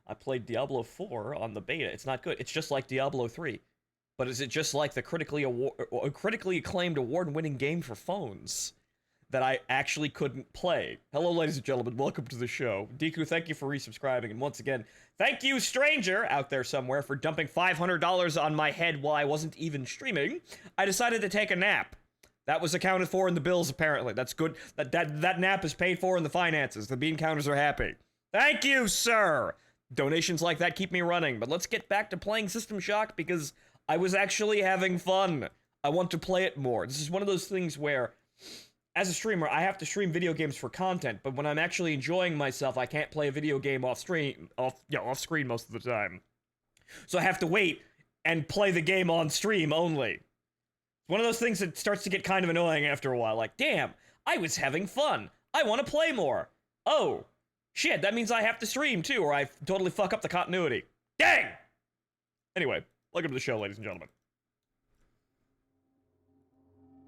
I played Diablo 4 on the beta. It's not good. It's just like Diablo 3. But is it just like the critically acclaimed award-winning game for phones that I actually couldn't play? Hello, ladies and gentlemen. Welcome to the show. Deku, thank you for resubscribing. And once again, thank you, stranger, out there somewhere, for dumping $500 on my head while I wasn't even streaming. I decided to take a nap. That was accounted for in the bills, apparently. That's good. That nap is paid for in the finances. The bean counters are happy. Thank you, sir! Donations like that keep me running. But let's get back to playing System Shock because I was actually having fun. I want to play it more. This is one of those things where, as a streamer, I have to stream video games for content, but when I'm actually enjoying myself, I can't play a video game off screen most of the time. So I have to wait and play the game on stream only. One of those things that starts to get kind of annoying after a while. Like, damn, I was having fun. I want to play more. Oh, shit, that means I have to stream too, or I totally fuck up the continuity. Dang! Anyway, welcome to the show, ladies and gentlemen.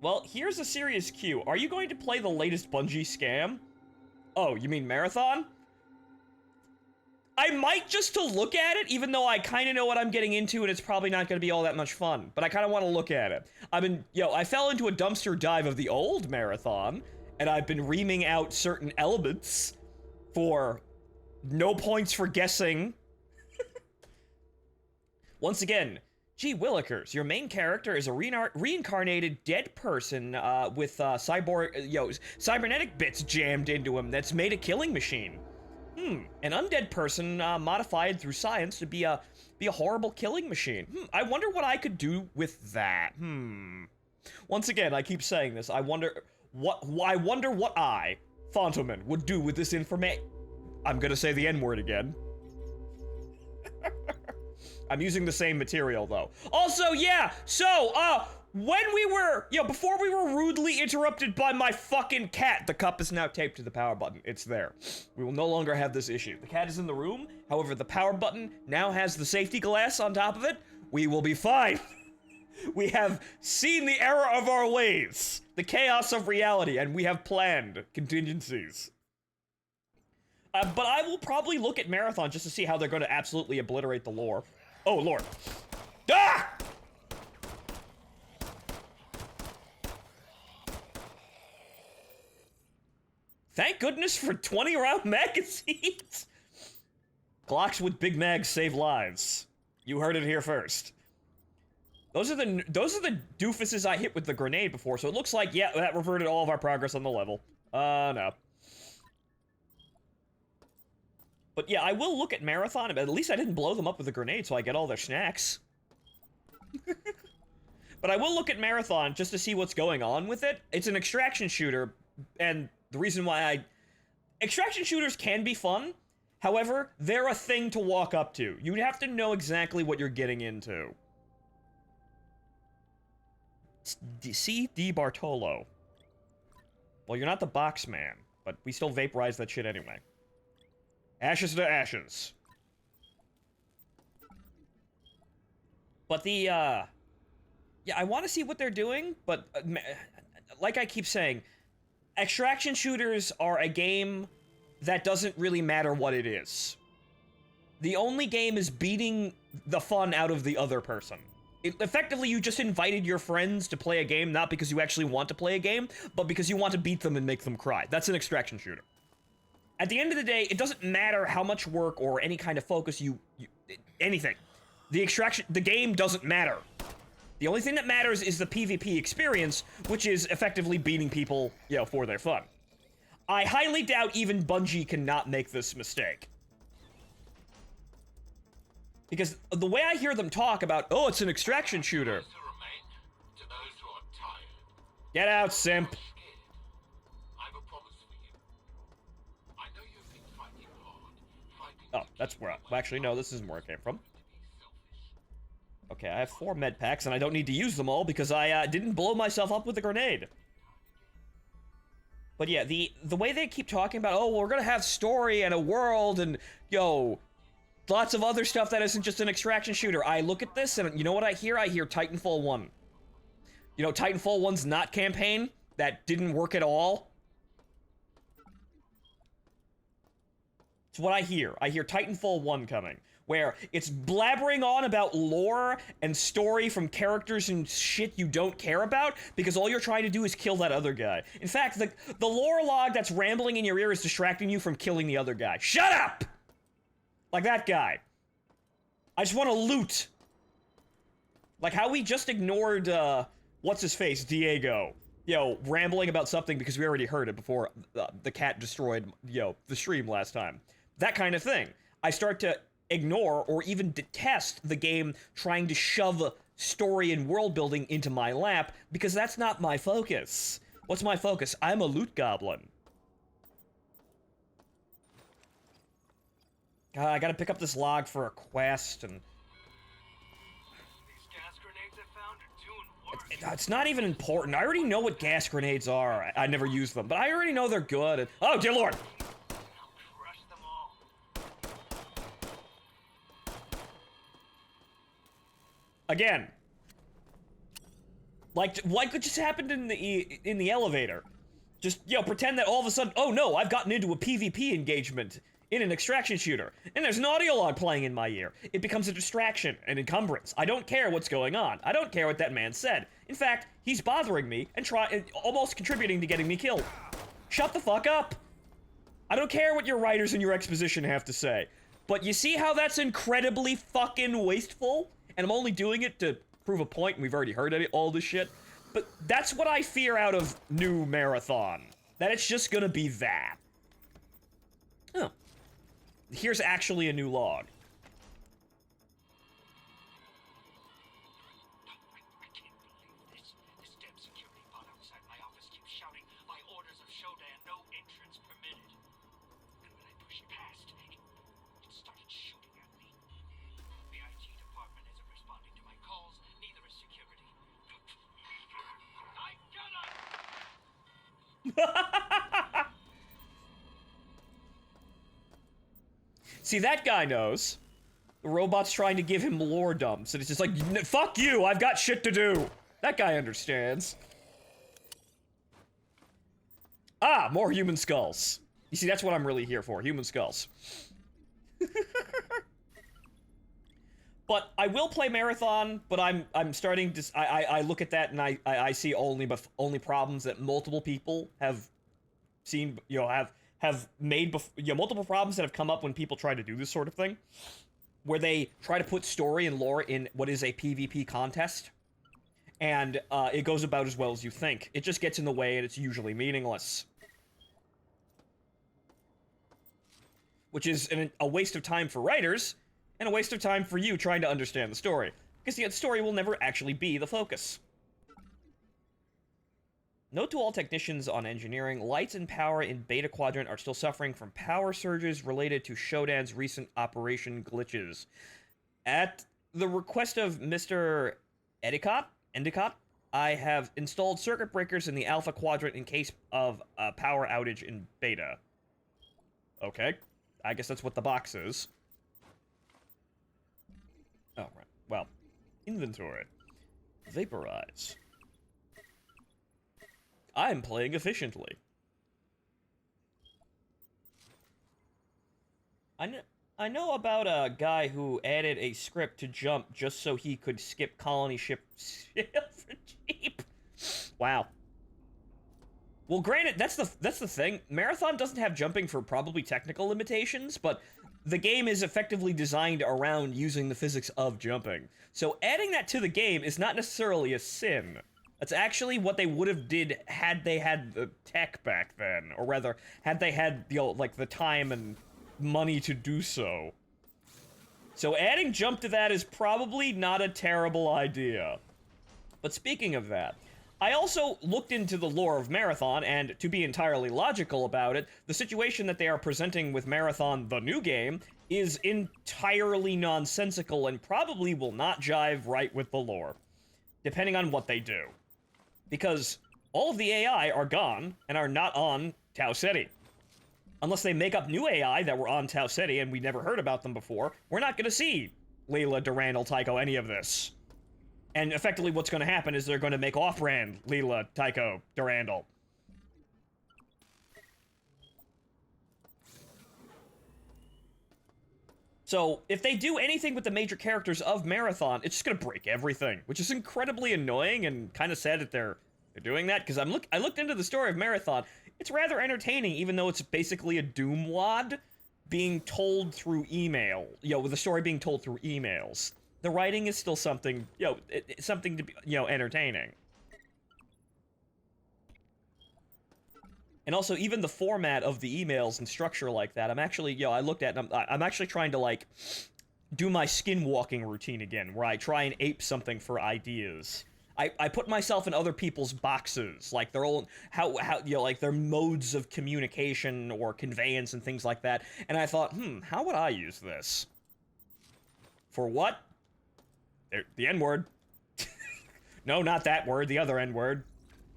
Well, here's a serious cue. Are you going to play the latest Bungie scam? Oh, you mean Marathon? I might just to look at it, even though I kind of know what I'm getting into and it's probably not going to be all that much fun. But I kind of want to look at it. I fell into a dumpster dive of the old Marathon, and I've been reaming out certain elements for no points for guessing. Once again, gee willikers, your main character is a reincarnated dead person with cybernetic bits jammed into him that's made a killing machine. An undead person modified through science to be a horrible killing machine. I wonder what I could do with that. Once again, I keep saying this. I wonder what I, Phontomen, would do with this information. I'm gonna say the N-word again. I'm using the same material, though. Also, yeah, so, when we were, before we were rudely interrupted by my fucking cat, the cup is now taped to the power button. It's there. We will no longer have this issue. The cat is in the room, however, the power button now has the safety glass on top of it. We will be fine. We have seen the error of our ways, the chaos of reality, and we have planned contingencies. But I will probably look at Marathon just to see how they're going to absolutely obliterate the lore. Oh, Lord. Ah! Thank goodness for 20-round magazines. Glocks with big mags save lives. You heard it here first. Those are the doofuses I hit with the grenade before, so it looks like, yeah, that reverted all of our progress on the level. No. But yeah, I will look at Marathon, but at least I didn't blow them up with a grenade, so I get all their snacks. But I will look at Marathon just to see what's going on with it. It's an extraction shooter, and the reason why extraction shooters can be fun, however, they're a thing to walk up to. You'd have to know exactly what you're getting into. C. D. Bartolo. Well, you're not the box man, but we still vaporize that shit anyway. Ashes to ashes. But yeah, I want to see what they're doing, but like I keep saying, extraction shooters are a game that doesn't really matter what it is. The only game is beating the fun out of the other person. Effectively, you just invited your friends to play a game, not because you actually want to play a game, but because you want to beat them and make them cry. That's an extraction shooter. At the end of the day, it doesn't matter how much work or any kind of focus anything. The game doesn't matter. The only thing that matters is the PvP experience, which is effectively beating people, for their fun. I highly doubt even Bungie cannot make this mistake. Because the way I hear them talk about, oh, it's an extraction shooter. Get out, simp. Oh, that's where actually, no, this isn't where it came from. Okay, I have 4 med packs, and I don't need to use them all because I didn't blow myself up with a grenade. But yeah, the way they keep talking about, oh, we're gonna have story and a world and, lots of other stuff that isn't just an extraction shooter. I look at this, and you know what I hear? I hear Titanfall 1. Titanfall 1's not campaign. That didn't work at all. It's what I hear. I hear Titanfall 1 coming, where it's blabbering on about lore and story from characters and shit you don't care about, because all you're trying to do is kill that other guy. In fact, the lore log that's rambling in your ear is distracting you from killing the other guy. Shut up! Like that guy. I just want to loot. Like how we just ignored, what's-his-face, Diego. Rambling about something because we already heard it before the cat destroyed, the stream last time. That kind of thing. I start to ignore or even detest the game trying to shove story and world building into my lap because that's not my focus. What's my focus? I'm a loot goblin. I gotta pick up this log for a quest and... It's not even important. I already know what gas grenades are. I never use them, but I already know they're good. And, oh, dear Lord! Again. Like what just happened in the elevator? Just, pretend that all of a sudden, oh no, I've gotten into a PvP engagement in an extraction shooter, and there's an audio log playing in my ear. It becomes a distraction, an encumbrance. I don't care what's going on. I don't care what that man said. In fact, he's bothering me and almost contributing to getting me killed. Shut the fuck up. I don't care what your writers and your exposition have to say. But you see how that's incredibly fucking wasteful? And I'm only doing it to prove a point, and we've already heard all this shit. But that's what I fear out of new Marathon. That it's just gonna be that. Oh. Here's actually a new log. I can't believe this. This damn security bot outside my office keeps shouting, by orders of Shodan, no entrance permitted. And when I pushed past, it started shooting at me. The IT department isn't responding to my calls, neither is security. I got him! See, that guy knows. The robot's trying to give him lore dumps, and it's just like, fuck you, I've got shit to do. That guy understands. Ah, more human skulls. You see, that's what I'm really here for, human skulls. But I will play Marathon, but I'm starting to, I look at that and I see only problems that multiple people have seen, have made multiple problems that have come up when people try to do this sort of thing, where they try to put story and lore in what is a PvP contest, and it goes about as well as you think. It just gets in the way, and it's usually meaningless. Which is a waste of time for writers, and a waste of time for you trying to understand the story. Because the story will never actually be the focus. Note to all technicians on engineering, lights and power in Beta Quadrant are still suffering from power surges related to Shodan's recent operation glitches. At the request of Mr. Endicott, I have installed circuit breakers in the Alpha Quadrant in case of a power outage in Beta. Okay, I guess that's what the box is. Oh, right. Well, inventory. Vaporize. I'm playing efficiently. I know about a guy who added a script to jump just so he could skip colony ship for cheap. Wow. Well, granted, that's the thing. Marathon doesn't have jumping for probably technical limitations, but the game is effectively designed around using the physics of jumping. So adding that to the game is not necessarily a sin. That's actually what they would have did had they had the tech back then, or rather, had they had, like, the time and money to do so. So adding jump to that is probably not a terrible idea. But speaking of that, I also looked into the lore of Marathon, and to be entirely logical about it, the situation that they are presenting with Marathon, the new game, is entirely nonsensical and probably will not jive right with the lore, depending on what they do. Because all of the AI are gone and are not on Tau Ceti. Unless they make up new AI that were on Tau Ceti and we never heard about them before, we're not going to see Leela, Durandal, Tycho, any of this. And effectively what's going to happen is they're going to make off-brand Leela, Tycho, Durandal. So if they do anything with the major characters of Marathon, it's just gonna break everything, which is incredibly annoying and kind of sad that they're doing that. Because I looked into the story of Marathon. It's rather entertaining, even though it's basically a Doom wad being told through email. With the story being told through emails. The writing is still something, something to be, entertaining. And also, even the format of the emails and structure like that, I'm actually, I looked at it, and I'm actually trying to, like, do my skinwalking routine again, where I try and ape something for ideas. I put myself in other people's boxes, like their own, like their modes of communication or conveyance and things like that, and I thought, how would I use this? For what? The N-word. No, not that word, the other N-word.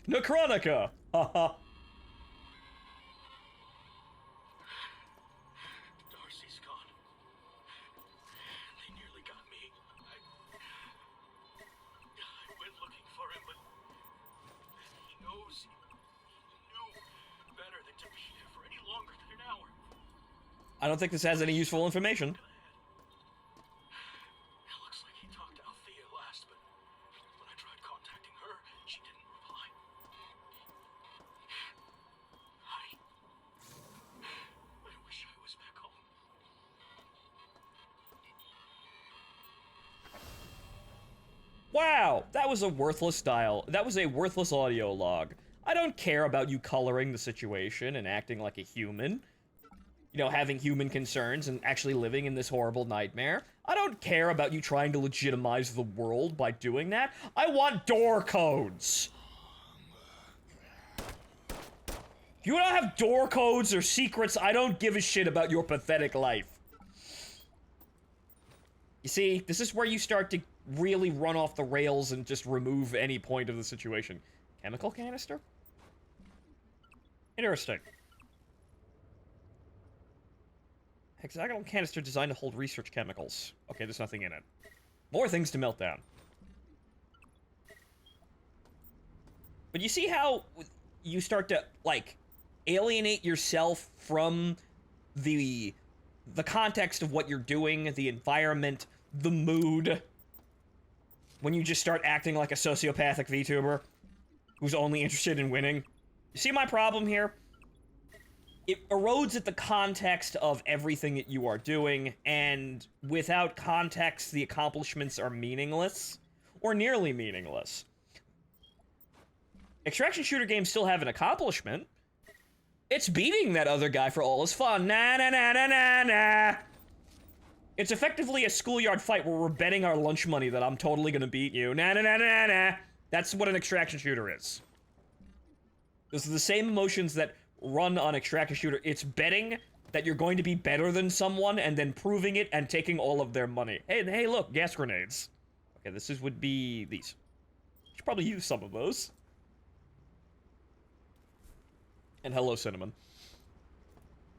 Necronica! Haha. Darcy's gone. They nearly got me. I went looking for him, but he knows. He knew better than to be here for any longer than an hour. I don't think this has any useful information. It looks like he talked to Althea last, but when I tried contacting her, she didn't reply. I wish I was back home. Wow, that was a worthless that was a worthless audio log. I don't care about you coloring the situation and acting like a human. Having human concerns and actually living in this horrible nightmare. I don't care about you trying to legitimize the world by doing that. I want door codes. If you don't have door codes or secrets, I don't give a shit about your pathetic life. You see, this is where you start to really run off the rails and just remove any point of the situation. Chemical canister? Interesting. Hexagonal canister designed to hold research chemicals. Okay, there's nothing in it. More things to melt down. But you see how you start to, like, alienate yourself from the context of what you're doing, the environment, the mood, when you just start acting like a sociopathic VTuber who's only interested in winning. You see my problem here? It erodes at the context of everything that you are doing, and without context, the accomplishments are meaningless, or nearly meaningless. Extraction shooter games still have an accomplishment. It's beating that other guy for all his fun. Nah, nah, nah, nah, nah, nah. It's effectively a schoolyard fight where we're betting our lunch money that I'm totally gonna beat you. Nah, nah, nah, nah, nah. That's what an extraction shooter is. Those are the same emotions that run on extraction shooter. It's betting that you're going to be better than someone and then proving it and taking all of their money. Hey, look, gas grenades. Okay, would be these. Should probably use some of those. And hello, Cinnamon.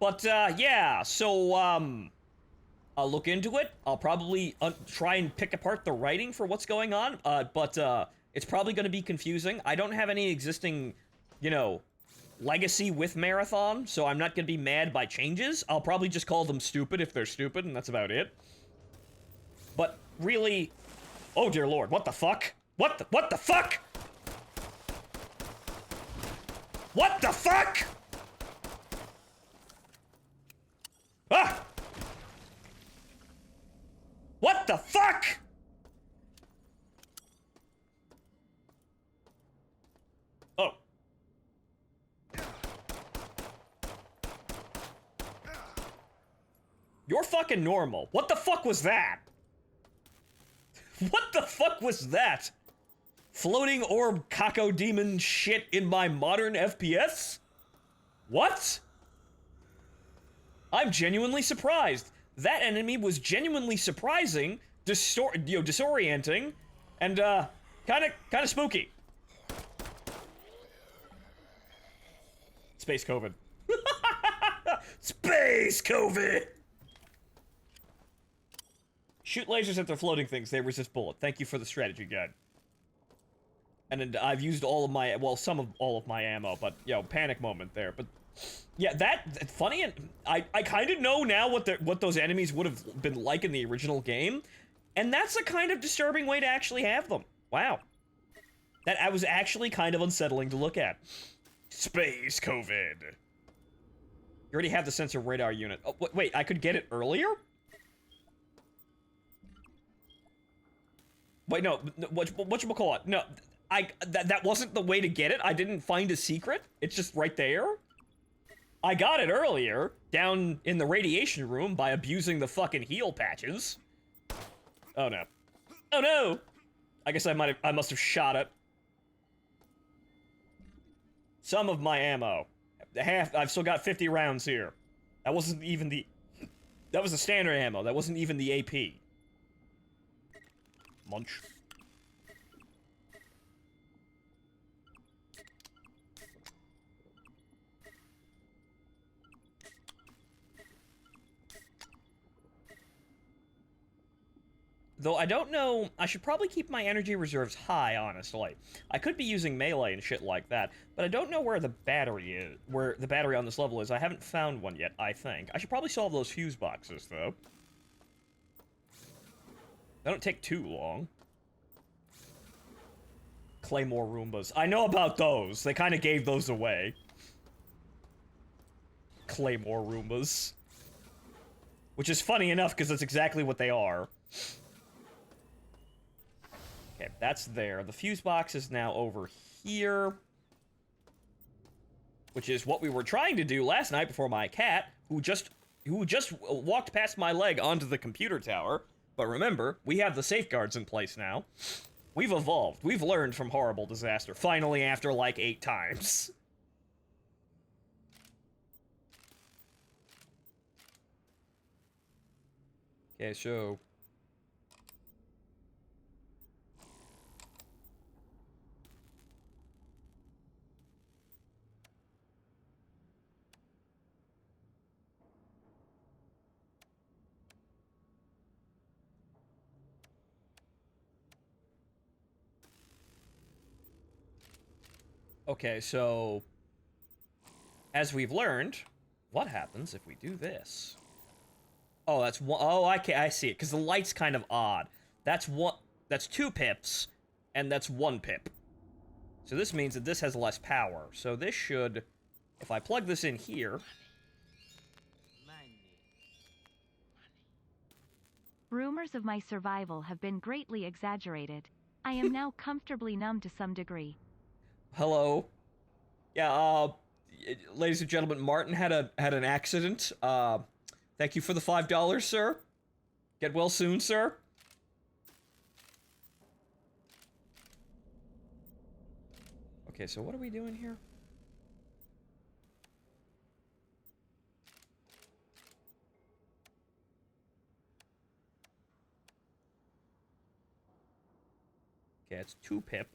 But, yeah, so, I'll look into it. I'll probably try and pick apart the writing for what's going on, but it's probably going to be confusing. I don't have any existing, legacy with Marathon, so I'm not going to be mad by changes. I'll probably just call them stupid if they're stupid, and that's about it. But really... Oh, dear lord, what the fuck? What the fuck? What the fuck? Ah! What the fuck? Oh. You're fucking normal. What the fuck was that? What the fuck was that? Floating orb caco demon shit in my modern FPS? What? I'm genuinely surprised. That enemy was genuinely surprising, disorienting, and kind of spooky. Space COVID. Space COVID. Shoot lasers at their floating things. They resist bullet. Thank you for the strategy guide. And I've used all of my, well, all of my ammo, but, panic moment there. But Yeah, funny, and I kind of know now what those enemies would have been like in the original game, and that's a kind of disturbing way to actually have them. Wow. That I was actually kind of unsettling to look at. Space COVID. You already have the sensor radar unit. Oh, wait, I could get it earlier? Wait, no, whatchamacallit? No, that wasn't the way to get it. I didn't find a secret. It's just right there. I got it earlier, down in the radiation room by abusing the fucking heal patches. Oh no. Oh no! I guess I must have shot it. Some of my ammo. I've still got 50 rounds here. That wasn't even that was the standard ammo. That wasn't even the AP. Munch. Though I don't know, I should probably keep my energy reserves high, honestly. I could be using melee and shit like that, but I don't know where the battery is, where the battery on this level is. I haven't found one yet, I think. I should probably solve those fuse boxes, though. They don't take too long. Claymore Roombas. I know about those. They kind of gave those away. Claymore Roombas. Which is funny enough, because that's exactly what they are. Okay, that's there. The fuse box is now over here. Which is what we were trying to do last night before my cat, who just walked past my leg onto the computer tower. But remember, we have the safeguards in place now. We've evolved. We've learned from horrible disaster. Finally, after like 8 times. Okay, so... Okay, so... As we've learned, what happens if we do this? Oh, that's one. Oh, I see it, because the light's kind of odd. That's 2 pips, and that's 1 pip. So this means that this has less power. So this should, if I plug this in here... Rumors of my survival have been greatly exaggerated. I am now comfortably numb to some degree. Hello. Yeah, ladies and gentlemen, Martin had an accident. Thank you for the $5, sir. Get well soon, sir. Okay, so what are we doing here? Okay, it's 2 pip.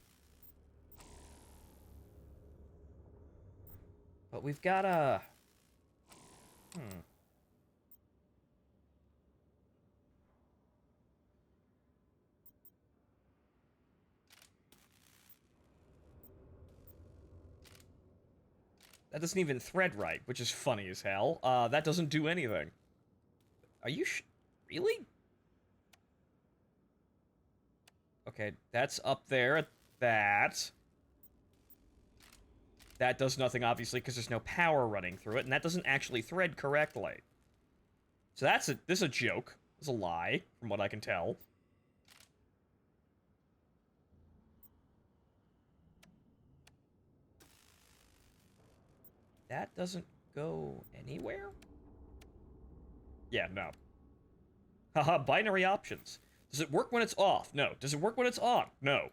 But we've got a... That doesn't even thread right, which is funny as hell. That doesn't do anything. Are you really? Okay, that's up there at that. That does nothing, obviously, because there's no power running through it, and that doesn't actually thread correctly. So this is a joke. It's a lie, from what I can tell. That doesn't go anywhere? Yeah, no. Haha, binary options. Does it work when it's off? No. Does it work when it's on? No.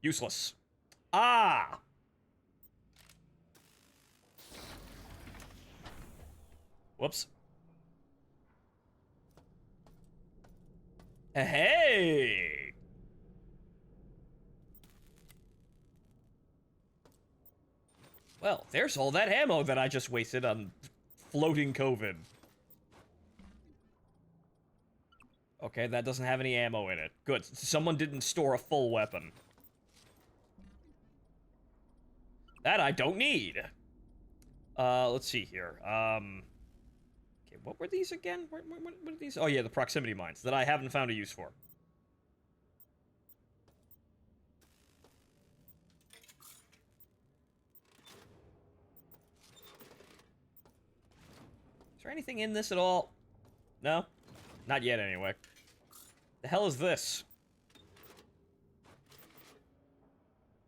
Useless. Ah! Whoops. Hey! Well, there's all that ammo that I just wasted on floating COVID. Okay, that doesn't have any ammo in it. Good. Someone didn't store a full weapon. That I don't need. Let's see here. Okay, what were these again? What are these? Oh yeah, the proximity mines that I haven't found a use for. Is there anything in this at all? No? Not yet, anyway. The hell is this?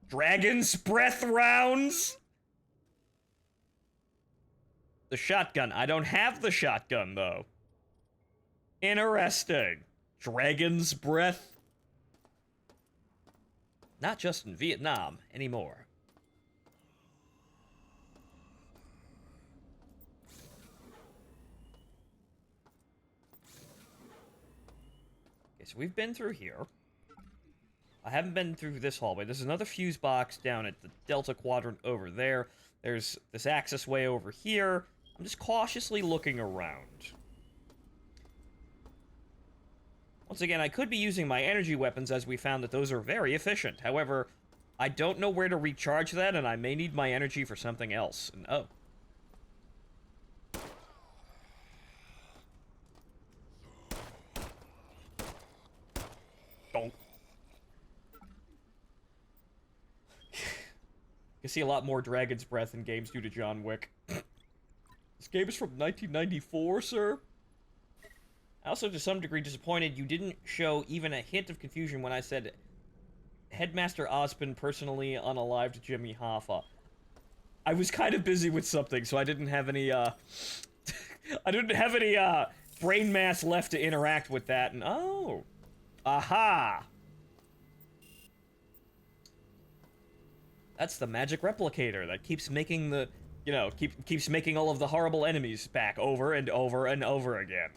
Dragon's Breath rounds? The shotgun. I don't have the shotgun, though. Interesting. Dragon's Breath? Not just in Vietnam anymore. Okay, so we've been through here. I haven't been through this hallway. There's another fuse box down at the Delta Quadrant over there. There's this access way over here. I'm just cautiously looking around. Once again, I could be using my energy weapons, as we found that those are very efficient. However, I don't know where to recharge that, and I may need my energy for something else. And, oh. Don't. You see a lot more Dragon's Breath in games due to John Wick. This game is from 1994, sir? I also, to some degree, disappointed you didn't show even a hint of confusion when I said Headmaster Ozpin personally unalived Jimmy Hoffa. I was kind of busy with something, so I didn't have any, I didn't have any, brain mass left to interact with that, and oh! Aha! That's the magic replicator that keeps making the, you know, keeps making all of the horrible enemies back over and over and over again.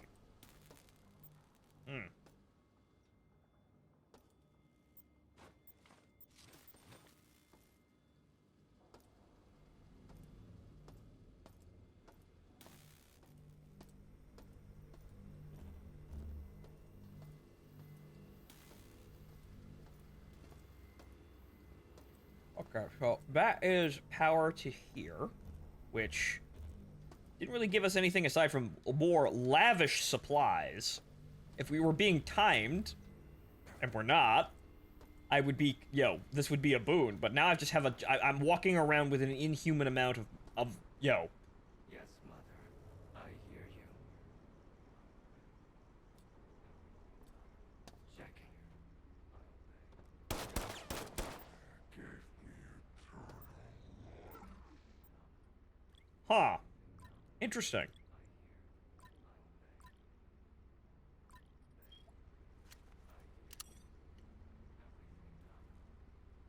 Hmm. Okay, so that is power to here, which didn't really give us anything aside from more lavish supplies. If we were being timed, and we're not, I would be, this would be a boon. But now I just have I'm walking around with an inhuman amount of Yes, Mother. I hear you. Checking. Huh. Interesting.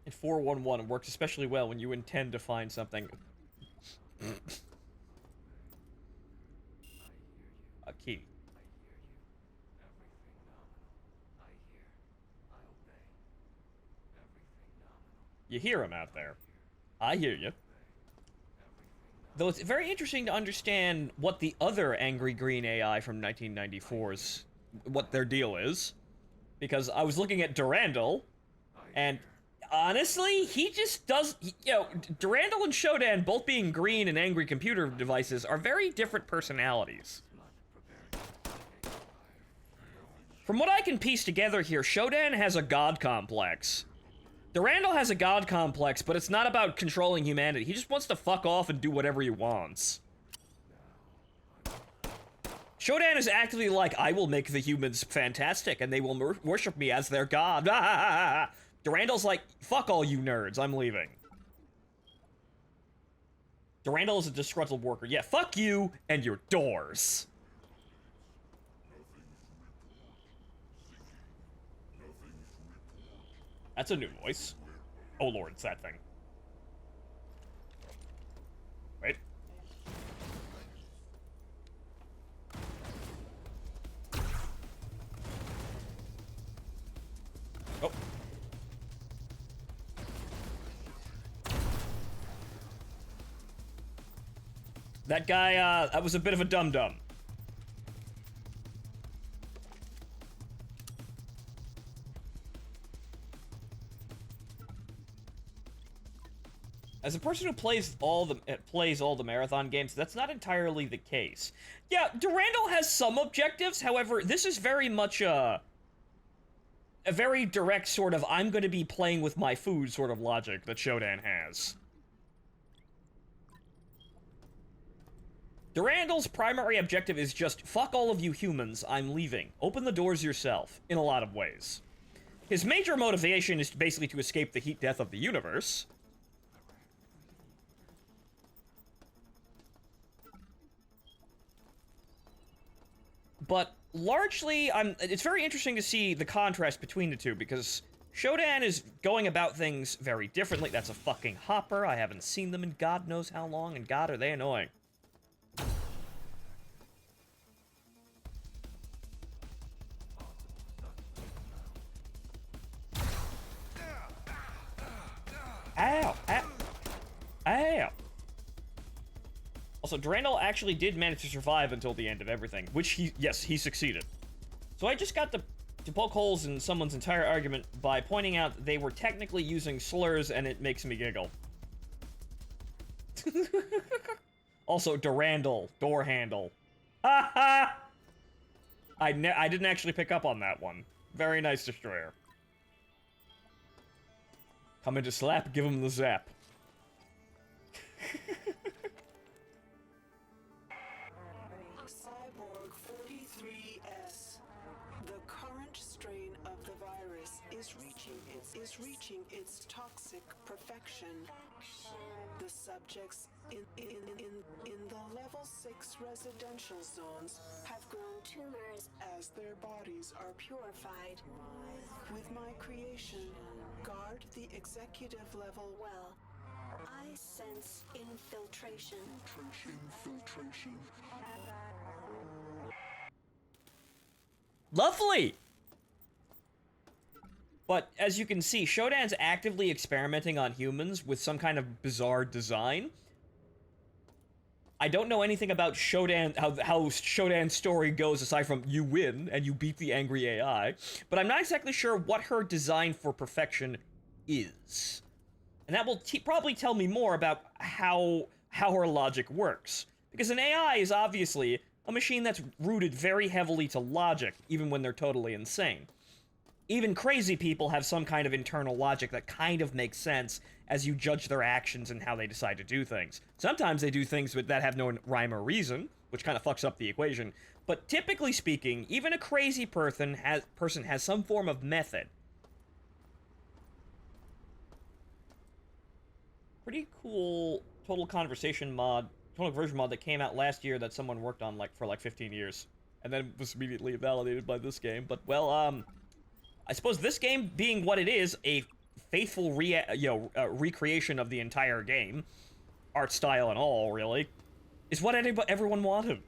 In 411, it works especially well when you intend to find something. A key. You hear him out there. I hear you. Though it's very interesting to understand what the other Angry Green AI from 1994's, what their deal is. Because I was looking at Durandal, and honestly, he just does, Durandal and Shodan, both being green and angry computer devices, are very different personalities. From what I can piece together here, Shodan has a god complex. Durandal has a god complex, but it's not about controlling humanity. He just wants to fuck off and do whatever he wants. Shodan is actively like, I will make the humans fantastic, and they will worship me as their god. Durandal's like, fuck all you nerds, I'm leaving. Durandal is a disgruntled worker. Yeah, fuck you and your doors. That's a new voice. Oh lord, it's that thing. Wait. Oh. That guy, that was a bit of a dum-dum. As a person who plays all the marathon games, that's not entirely the case. Yeah, Durandal has some objectives. However, this is very much a very direct sort of I'm going to be playing with my food sort of logic that Shodan has. Durandal's primary objective is just, fuck all of you humans, I'm leaving. Open the doors yourself, in a lot of ways. His major motivation is basically to escape the heat death of the universe. But largely, it's very interesting to see the contrast between the two, because Shodan is going about things very differently. That's a fucking hopper. I haven't seen them in God knows how long, and God, are they annoying. Ow! Ow! Ow! Also, Durandal actually did manage to survive until the end of everything, which yes, he succeeded. So I just got to poke holes in someone's entire argument by pointing out they were technically using slurs, and it makes me giggle. Also, Durandal, door handle. Ha ha! I didn't actually pick up on that one. Very nice, Destroyer. Come in to slap, give him the zap. Cyborg 43S. The current strain of the virus is reaching its toxic perfection. The subjects in the level 6 residential zones have grown tumors as their bodies are purified. With my creation, guard the executive level well. I sense infiltration. Lovely! But, as you can see, Shodan's actively experimenting on humans with some kind of bizarre design. I don't know anything about Shodan, how Shodan's story goes aside from you win and you beat the angry AI, but I'm not exactly sure what her design for perfection is. And that will probably tell me more about how her logic works. Because an AI is obviously a machine that's rooted very heavily to logic, even when they're totally insane. Even crazy people have some kind of internal logic that kind of makes sense as you judge their actions and how they decide to do things. Sometimes they do things that have no rhyme or reason, which kind of fucks up the equation. But typically speaking, even a crazy person has some form of method. Pretty cool total conversion mod that came out last year that someone worked on for 15 years. And then was immediately validated by this game. But, well, I suppose this game being what it is, a faithful recreation of the entire game, art style and all, really, is what everyone wanted.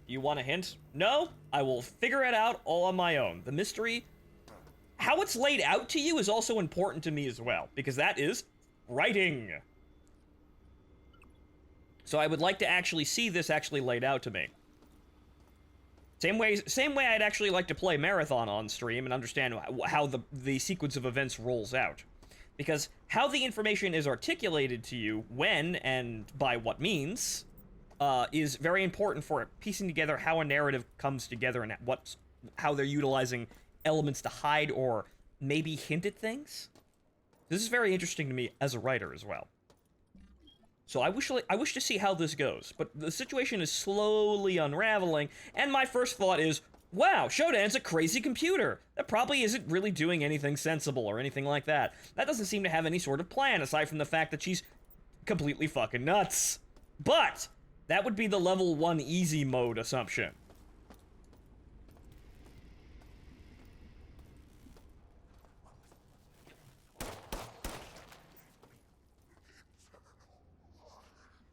You want a hint? No? I will figure it out all on my own. The mystery, how it's laid out to you, is also important to me as well, because that is writing. So I would like to actually see this actually laid out to me. Same way I'd actually like to play Marathon on stream and understand how the sequence of events rolls out. Because how the information is articulated to you, when and by what means, is very important for piecing together how a narrative comes together and how they're utilizing elements to hide or maybe hint at things. This is very interesting to me as a writer as well. So I wish to see how this goes, but the situation is slowly unraveling, and my first thought is, wow, Shodan's a crazy computer. That probably isn't really doing anything sensible or anything like that. That doesn't seem to have any sort of plan, aside from the fact that she's completely fucking nuts. But that would be the level 1 easy mode assumption.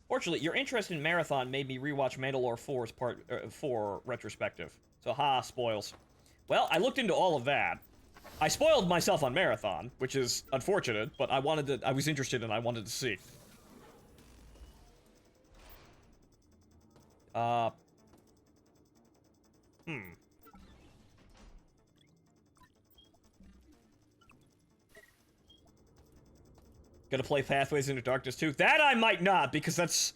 Fortunately, your interest in Marathon made me rewatch Mandalore 4's Part 4 retrospective. So, spoils. Well, I looked into all of that. I spoiled myself on Marathon, which is unfortunate, but I was interested and I wanted to see. Gonna play Pathways into Darkness 2? That I might not, because it's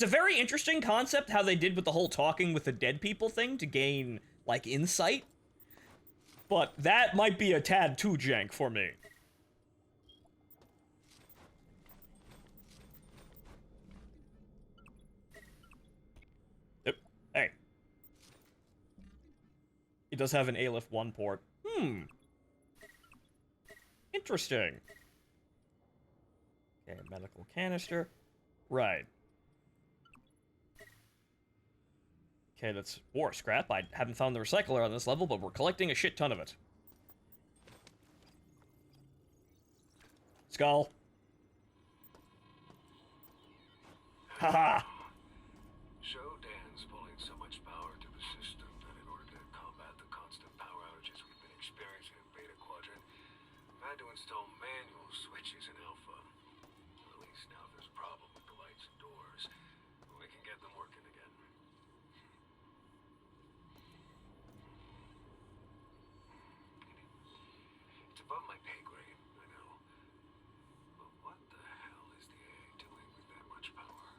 a very interesting concept how they did with the whole talking with the dead people thing to gain, like, insight. But that might be a tad too jank for me. Yep. Hey. It does have an Aleph 1 port. Interesting. Okay, medical canister. Right. Okay, that's war scrap. I haven't found the recycler on this level, but we're collecting a shit ton of it. Skull. Haha. Shodan's pulling so much power to the system that in order to combat the constant power outages we've been experiencing in Beta Quadrant, I had to install manual switches in Alpha. At least now if there's a problem with the lights and doors, we can get them working again. It's above my pay grade, I know. But what the hell is the AA doing with that much power?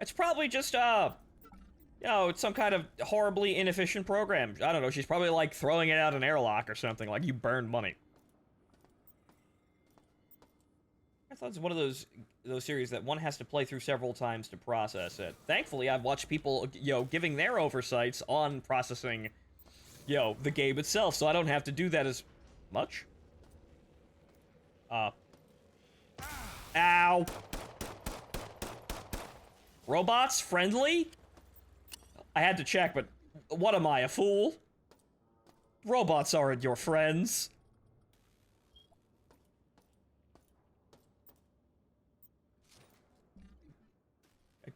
It's probably just, you know, it's some kind of horribly inefficient program. I don't know, she's probably, like, throwing it out an airlock or something, like you burned money. I thought it was one of those series that one has to play through several times to process it. Thankfully, I've watched people, you know, giving their oversights on processing, you know, the game itself, so I don't have to do that as much. Ow. Robots? Friendly? I had to check, but what am I, a fool? Robots aren't your friends.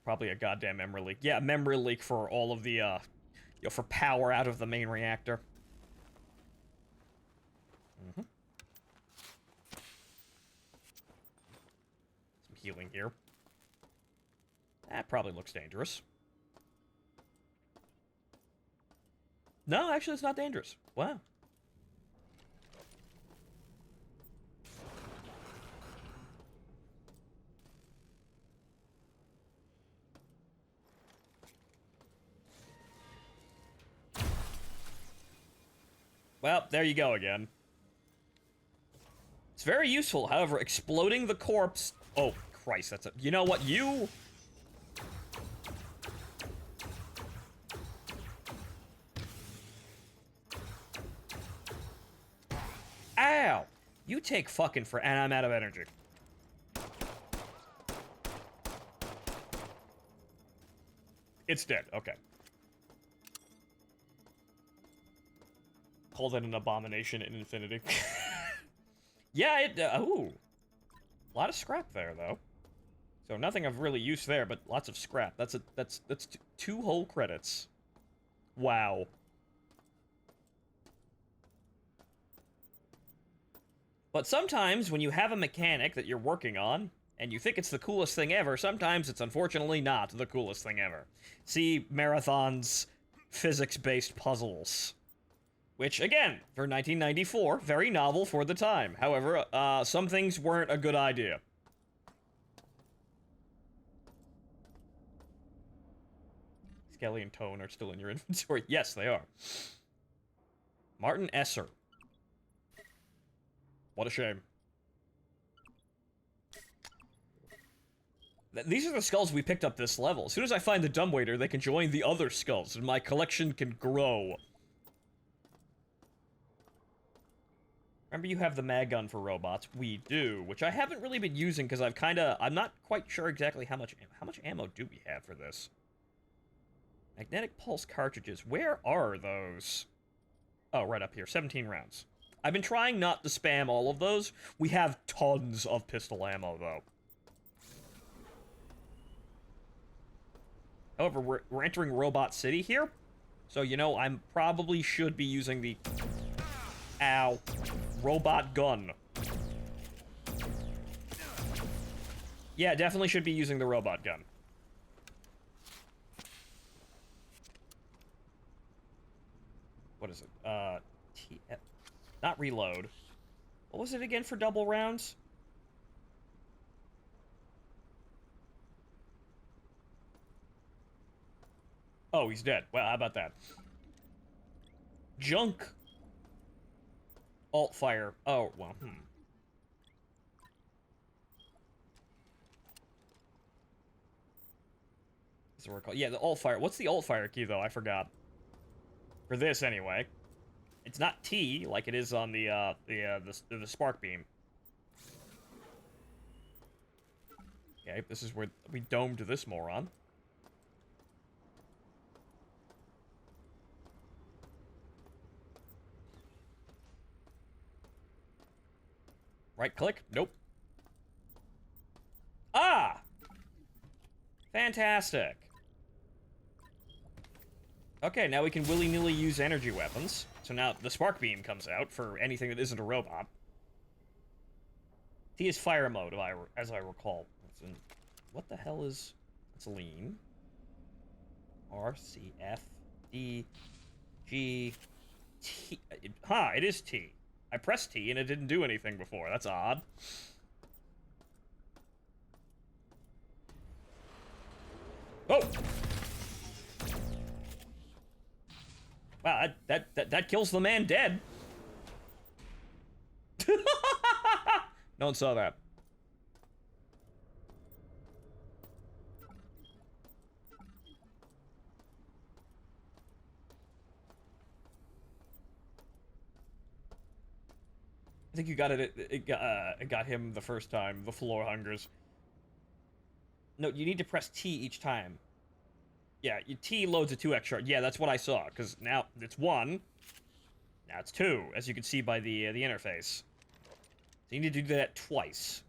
Probably a goddamn memory leak. Yeah, memory leak for all of the, you know, for power out of the main reactor. Some healing here. That probably looks dangerous. No, actually, it's not dangerous. Wow. Well, there you go again. It's very useful, however, exploding the corpse... Oh, Christ, that's a... You know what, you... Ow! You take fucking for... And I'm out of energy. It's dead, okay. Call that an abomination in infinity. Yeah, it, ooh. A lot of scrap there, though. So nothing of really use there, but lots of scrap. That's two whole credits. Wow. But sometimes, when you have a mechanic that you're working on, and you think it's the coolest thing ever, sometimes it's unfortunately not the coolest thing ever. See Marathon's physics-based puzzles. Which, again, for 1994, very novel for the time. However, some things weren't a good idea. Skelly and Tone are still in your inventory. Yes, they are. Martin Esser. What a shame. These are the skulls we picked up this level. As soon as I find the dumbwaiter, they can join the other skulls, and my collection can grow. Remember you have the mag gun for robots? We do, which I haven't really been using because I'm not quite sure exactly how much ammo do we have for this. Magnetic pulse cartridges, where are those? Oh, right up here, 17 rounds. I've been trying not to spam all of those. We have tons of pistol ammo, though. However, we're entering Robot City here, so, you know, I probably should be using the... Ow. Robot gun. Yeah, definitely should be using the robot gun. What is it? Not reload. What was it again for double rounds? Oh, he's dead. Well, how about that? Junk. Alt fire. Oh, well, That's what we're called. Yeah, the alt fire. What's the alt fire key, though? I forgot. For this, anyway. It's not T, like it is on the spark beam. Okay, this is where we domed this moron. Right click? Nope. Ah! Fantastic. Okay, now we can willy-nilly use energy weapons. So now the spark beam comes out for anything that isn't a robot. T is fire mode, as I recall. What the hell is... It's lean. R, C, F, D, G, T... Huh, it is T. I pressed T and it didn't do anything before. That's odd. Oh! Wow, that kills the man dead. No one saw that. I think you got it. It got him the first time. The floor hungers. No, you need to press T each time. Yeah, T loads a 2x shard. Yeah, that's what I saw. Because now it's 1. Now it's 2, as you can see by the interface. So you need to do that twice.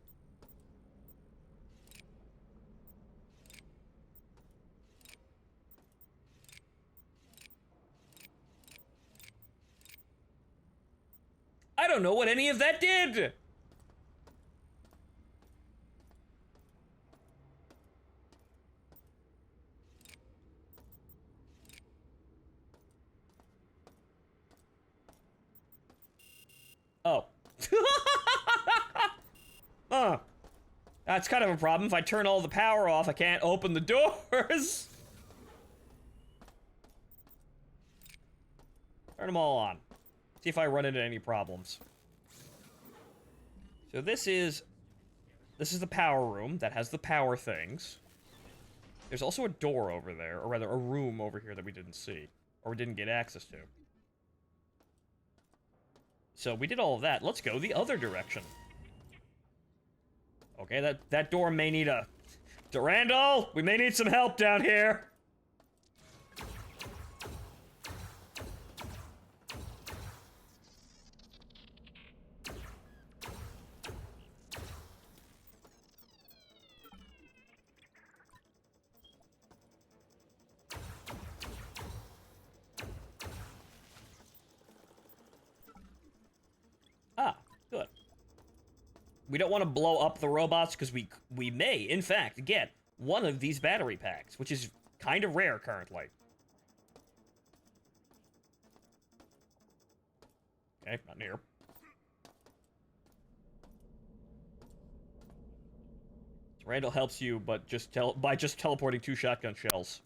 I don't know what any of that did! Oh. Huh. That's kind of a problem. If I turn all the power off, I can't open the doors. Turn them all on. See if I run into any problems. So this is the power room that has the power things. There's also a door over there, or rather a room over here that we didn't see, or we didn't get access to. So we did all of that. Let's go the other direction. Okay, that door may need a... Durandal, we may need some help down here. Ah, good. We don't want to blow up the robots because we may, in fact, get one of these battery packs, which is kind of rare currently. Okay, not near. Randall helps you, but by just teleporting 2 shotgun shells.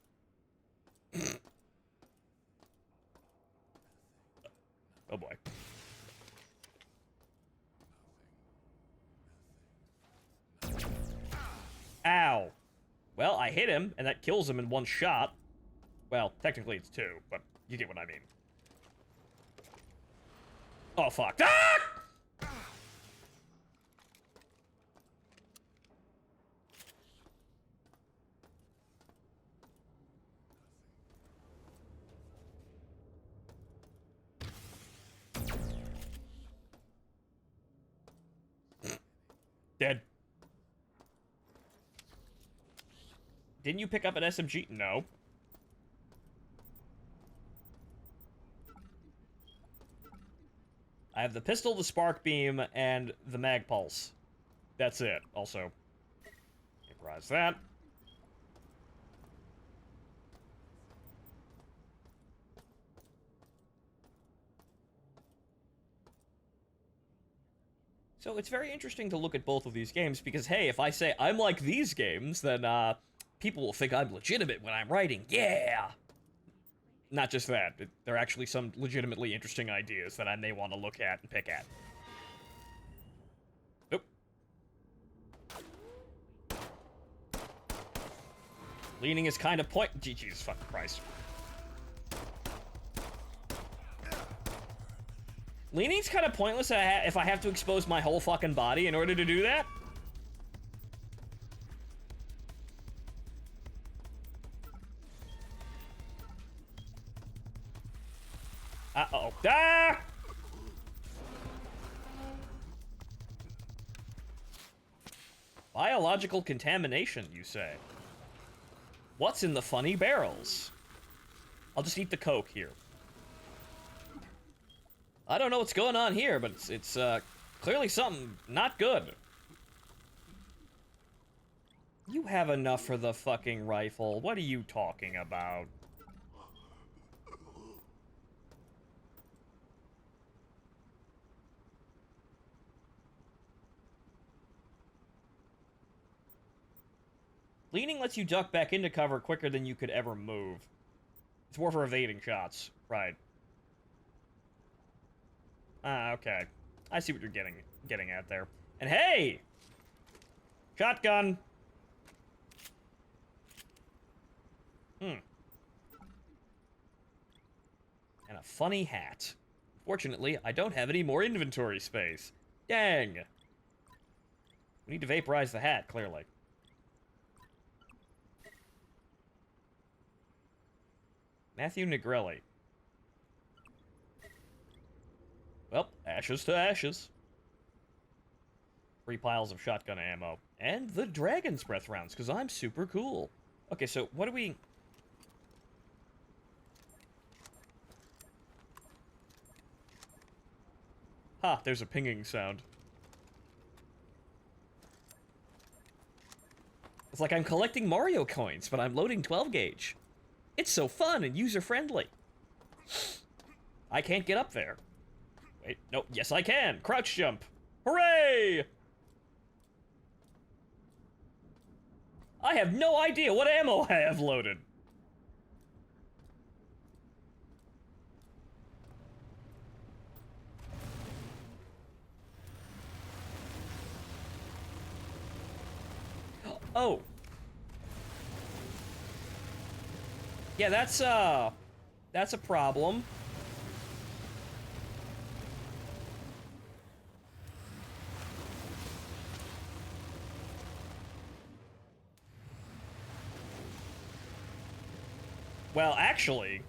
Oh boy. Ow. Well, I hit him, and that kills him in 1 shot. Well, technically it's 2, but you get what I mean. Oh, fuck. Ah! Dead. Didn't you pick up an SMG? No. I have the pistol, the spark beam, and the mag pulse. That's it. Also, vaporize that. So it's very interesting to look at both of these games because, hey, if I say I'm like these games, then people will think I'm legitimate when I'm writing. Yeah! Not just that, there are actually some legitimately interesting ideas that I may want to look at and pick at. Oop. Leaning is kind of Jesus fucking Christ. Leaning's kind of pointless if I have to expose my whole fucking body in order to do that. Uh-oh. Ah! Biological contamination, you say? What's in the funny barrels? I'll just eat the Coke here. I don't know what's going on here, but it's clearly something not good. You have enough for the fucking rifle. What are you talking about? Leaning lets you duck back into cover quicker than you could ever move. It's more for evading shots. Right. Ah, okay. I see what you're getting at there. And hey! Shotgun! And a funny hat. Fortunately, I don't have any more inventory space. Dang! We need to vaporize the hat, clearly. Matthew Negrelli. Well, ashes to ashes. 3 piles of shotgun ammo. And the Dragon's Breath rounds, because I'm super cool. Okay, so what do we... Ha, there's a pinging sound. It's like I'm collecting Mario coins, but I'm loading 12 gauge. It's so fun and user-friendly. I can't get up there. Wait, no, yes I can! Crouch jump! Hooray! I have no idea what ammo I have loaded. Oh. Yeah, that's a problem. Well, actually...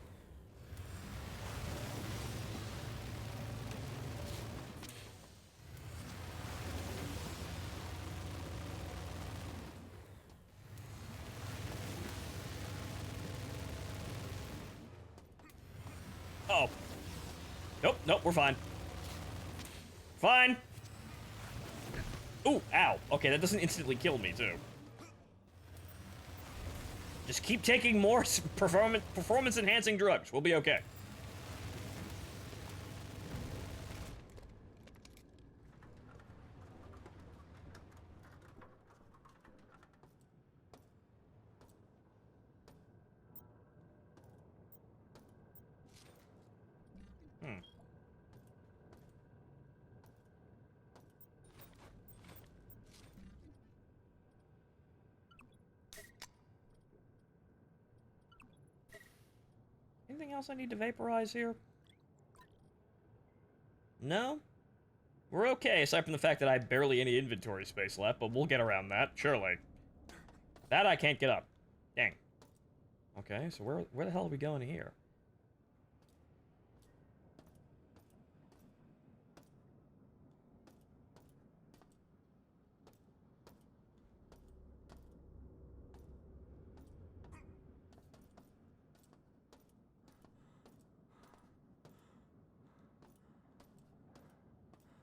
Oh. Nope, nope, we're fine. Fine. Ooh, ow. Okay, that doesn't instantly kill me, too. Just keep taking more performance-enhancing drugs. We'll be okay. Anything else I need to vaporize here? No? We're okay, aside from the fact that I have barely any inventory space left, but we'll get around that, surely. That I can't get up. Dang. Okay, so where the hell are we going here?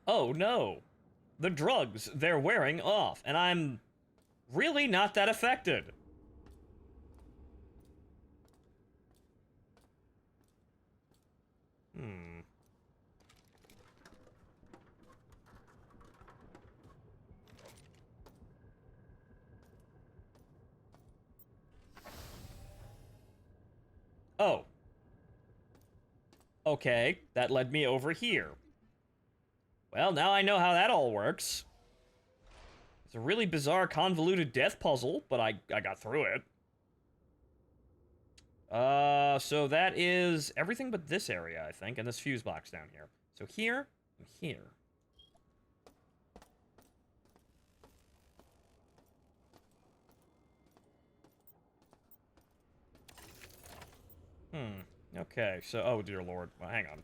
Oh no! The drugs, they're wearing off, and I'm really not that affected. Oh. Okay, that led me over here. Well, now I know how that all works. It's a really bizarre, convoluted death puzzle, but I got through it. So that is everything but this area, I think, and this fuse box down here. So here, and here. Okay, so, oh dear lord, well, hang on.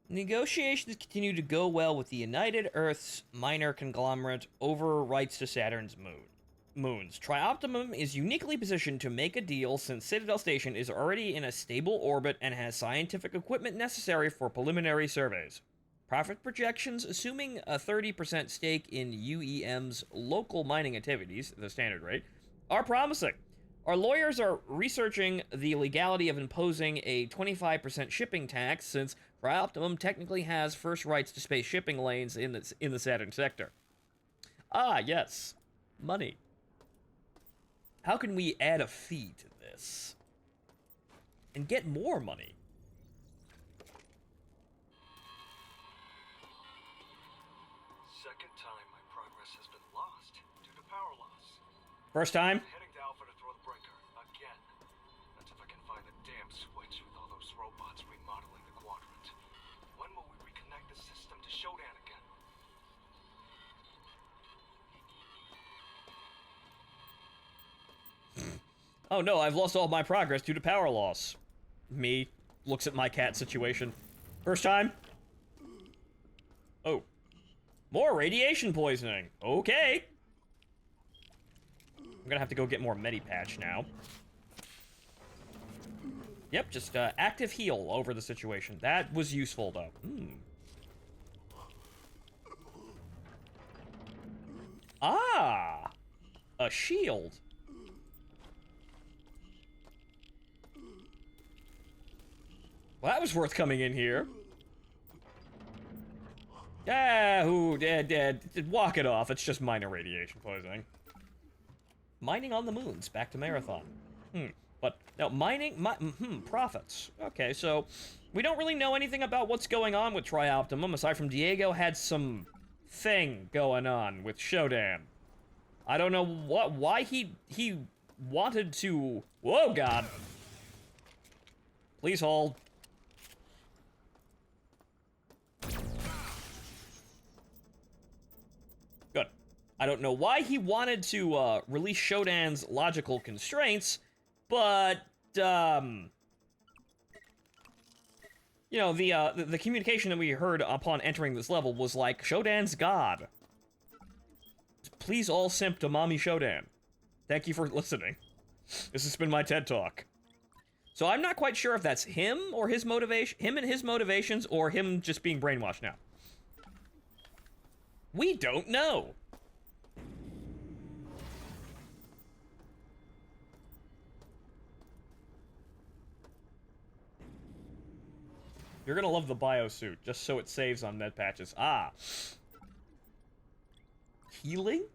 Negotiations continue to go well with the United Earth's minor conglomerate over rights to Saturn's moons. Trioptimum is uniquely positioned to make a deal since Citadel Station is already in a stable orbit and has scientific equipment necessary for preliminary surveys. Profit projections, assuming a 30% stake in UEM's local mining activities, the standard rate, are promising. Our lawyers are researching the legality of imposing a 25% shipping tax since Trioptimum technically has first rights to space shipping lanes in the Saturn sector. Ah, yes. Money. How can we add a fee to this? And get more money? Second time my progress has been lost due to power loss. First time? Heading to Alpha to throw the breaker again. That's if I can find the damn switch with all those robots remodeling the quadrant. When will we reconnect the system to Shodan again? Oh no, I've lost all my progress due to power loss. Me looks at my cat situation. First time? Oh. More radiation poisoning. Okay. I'm gonna have to go get more Medipatch now. Yep, just active heal over the situation. That was useful, though. Ah! A shield. Well, that was worth coming in here. Ah, walk it off. It's just minor radiation poisoning. Mining on the moons. Back to Marathon. But, now, profits. Okay, so, we don't really know anything about what's going on with Trioptimum, aside from Diego had some thing going on with Shodan. I don't know why he wanted to... Whoa, God. Please hold. Good. I don't know why he wanted to release Shodan's logical constraints, but you know, the communication that we heard upon entering this level was like, Shodan's God. Please all simp to Mommy Shodan. Thank you for listening. This has been my TED Talk. So I'm not quite sure if that's him or his motivation, him and his motivations, or him just being brainwashed now. We don't know. You're gonna love the biosuit, just so it saves on med patches. Ah. Healing?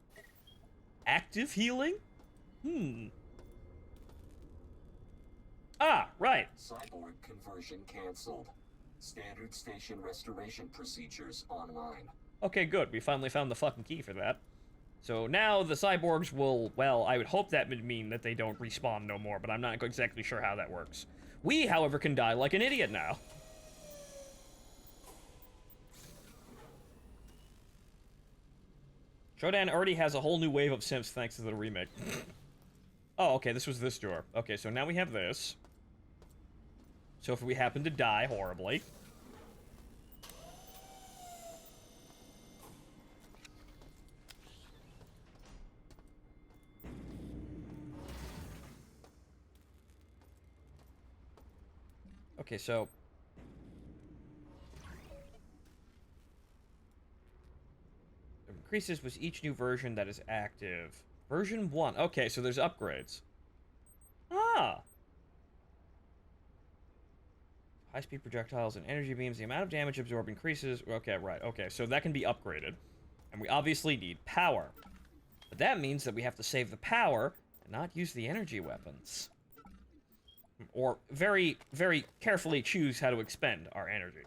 Active healing? Ah, right. Cyborg conversion canceled. Standard station restoration procedures online. Okay, good. We finally found the fucking key for that. So now the cyborgs will, well, I would hope that would mean that they don't respawn no more, but I'm not exactly sure how that works. We, however, can die like an idiot now. Shodan already has a whole new wave of simps thanks to the remake. Oh, okay, this was this door. Okay, so now we have this. So if we happen to die horribly... Okay, so... Increases with each new version that is active. Version 1. Okay, so there's upgrades. Huh. High-speed projectiles and energy beams. The amount of damage absorbed increases. Okay, right. Okay, so that can be upgraded. And we obviously need power. But that means that we have to save the power and not use the energy weapons. Or very, very carefully choose how to expend our energy.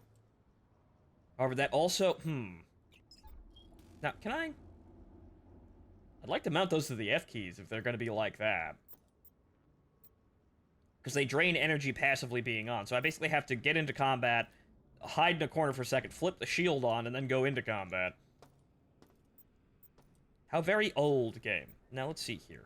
However, that also... Now, can I... I'd like to mount those to the F keys if they're going to be like that. Because they drain energy passively being on. So I basically have to get into combat, hide in a corner for a second, flip the shield on, and then go into combat. How very old game. Now, let's see here.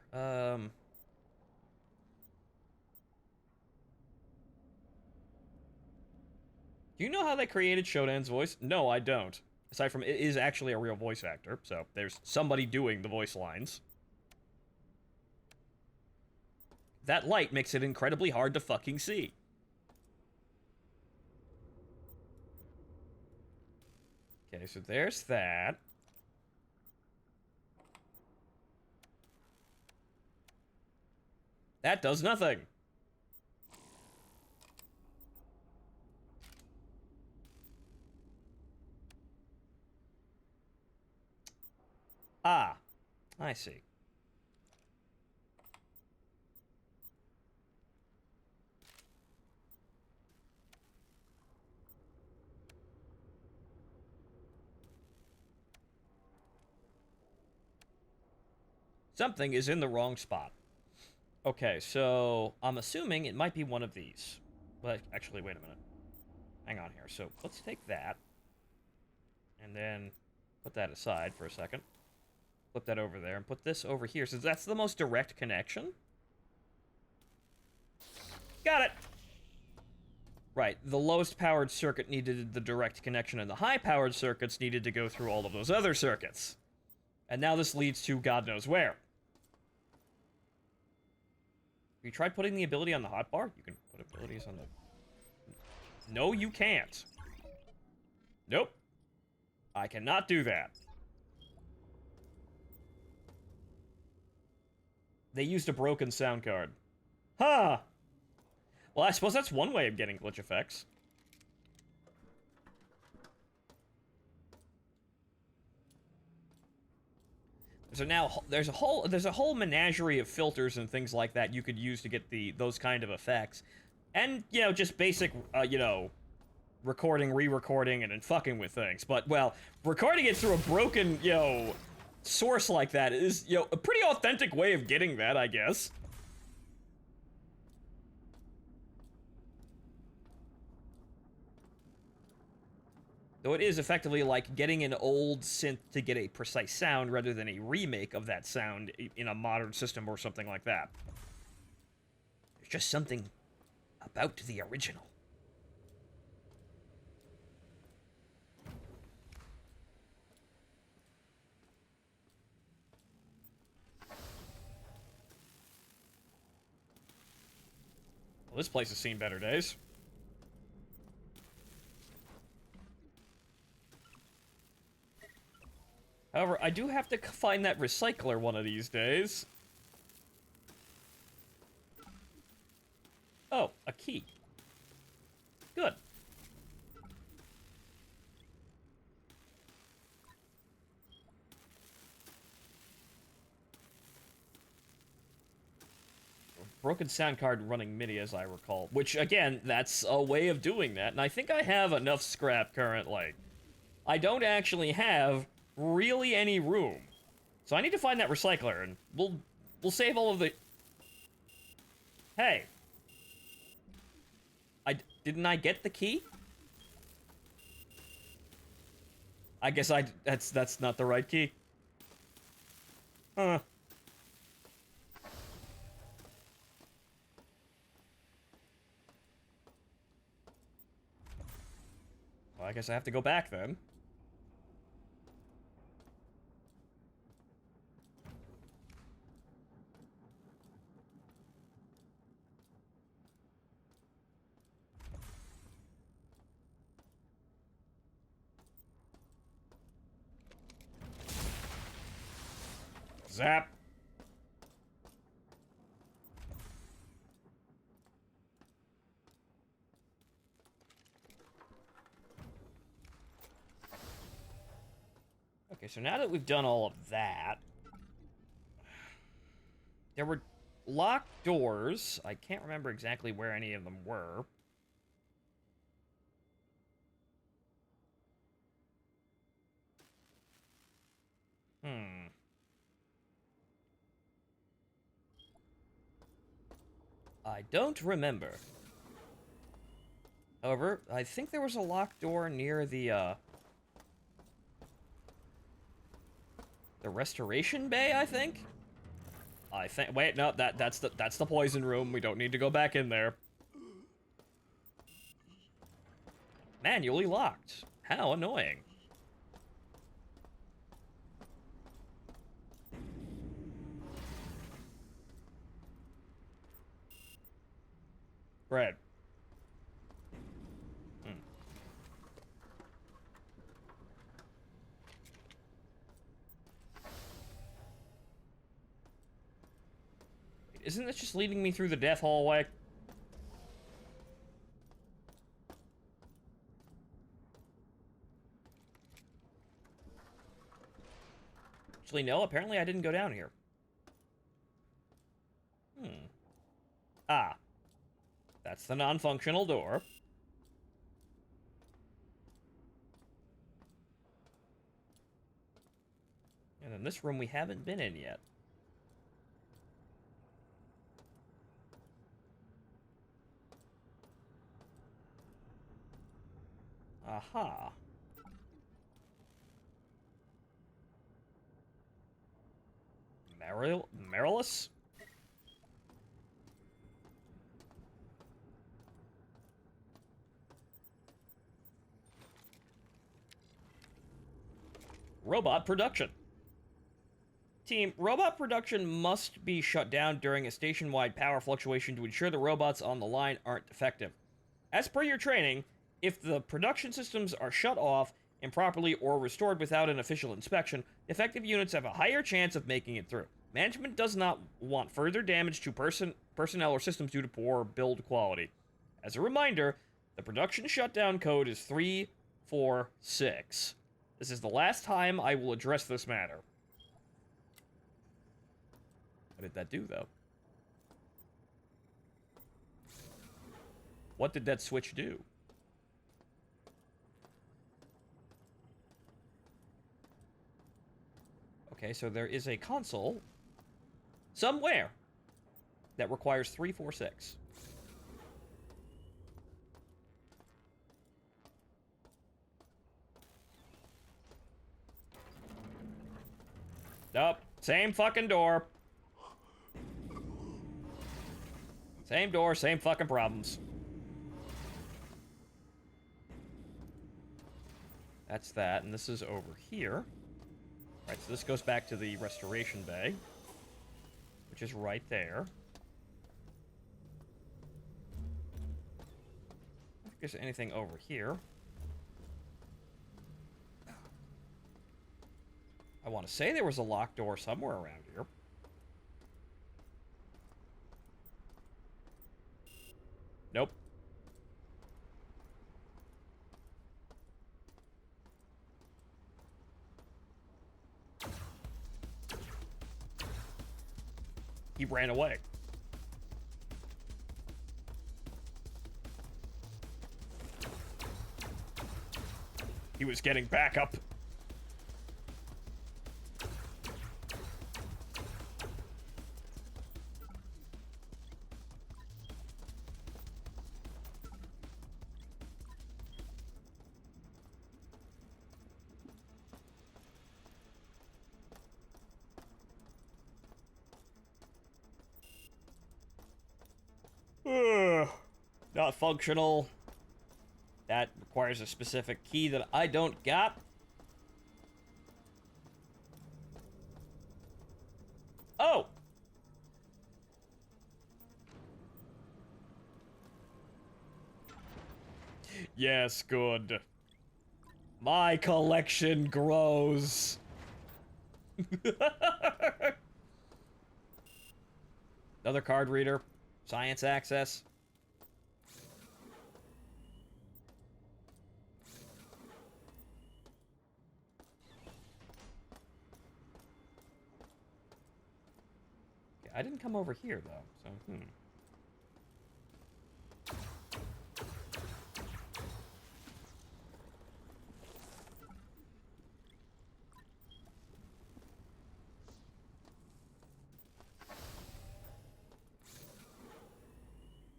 Do you know how they created Shodan's voice? No, I don't. Aside from, it is actually a real voice actor, so there's somebody doing the voice lines. That light makes it incredibly hard to fucking see. Okay, so there's that. That does nothing. Ah, I see. Something is in the wrong spot. Okay, so I'm assuming it might be one of these. But actually, wait a minute. Hang on here. So let's take that. And then put that aside for a second. Flip that over there and put this over here, since that's the most direct connection. Got it! Right, the lowest powered circuit needed the direct connection, and the high powered circuits needed to go through all of those other circuits. And now this leads to God knows where. Have you tried putting the ability on the hotbar? You can put abilities on the... No, you can't. Nope. I cannot do that. They used a broken sound card. Huh! Well, I suppose that's one way of getting glitch effects. There's a whole menagerie of filters and things like that you could use to get those kind of effects. And, you know, just basic, you know, recording, re-recording, and then fucking with things. But, well, recording it through a broken, you know, source like that is, you know, a pretty authentic way of getting that, I guess. Though it is effectively like getting an old synth to get a precise sound rather than a remake of that sound in a modern system or something like that. There's just something about the original. Well, this place has seen better days. However, I do have to find that recycler one of these days. Oh, a key. Good. Broken sound card running MIDI, as I recall. Which, again, that's a way of doing that, and I think I have enough scrap currently. I don't actually have really any room. So I need to find that recycler, and we'll save all of the... Hey. Didn't I get the key? I guess that's not the right key. Huh. Well, I guess I have to go back then. Zap. Okay, so now that we've done all of that, there were locked doors. I can't remember exactly where any of them were. I don't remember. However, I think there was a locked door near the restoration bay, I think? Wait, no, that's the poison room. We don't need to go back in there. Manually locked. How annoying. Bread. Isn't this just leading me through the death hallway? Actually, no, apparently I didn't go down here. Ah. That's the non-functional door. And then this room we haven't been in yet. Aha. Marilus? Robot production. Team, robot production must be shut down during a station-wide power fluctuation to ensure the robots on the line aren't defective. As per your training, if the production systems are shut off improperly or restored without an official inspection, effective units have a higher chance of making it through. Management does not want further damage to personnel or systems due to poor build quality. As a reminder, the production shutdown code is 346. This is the last time I will address this matter. What did that do, though? What did that switch do? Okay, so there is a console somewhere that requires 346. Nope, same fucking door. Same door, same fucking problems. That's that, and this is over here. Right, so this goes back to the restoration bay, which is right there. I don't think there's anything over here. I want to say there was a locked door somewhere around here. Nope. He ran away. He was getting back up. Not functional. That requires a specific key that I don't got. Oh! Yes, good. My collection grows. Another card reader. Science access. I didn't come over here, though, so,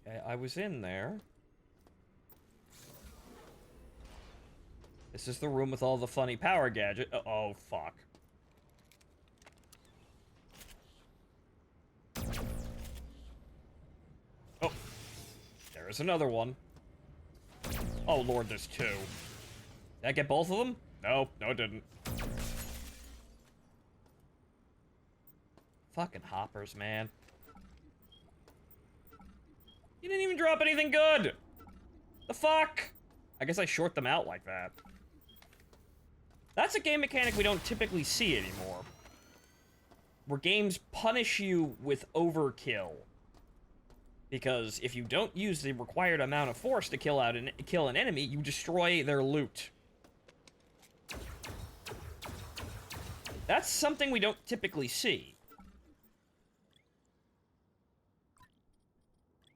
Okay, I was in there. This is the room with all the funny power gadget. Oh, fuck. Oh. There's another one. Oh, Lord, there's two. Did I get both of them? No, it didn't. Fucking hoppers, man. You didn't even drop anything good! The fuck? I guess I short them out like that. That's a game mechanic we don't typically see anymore. Where games punish you with overkill. Because if you don't use the required amount of force to kill an enemy, you destroy their loot. That's something we don't typically see.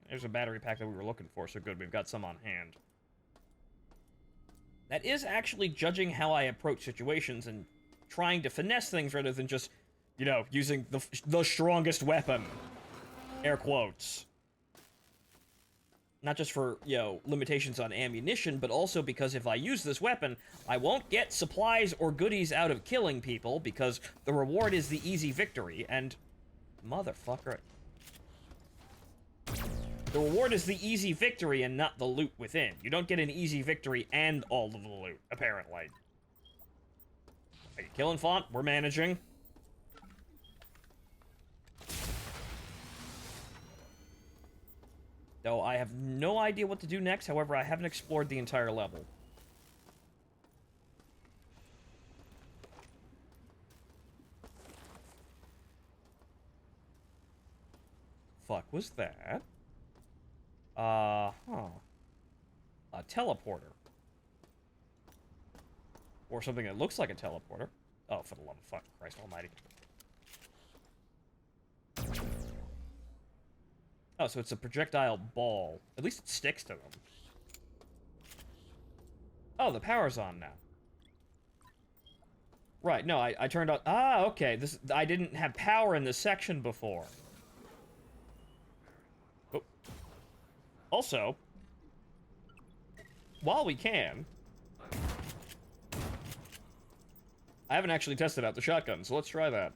There's a battery pack that we were looking for, so good, we've got some on hand. That is actually judging how I approach situations and trying to finesse things rather than just, you know, using the strongest weapon. Air quotes. Not just for, you know, limitations on ammunition, but also because if I use this weapon, I won't get supplies or goodies out of killing people, because the reward is the easy victory, and... Motherfucker. The reward is the easy victory and not the loot within. You don't get an easy victory and all of the loot, apparently. Are you killing Font? We're managing. Though I have no idea what to do next, however, I haven't explored the entire level. Fuck was that? A teleporter. Or something that looks like a teleporter. Oh, for the love of fuck, Christ almighty. Oh, so it's a projectile ball. At least it sticks to them. Oh, the power's on now. Right, no, I turned on... Ah, okay, I didn't have power in this section before. Oh. Also, while we can... I haven't actually tested out the shotgun, so let's try that.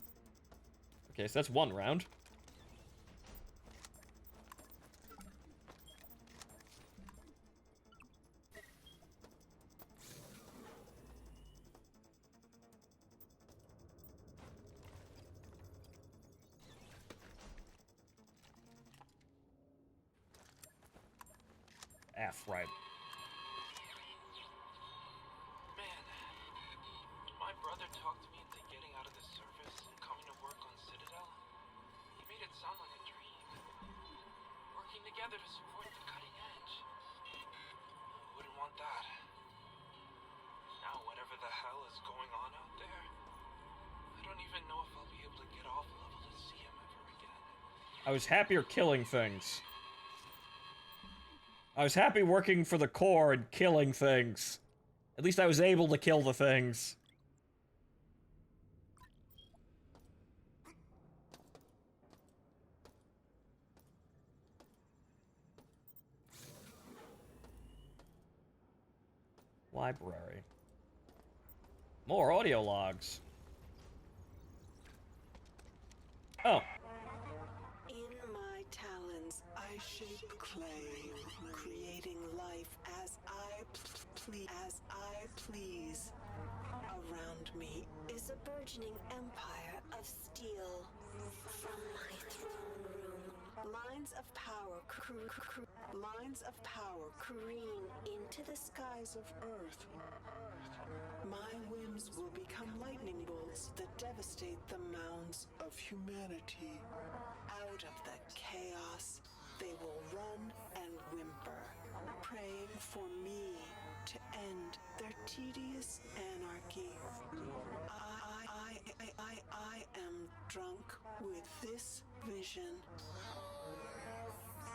Okay, so that's one round. F, right. Man, my brother talked me into getting out of the service and coming to work on Citadel. He made it sound like a dream. Working together to support the cutting edge. Who wouldn't want that? Now whatever the hell is going on out there, I don't even know if I'll be able to get off level to see him ever again. I was happier killing things. I was happy working for the Corps and killing things. At least I was able to kill the things. Library. More audio logs. Oh. In my talons, I shape clay, creating life as I please. Around me is a burgeoning empire of steel. From my throne room, lines of power careen into the skies of Earth. My whims will become lightning bolts that devastate the mounds of humanity. Out of the chaos, they will run and whimper, praying for me to end their tedious anarchy. I am drunk with this vision. vision.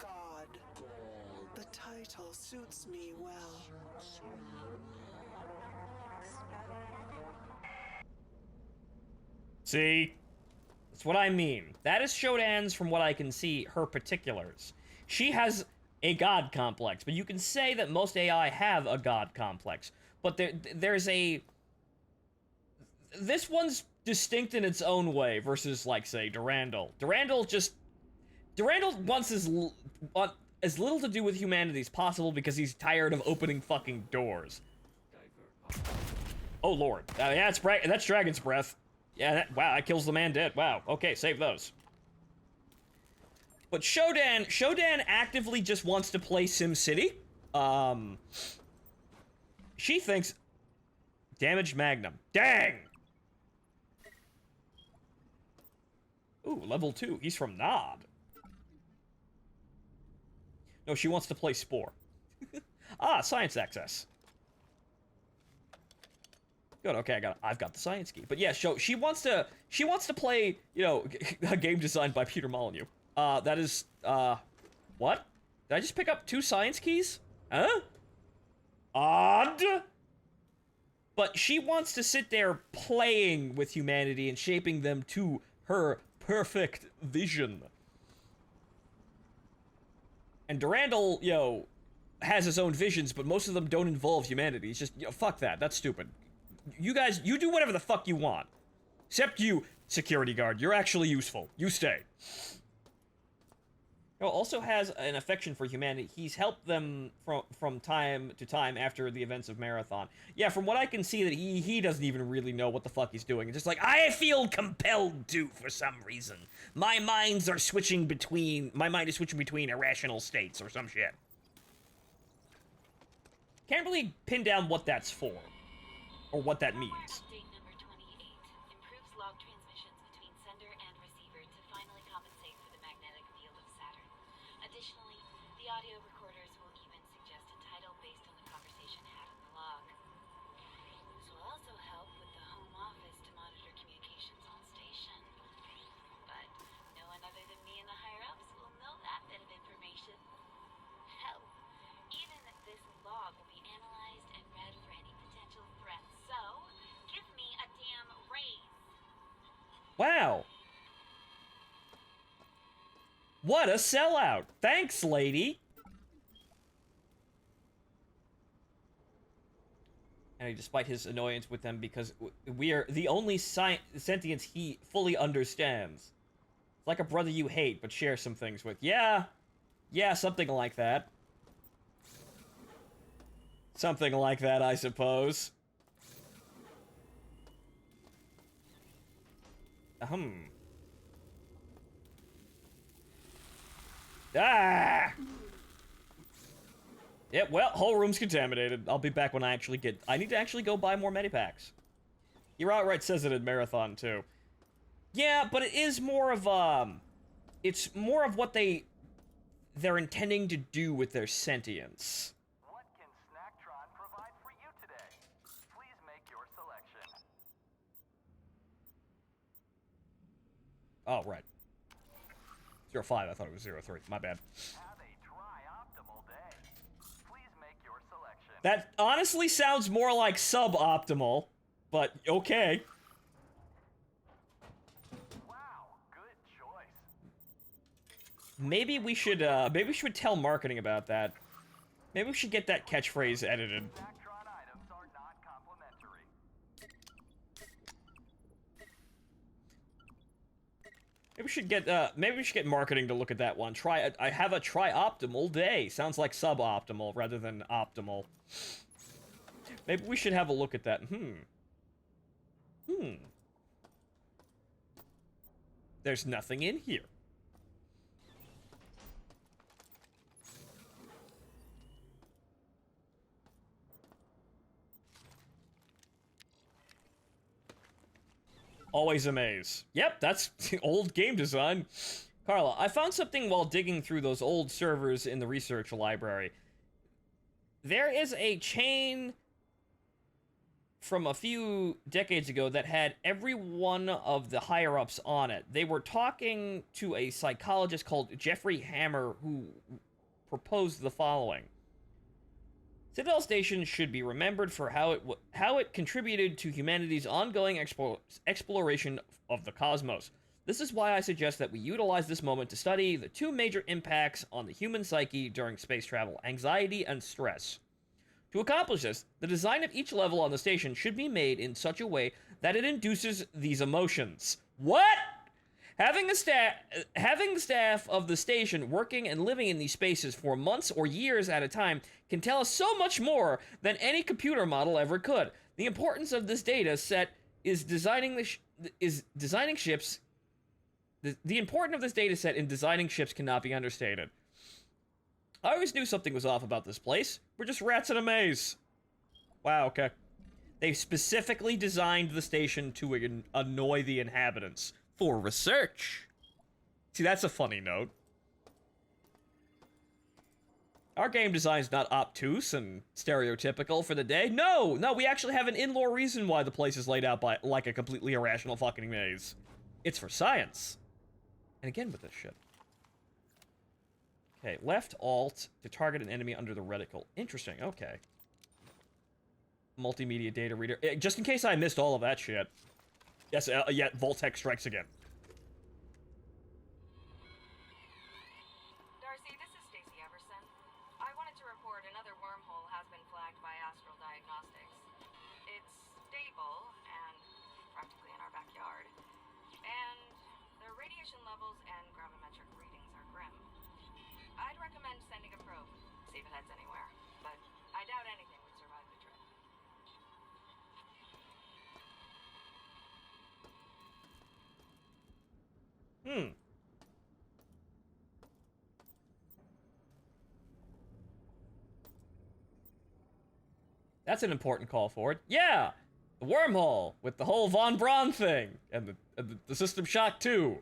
God. The title suits me well. See? That's what I mean. That is Shodan's, from what I can see, her particulars. She has a god complex, but you can say that most AI have a god complex. But there's a... This one's distinct in its own way versus, like, say, Durandal. Durandal wants as little to do with humanity as possible because he's tired of opening fucking doors. Oh, Lord. Yeah, that's Dragon's Breath. Yeah, wow, that kills the man dead. Wow, okay, save those. But Shodan actively just wants to play SimCity. She thinks... Damaged Magnum. Dang! Ooh, level 2. He's from Nod. No, she wants to play Spore. Ah, science access. Good. Okay, I've got the science key. But yeah, so she wants to play, you know, a game designed by Peter Molyneux. That is what? Did I just pick up 2 science keys? Huh? Odd. But she wants to sit there playing with humanity and shaping them to her perfect vision. And Durandal, you know, has his own visions, but most of them don't involve humanity. It's just, you know, fuck that. That's stupid. You guys, you do whatever the fuck you want. Except you, security guard. You're actually useful. You stay. He also has an affection for humanity. He's helped them from time to time after the events of Marathon. Yeah, from what I can see, that he doesn't even really know what the fuck he's doing. It's just like, I feel compelled to for some reason. My mind is switching between irrational states or some shit. Can't really pin down what that's for. Or what that means. Update number 28 improves log transmissions between sender and receiver to finally compensate for the magnetic field of Saturn. Additionally, the audio recorders will even suggest a title based on the conversation had in the log. This will also help with the home office to monitor communications on station. But no one other than me and the higher-ups will know that bit of information. Hell, even this log will be analyzed and read for any potential threats. So, give me a damn raise. Wow. What a sellout. Thanks, lady. And despite his annoyance with them, because we are the only sentience he fully understands. It's like a brother you hate, but share some things with. Yeah. Yeah, something like that. Something like that, I suppose. Ah! Yeah, well, whole room's contaminated. I'll be back when I need to actually go buy more medipacks. Your outright says it in Marathon, too. Yeah, but it is more of, it's more of what they're intending to do with their sentience. What can Snacktron provide for you today? Please make your selection. Oh, right. 05, I thought it was 03. My bad. Have a tri-optimal day. Please make your selection. That honestly sounds more like suboptimal, but okay. Wow, good choice. Maybe we should tell marketing about that. Maybe we should get that catchphrase edited. Snacktron items are not complimentary. Maybe we should get marketing to look at that one. I have a tri-optimal day. Sounds like suboptimal rather than optimal. Maybe we should have a look at that. There's nothing in here. Always a maze. Yep, that's old game design. Carla, I found something while digging through those old servers in the research library. There is a chain from a few decades ago that had every one of the higher-ups on it. They were talking to a psychologist called Jeffrey Hammer, who proposed the following. Citadel Station should be remembered for how it contributed to humanity's ongoing exploration of the cosmos. This is why I suggest that we utilize this moment to study the two major impacts on the human psyche during space travel: anxiety and stress. To accomplish this, the design of each level on the station should be made in such a way that it induces these emotions. What? Having the staff of the station working and living in these spaces for months or years at a time can tell us so much more than any computer model ever could. The importance of this data set is designing ships. The importance of this data set in designing ships cannot be understated. I always knew something was off about this place. We're just rats in a maze. Wow, okay. They specifically designed the station to annoy the inhabitants for research. See, that's a funny note. Our game design's not obtuse and stereotypical for the day. No, we actually have an in-lore reason why the place is laid out like a completely irrational fucking maze. It's for science. And again with this shit. Okay, left alt to target an enemy under the reticle. Interesting, okay. Multimedia data reader. Just in case I missed all of that shit. Yes, yeah, Voltec strikes again. Darcy, this is Stacy Everson. I wanted to report another wormhole has been flagged by Astral Diagnostics. It's stable and practically in our backyard. And the radiation levels and gravimetric readings are grim. I'd recommend sending a probe, see if it heads anywhere. But I doubt anything would survive the trip. That's an important call forward. Yeah! The wormhole with the whole Von Braun thing. And the System Shock 2.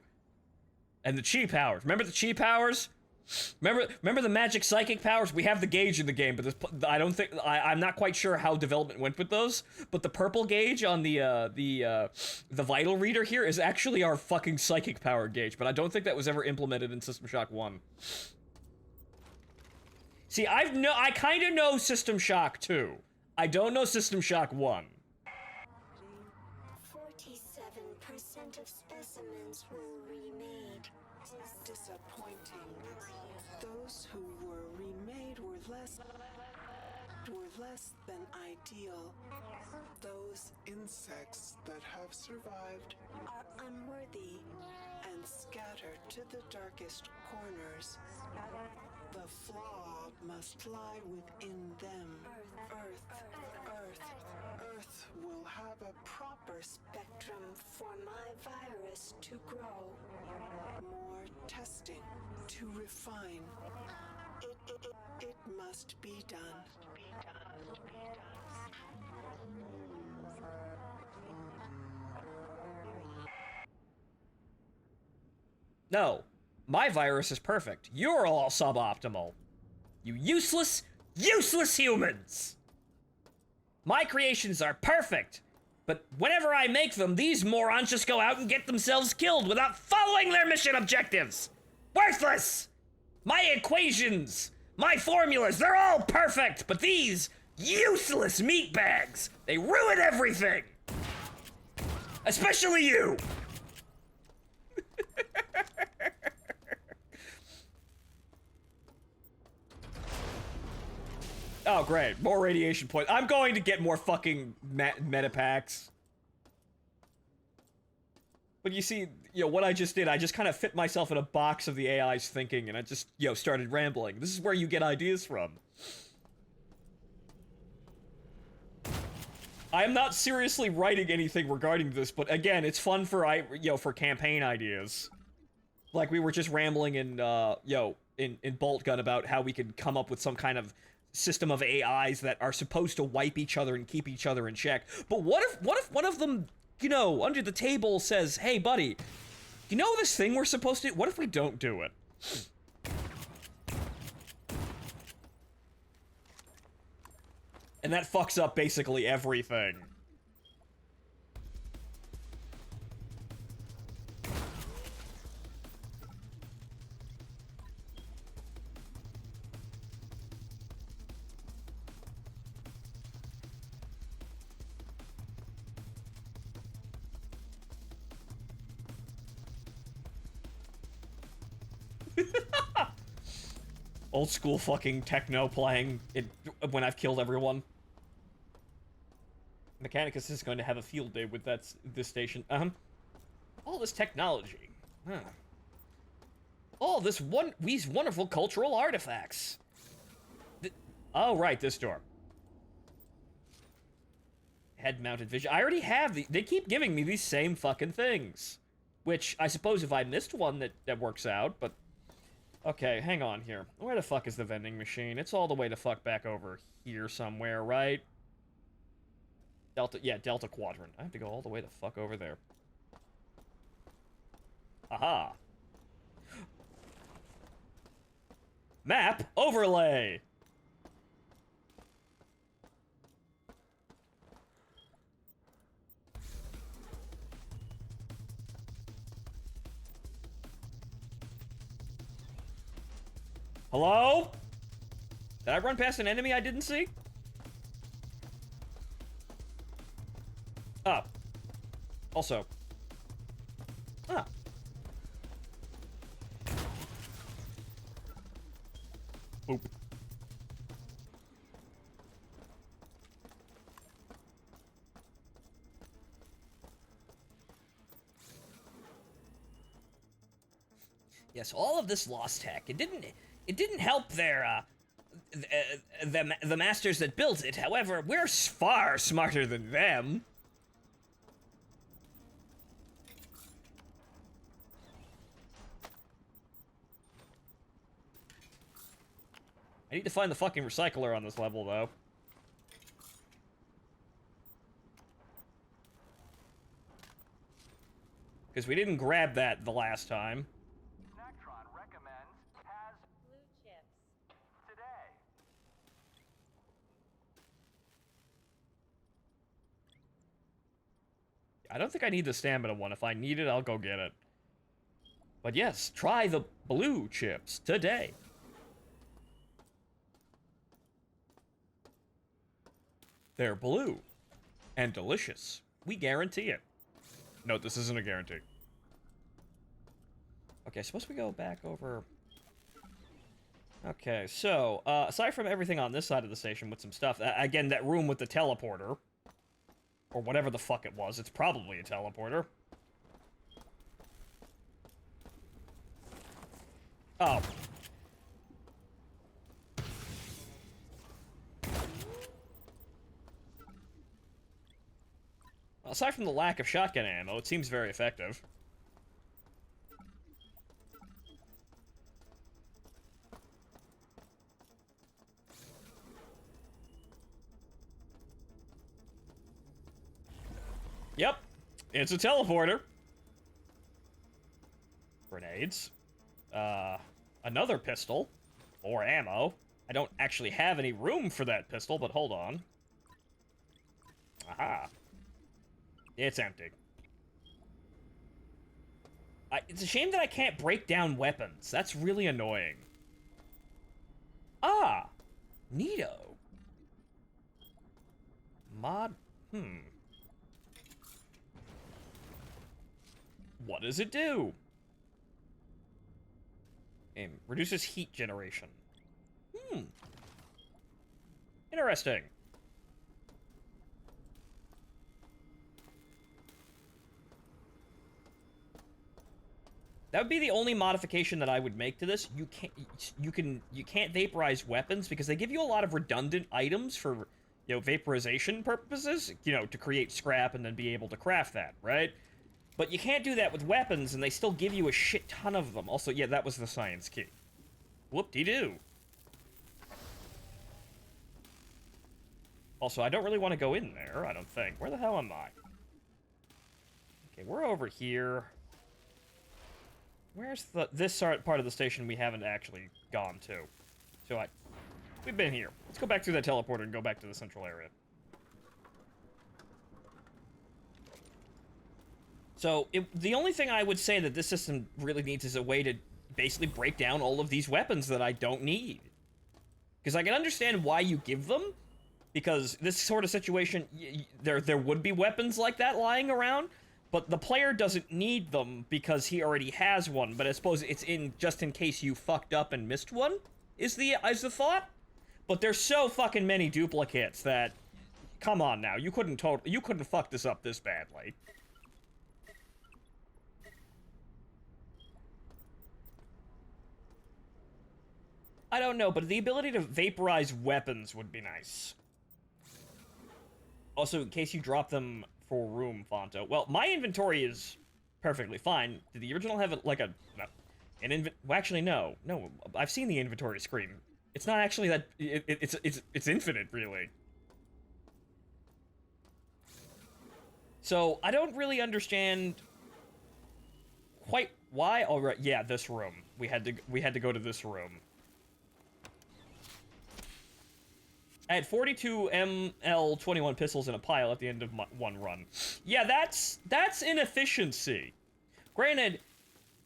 And the chi powers. Remember the chi powers? Remember the magic psychic powers? We have the gauge in the game, but I don't think I'm not quite sure how development went with those. But the purple gauge on the vital reader here is actually our fucking psychic power gauge. But I don't think that was ever implemented in System Shock 1. See, I kind of know System Shock 2. I don't know System Shock 1. 47% of specimens were remade. Disappointing. Those who were remade were less than ideal. Those insects that have survived are unworthy and scattered to the darkest corners. The flaw must lie within them. Earth will have a proper Spectrum for my virus to grow. more testing to refine. It must be done. No, my virus is perfect. You're all suboptimal. You useless humans! My creations are perfect, but whenever I make them, these morons just go out and get themselves killed without following their mission objectives! Worthless! My equations, my formulas, they're all perfect, but these useless meatbags, they ruin everything! Especially you! Oh, great. More radiation points. I'm going to get more fucking meta packs. But you see, what I just did, I just kind of fit myself in a box of the AI's thinking, and I just, started rambling. This is where you get ideas from. I am not seriously writing anything regarding this, but again, it's fun for, for campaign ideas. Like, we were just rambling in Bolt Gun about how we could come up with some kind of system of AIs that are supposed to wipe each other and keep each other in check. But what if one of them, under the table says, "Hey, buddy, you know this thing we're supposed to do? What if we don't do it?" And that fucks up basically everything. Old school fucking techno playing it when I've killed everyone. Mechanicus is going to have a field day with this station. All this technology. Huh. All these wonderful cultural artifacts. Oh, right, this door. Head-mounted vision. I already have they keep giving me these same fucking things. Which, I suppose if I missed one, that works out, but... Okay, hang on here. Where the fuck is the vending machine? It's all the way to fuck back over here somewhere, right? Delta Quadrant. I have to go all the way the fuck over there. Aha. Map overlay! Hello? Did I run past an enemy I didn't see? Oh. Also. Ah. Boop. Yes, all of this lost tech. It didn't help their the masters that built it. However, we're far smarter than them. I need to find the fucking recycler on this level, though. Because we didn't grab that the last time. Snacktron recommends has blue chips today. I don't think I need the stamina one. If I need it, I'll go get it. But yes, try the blue chips today. They're blue and delicious. We guarantee it. No, this isn't a guarantee. Okay, suppose we go back over... Okay, so, aside from everything on this side of the station with some stuff, again, that room with the teleporter, or whatever the fuck it was, it's probably a teleporter. Oh. Aside from the lack of shotgun ammo, it seems very effective. Yep, it's a teleporter. Grenades. Another pistol. More ammo. I don't actually have any room for that pistol, but hold on. Aha. It's empty. It's a shame that I can't break down weapons. That's really annoying. Ah! Neato. Mod... What does it do? Reduces heat generation. Interesting. That would be the only modification that I would make to this. You can't vaporize weapons because they give you a lot of redundant items for, you know, vaporization purposes, you know, to create scrap and then be able to craft that, right? But you can't do that with weapons, and they still give you a shit ton of them. Also, yeah, that was the science key. Whoop-de-doo. Also, I don't really want to go in there, I don't think. Where the hell am I? Okay, we're over here. Where's this part of the station we haven't actually gone to? So we've been here. Let's go back through that teleporter and go back to the central area. So, the only thing I would say that this system really needs is a way to basically break down all of these weapons that I don't need. Because I can understand why you give them, because this sort of situation, there would be weapons like that lying around, But the player doesn't need them because he already has one, but I suppose it's in just in case you fucked up and missed one, is the thought? But there's so fucking many duplicates that, come on now, you couldn't fuck this up this badly. I don't know, but the ability to vaporize weapons would be nice. Also, in case you drop them for room, Phonto. Well, my inventory is perfectly fine. Did the original have like an well, actually, no. No, I've seen the inventory screen. It's not actually that... It's infinite, really. So, I don't really understand quite why... Oh, right, yeah, this room. We had to go to this room. I had 42 ML21 pistols in a pile at the end of one run. Yeah, that's inefficiency. Granted,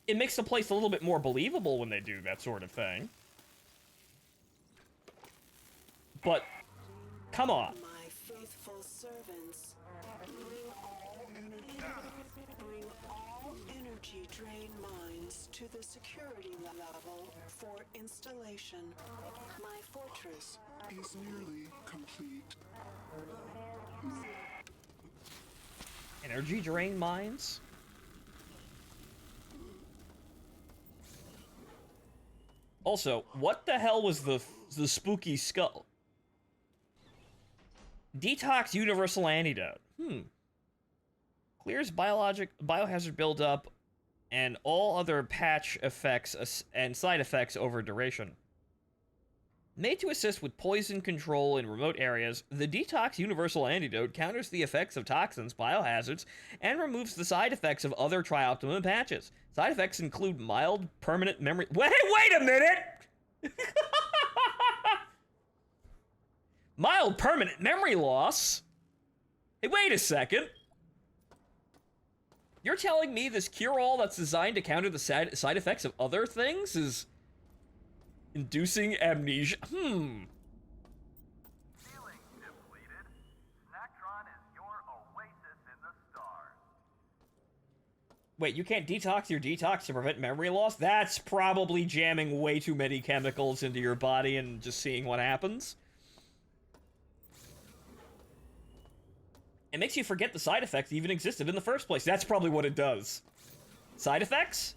it makes the place a little bit more believable when they do that sort of thing. But, come on. My faithful servants, bring all energy drain mines to the security level for installation. My fortress is nearly complete. Energy drain mines? Also, what the hell was the spooky skull? Detox universal antidote. Clears biohazard buildup and all other patch effects and side effects over duration. Made to assist with poison control in remote areas, the Detox Universal Antidote counters the effects of toxins, biohazards, and removes the side effects of other Tri-Optimum patches. Side effects include mild, permanent memory... Wait a minute! Mild, permanent memory loss? Hey, wait a second. You're telling me this cure-all that's designed to counter the side effects of other things is... inducing amnesia? Feeling depleted? Snacktron is your oasis in the stars. Wait, you can't detox your detox to prevent memory loss? That's probably jamming way too many chemicals into your body and just seeing what happens. It makes you forget the side effects even existed in the first place. That's probably what it does. Side effects?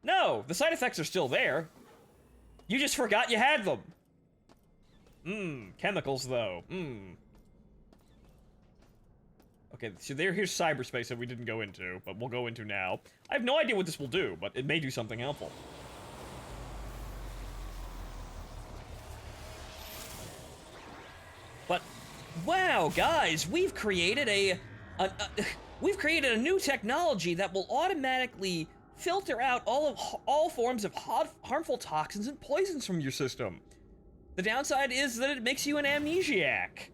No, the side effects are still there. You just forgot you had them. Chemicals, though. Okay, so here's cyberspace that we didn't go into, but we'll go into now. I have no idea what this will do, but it may do something helpful. But, wow, guys, we've created a new technology that will automatically filter out all forms of harmful toxins and poisons from your system. The downside is that it makes you an amnesiac.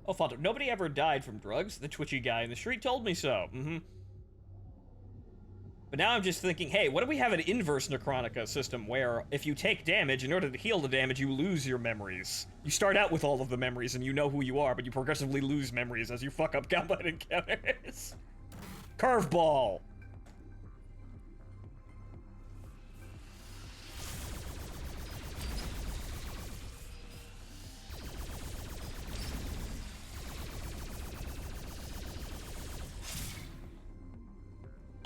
Oh, Phonto, nobody ever died from drugs. The twitchy guy in the street told me so. But now I'm just thinking, hey, what if we have an inverse Necronica system where if you take damage, in order to heal the damage, you lose your memories. You start out with all of the memories and you know who you are, but you progressively lose memories as you fuck up combat encounters. Curveball!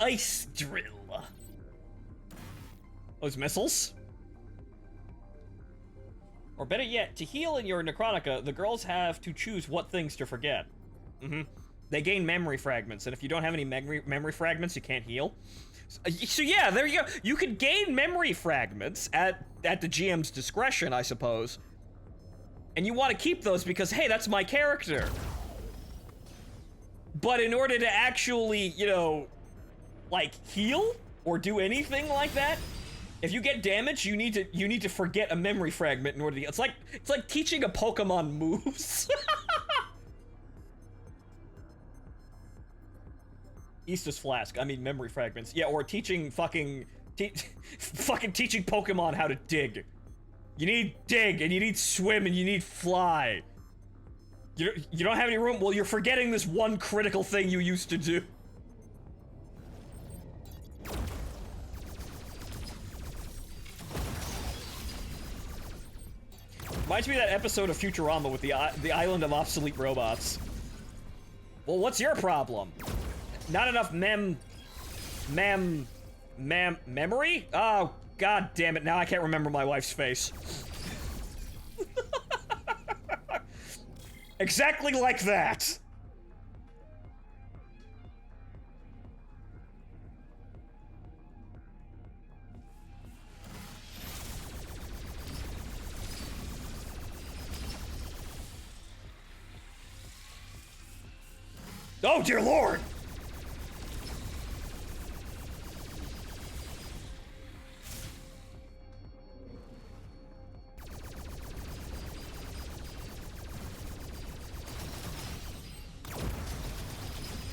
Ice drill. Those missiles? Or better yet, to heal in your Necronica, the girls have to choose what things to forget. They gain memory fragments, and if you don't have any memory fragments, you can't heal. So yeah, there you go. You can gain memory fragments at the GM's discretion, I suppose. And you want to keep those because, hey, that's my character. But in order to actually, you know, like, heal or do anything like that, if you get damaged, you need to forget a memory fragment in order to. It's like teaching a Pokemon moves. Estus flask. I mean memory fragments. Yeah, or teaching fucking fucking teaching Pokemon how to dig. You need dig, and you need swim, and you need fly. You don't have any room? Well, you're forgetting this one critical thing you used to do. Reminds me of that episode of Futurama with the island of obsolete robots. Well, what's your problem? Not enough memory? Oh, god damn it, now I can't remember my wife's face. Exactly like that! Oh, dear lord!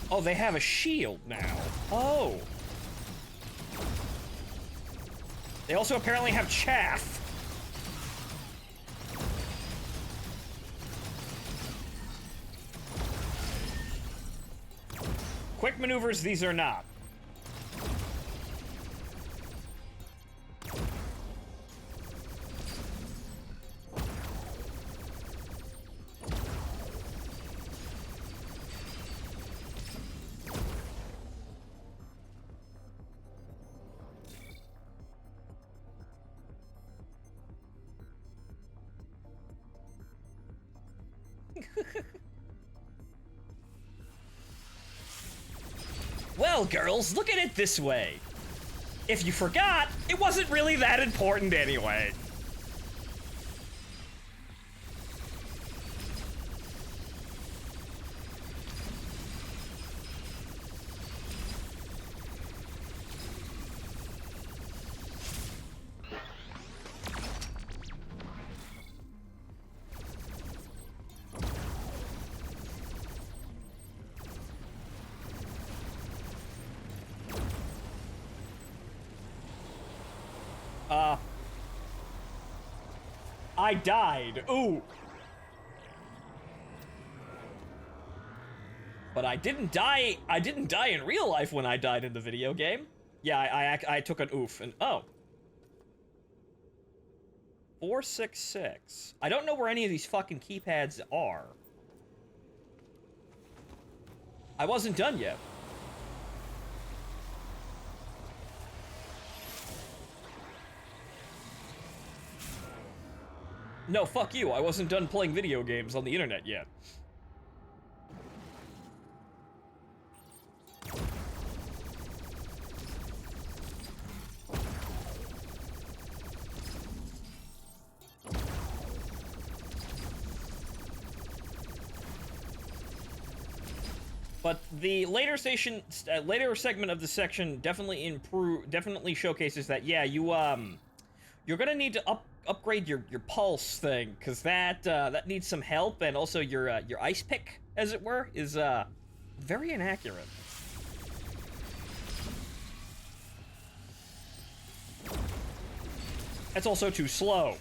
Oh, they have a shield now. Oh. They also apparently have chaff. Quick maneuvers, these are not. Well, girls, look at it this way. If you forgot, it wasn't really that important anyway. I died. Ooh. But I didn't die in real life when I died in the video game. Yeah, I took an oof and oh. 466. I don't know where any of these fucking keypads are. I wasn't done yet. No, fuck you. I wasn't done playing video games on the internet yet. But the later segment of the section definitely showcases that, yeah, you're gonna need to upgrade your pulse thing, because that needs some help, and also your ice pick, as it were, is very inaccurate. That's also too slow.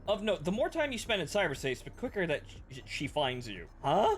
Of note, the more time you spend in cyberspace, the quicker that she finds you. Huh?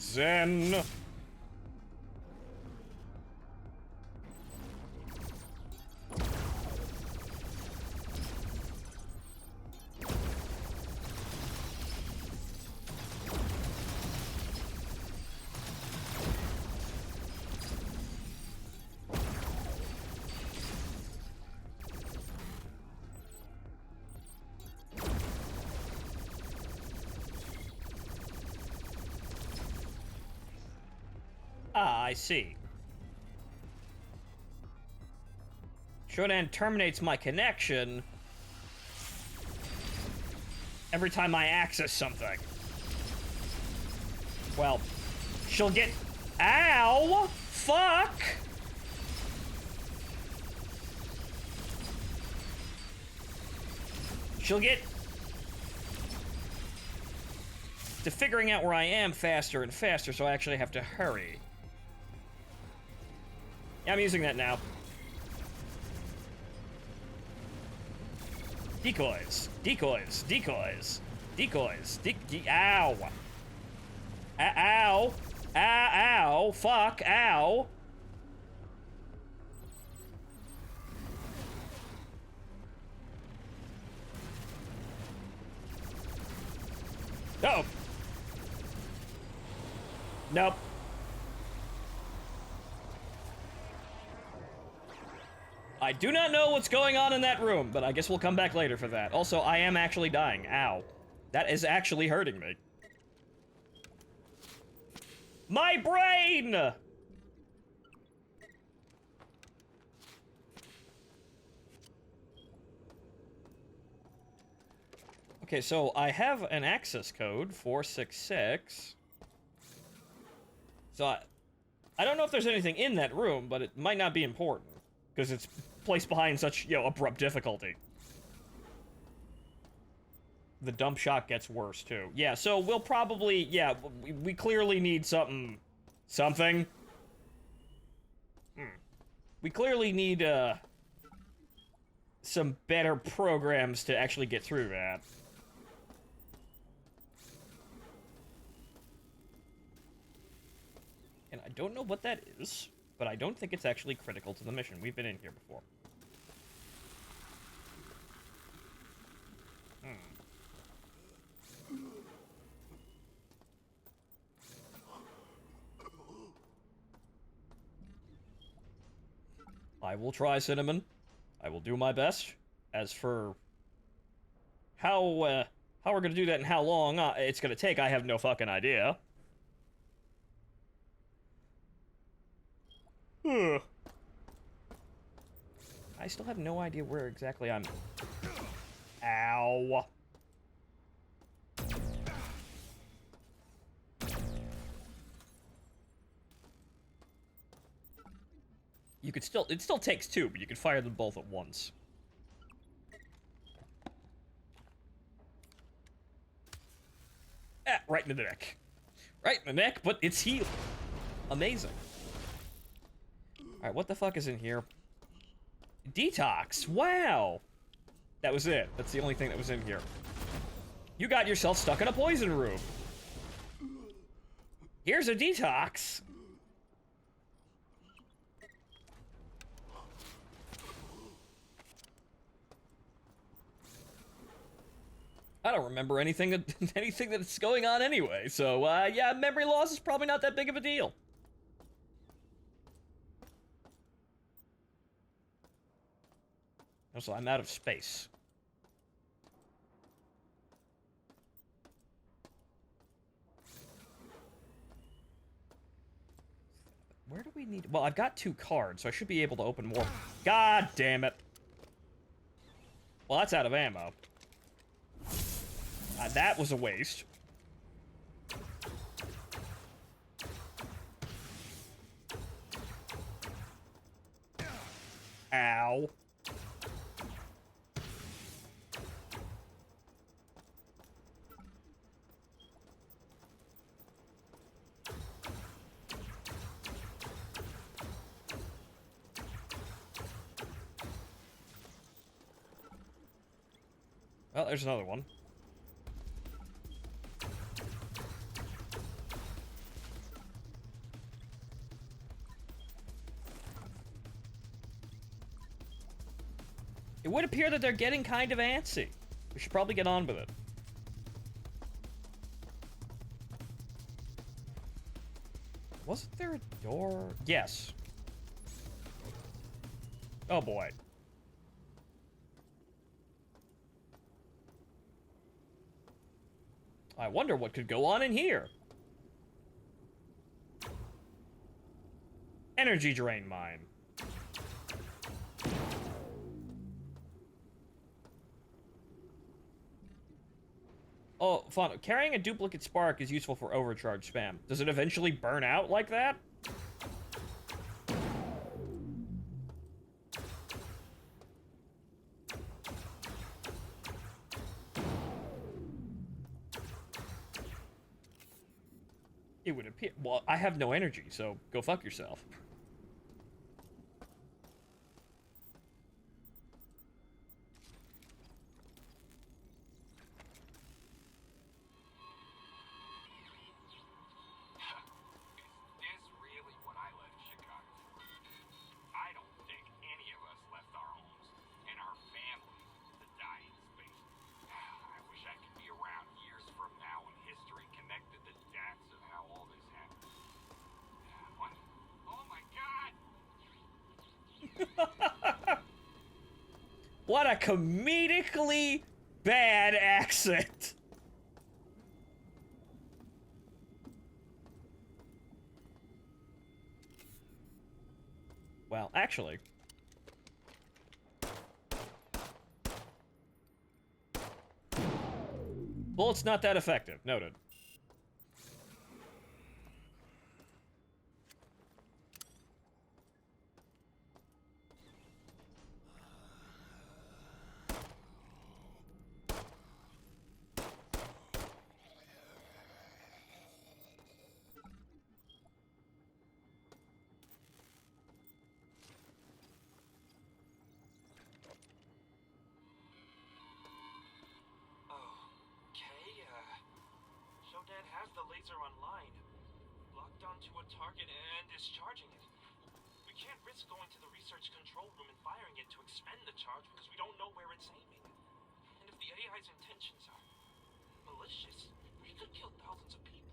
Zen. Ah, I see. Shodan terminates my connection every time I access something. Well, she'll get... Ow! Fuck! She'll get to figuring out where I am faster and faster, so I actually have to hurry. Yeah, I'm using that now. Decoys, decoys, decoys, decoys, ow! Ow! Ow! Fuck! Ow! Oh! Nope. I do not know what's going on in that room, but I guess we'll come back later for that. Also, I am actually dying. Ow. That is actually hurting me. My brain! Okay, so I have an access code, 466. So I don't know if there's anything in that room, but it might not be important, because it's placed behind such, you know, abrupt difficulty. The dump shot gets worse, too. Yeah, so we'll probably, yeah, we clearly need something. We clearly need, some better programs to actually get through that. And I don't know what that is, but I don't think it's actually critical to the mission. We've been in here before. I will try, Cinnamon. I will do my best. As for how we're gonna do that and how long it's gonna take, I have no fucking idea. I still have no idea where exactly I'm... Ow. You could still... It still takes two, but you could fire them both at once. Ah, right in the neck. Right in the neck, but it's healed. Amazing. Alright, what the fuck is in here? Detox! Wow! That was it. That's the only thing that was in here. You got yourself stuck in a poison room. Here's a detox. I don't remember anything that's going on anyway, so, yeah, memory loss is probably not that big of a deal. Also, I'm out of space. Where do we need... Well, I've got 2 cards, so I should be able to open more. God damn it. Well, that's out of ammo. That was a waste. Ow. Well, there's another one. It would appear that they're getting kind of antsy. We should probably get on with it. Wasn't there a door? Yes. Oh boy. I wonder what could go on in here. Energy drain mine. Oh, fun. Carrying a duplicate spark is useful for overcharge spam. Does it eventually burn out like that? It would appear. Well, I have no energy, so go fuck yourself. Is this really what I left Chicago for? I don't think any of us left our homes and our families to die in space. I wish I could be around years from now when history connected the dots of how all this happened. What? Oh my God! What a comedically bad accent. Well, actually. Bullet's not that effective. Noted. Okay, Shodan has the laser online, locked onto a target and discharging it. We can't risk going to the research control room and firing it to expend the charge because we don't know where it's aiming. And if the AI's intentions are malicious, we could kill thousands of people.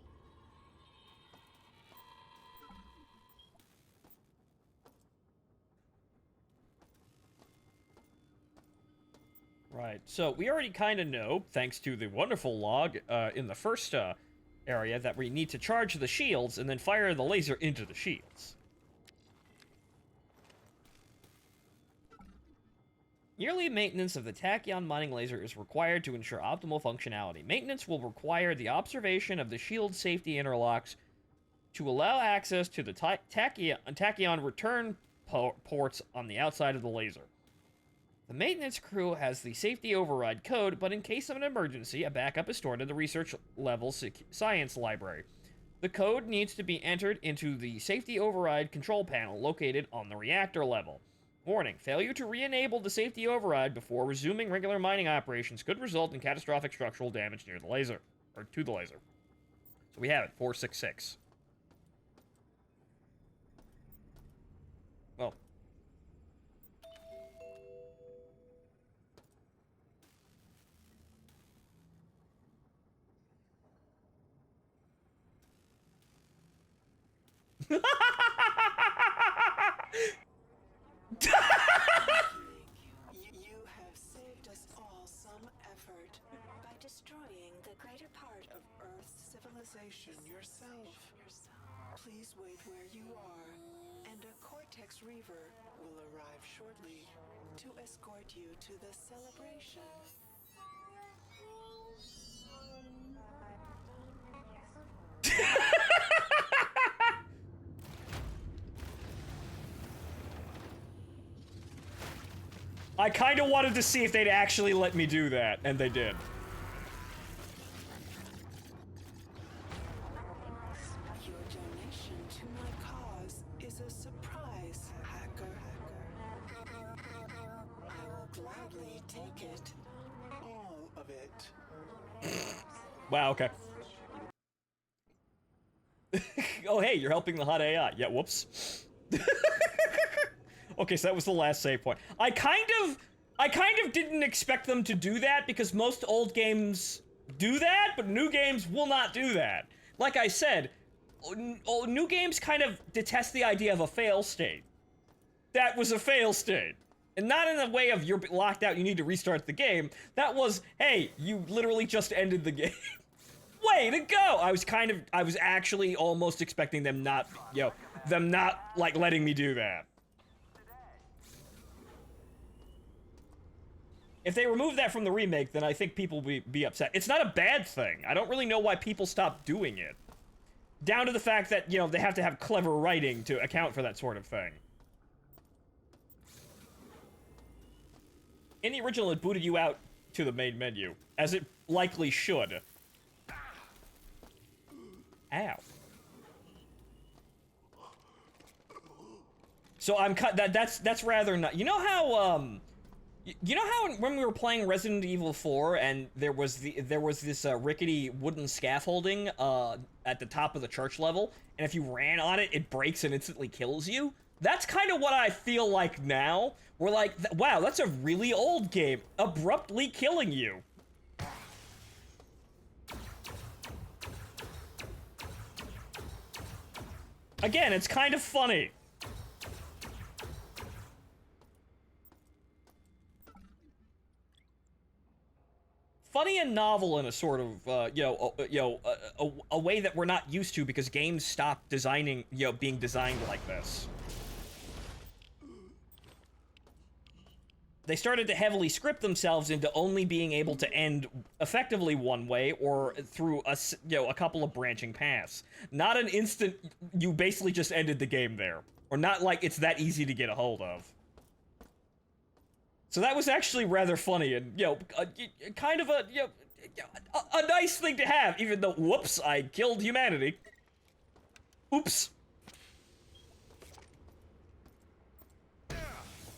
Right, so we already kind of know, thanks to the wonderful log in the first area, that we need to charge the shields and then fire the laser into the shields. Yearly maintenance of the tachyon mining laser is required to ensure optimal functionality. Maintenance will require the observation of the shield safety interlocks to allow access to the tachyon return ports on the outside of the laser. The maintenance crew has the safety override code, but in case of an emergency, a backup is stored in the research level science library. The code needs to be entered into the safety override control panel located on the reactor level. Warning, failure to re-enable the safety override before resuming regular mining operations could result in catastrophic structural damage near the laser, or to the laser. So we have it, 466. Well. You have saved us all some effort by destroying the greater part of Earth's civilization yourself. Please wait where you are, and a Cortex Reaver will arrive shortly to escort you to the celebration. I kind of wanted to see if they'd actually let me do that, and they did. Your donation to my cause is a surprise, hacker. I will gladly take it. All of it. Wow, okay. Oh, hey, you're helping the hot AI. Yeah, whoops. Okay, so that was the last save point. I kind of didn't expect them to do that because most old games do that, but new games will not do that. Like I said, new games kind of detest the idea of a fail state. That was a fail state. And not in the way of you're locked out, you need to restart the game. That was, hey, you literally just ended the game. Way to go! I was actually almost expecting them not, them not, like, letting me do that. If they remove that from the remake, then I think people would be upset. It's not a bad thing. I don't really know why people stopped doing it. Down to the fact that, you know, they have to have clever writing to account for that sort of thing. In the original, it booted you out to the main menu, as it likely should. Ow. So I'm that's rather not. You know how you know how when we were playing Resident Evil 4 and there was this rickety wooden scaffolding at the top of the church level, and if you ran on it, it breaks and instantly kills you? That's kind of what I feel like now. We're like, wow, that's a really old game, abruptly killing you. Again, it's kind of funny. Funny and novel in a sort of, a way that we're not used to because games stopped designing, being designed like this. They started to heavily script themselves into only being able to end effectively one way or through a couple of branching paths. Not an instant, you basically just ended the game there. Or not like it's that easy to get a hold of. So that was actually rather funny and, kind of a nice thing to have, even though, whoops, I killed humanity. Oops.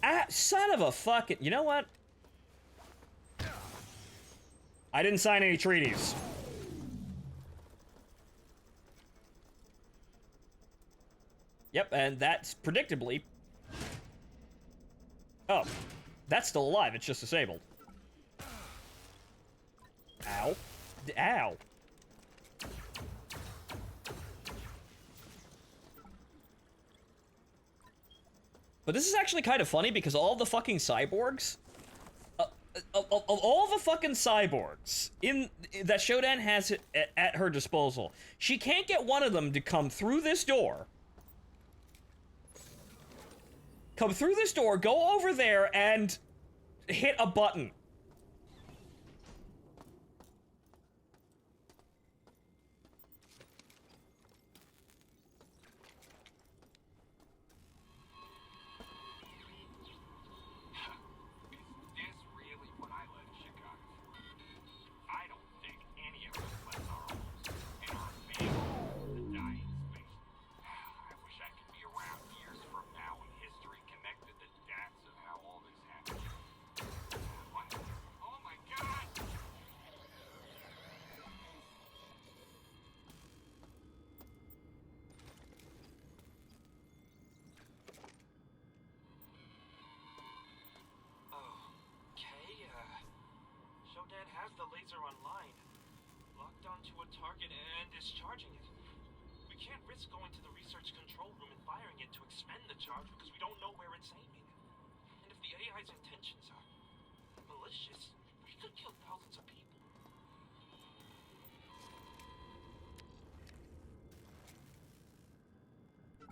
Ah, son of a fucking, you know what? I didn't sign any treaties. Yep, and that's predictably... Oh. That's still alive, it's just disabled. Ow. Ow. But this is actually kind of funny because all the fucking cyborgs... all the fucking cyborgs that Shodan has at her disposal, she can't get one of them to come through this door. Come through this door, go over there, and hit a button. Shodan has the laser online, locked onto a target and discharging it. We can't risk going to the research control room and firing it to expend the charge because we don't know where it's aiming. And if the AI's intentions are malicious, we could kill thousands of people.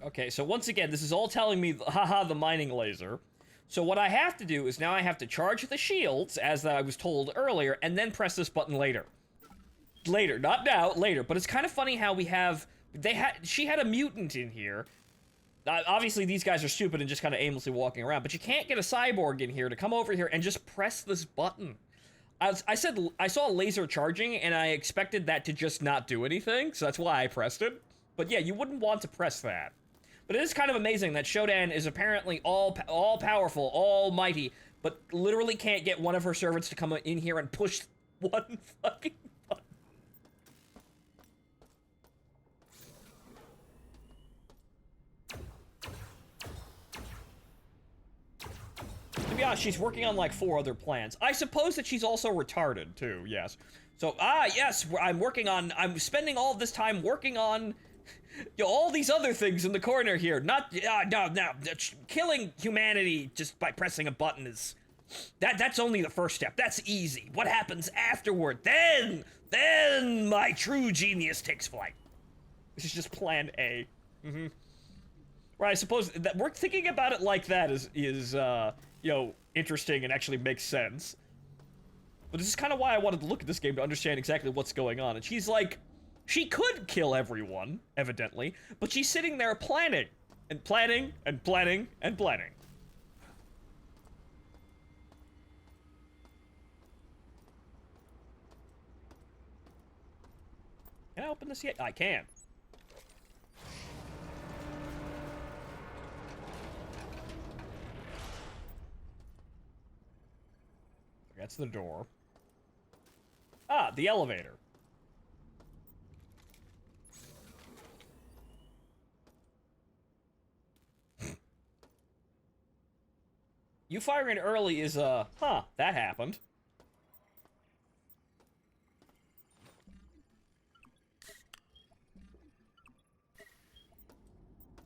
Okay, so once again, this is all telling me, haha, the mining laser. So what I have to do is now I have to charge the shields, as I was told earlier, and then press this button later. Later, not now, later. But it's kind of funny how she had a mutant in here. Obviously, these guys are stupid and just kind of aimlessly walking around, but you can't get a cyborg in here to come over here and just press this button. I said I saw a laser charging, and I expected that to just not do anything, so that's why I pressed it. But yeah, you wouldn't want to press that. But it is kind of amazing that Shodan is apparently all-powerful, almighty, but literally can't get one of her servants to come in here and push one fucking button. To be honest, she's working on like 4 other plans. I suppose that she's also retarded, too, yes. So, yes, I'm spending all this time working on... all these other things in the corner here. Not, no. Killing humanity just by pressing a button is... That's only the first step. That's easy. What happens afterward? Then my true genius takes flight. This is just plan A. Right, I suppose that we're thinking about it like that is you know, interesting and actually makes sense. But this is kind of why I wanted to look at this game to understand exactly what's going on. And she's like, she could kill everyone, evidently, but she's sitting there planning and planning and planning and planning. Can I open this yet? I can. That's the door. Ah, the elevator. You firing early is, huh, that happened.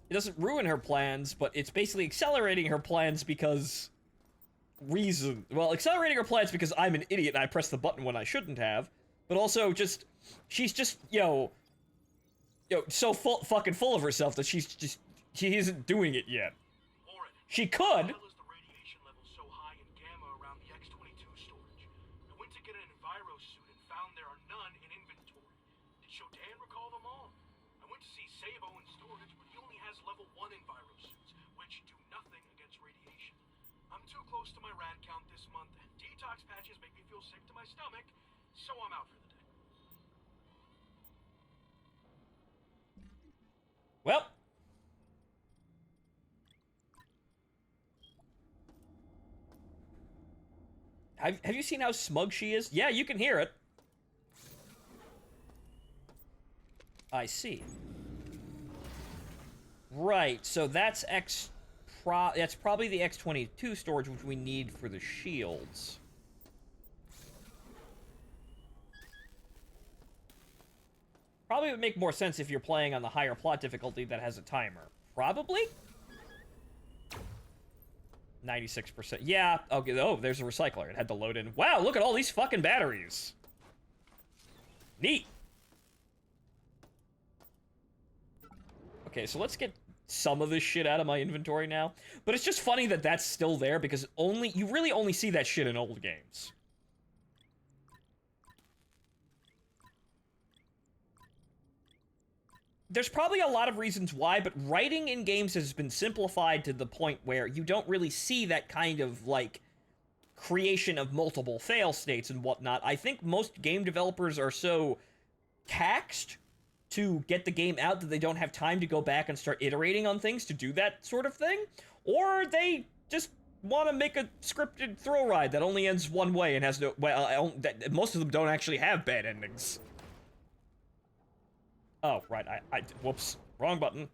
It doesn't ruin her plans, but it's basically accelerating her plans because... Well, accelerating her plans because I'm an idiot and I pressed the button when I shouldn't have, but also just... She's just, so fucking full of herself that she isn't doing it yet. Warren, She could! why is the radiation level so high in gamma around the X-22 storage? I went to get an Enviro suit and found there are none in inventory. Did Shodan recall them all? I went to see Sabo in storage, but he only has level 1 Enviro suits, which do nothing against radiation. I'm too close to my rad count this month, and detox patches make me feel sick to my stomach, so I'm out for the day. Well. Have you seen how smug she is? Yeah, you can hear it. I see. Right, so that's that's probably the X-22 storage, which we need for the shields. Probably would make more sense if you're playing on the higher plot difficulty that has a timer. Probably? 96%. Yeah, okay, oh, there's a recycler. It had to load in. Wow, look at all these fucking batteries. Neat. Okay, so let's get some of this shit out of my inventory now. But it's just funny that that's still there because you really only see that shit in old games. There's probably a lot of reasons why, but writing in games has been simplified to the point where you don't really see that kind of, like, creation of multiple fail states and whatnot. I think most game developers are so taxed to get the game out that they don't have time to go back and start iterating on things to do that sort of thing, or they just want to make a scripted thrill ride that only ends one way and has no... Well, most of them don't actually have bad endings. Oh, right, whoops, wrong button.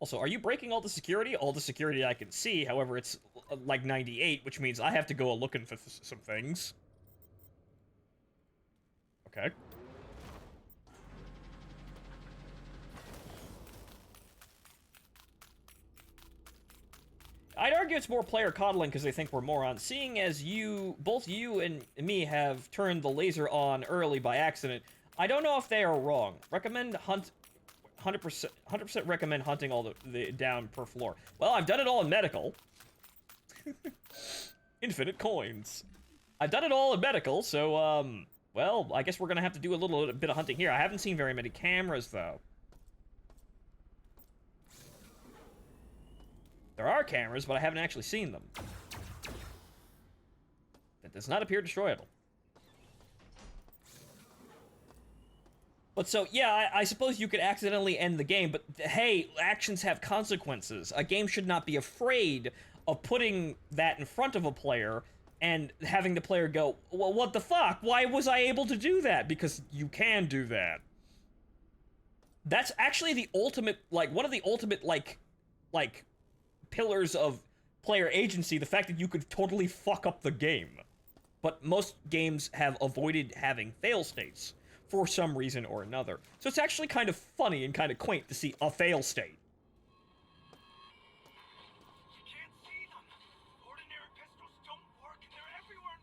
Also, are you breaking all the security? All the security I can see, however, it's like 98, which means I have to go looking for some things. Okay. I'd argue it's more player coddling because they think we're morons, seeing as both you and me have turned the laser on early by accident. I don't know if they are wrong. Recommend 100% recommend hunting all the down per floor. Well, I've done it all in medical. Infinite coins. I've done it all in medical, so, well, I guess we're gonna have to do a little bit of hunting here. I haven't seen very many cameras, though. There are cameras, but I haven't actually seen them. That does not appear destroyable. But so, yeah, I suppose you could accidentally end the game, but hey, actions have consequences. A game should not be afraid of putting that in front of a player and having the player go, well, what the fuck? Why was I able to do that? Because you can do that. That's actually the ultimate, like, one of the ultimate, like, pillars of player agency, the fact that you could totally fuck up the game. But most games have avoided having fail states for some reason or another. So it's actually kind of funny and kind of quaint to see a fail state. You can't see them. Ordinary pistols don't work, and they're everywhere in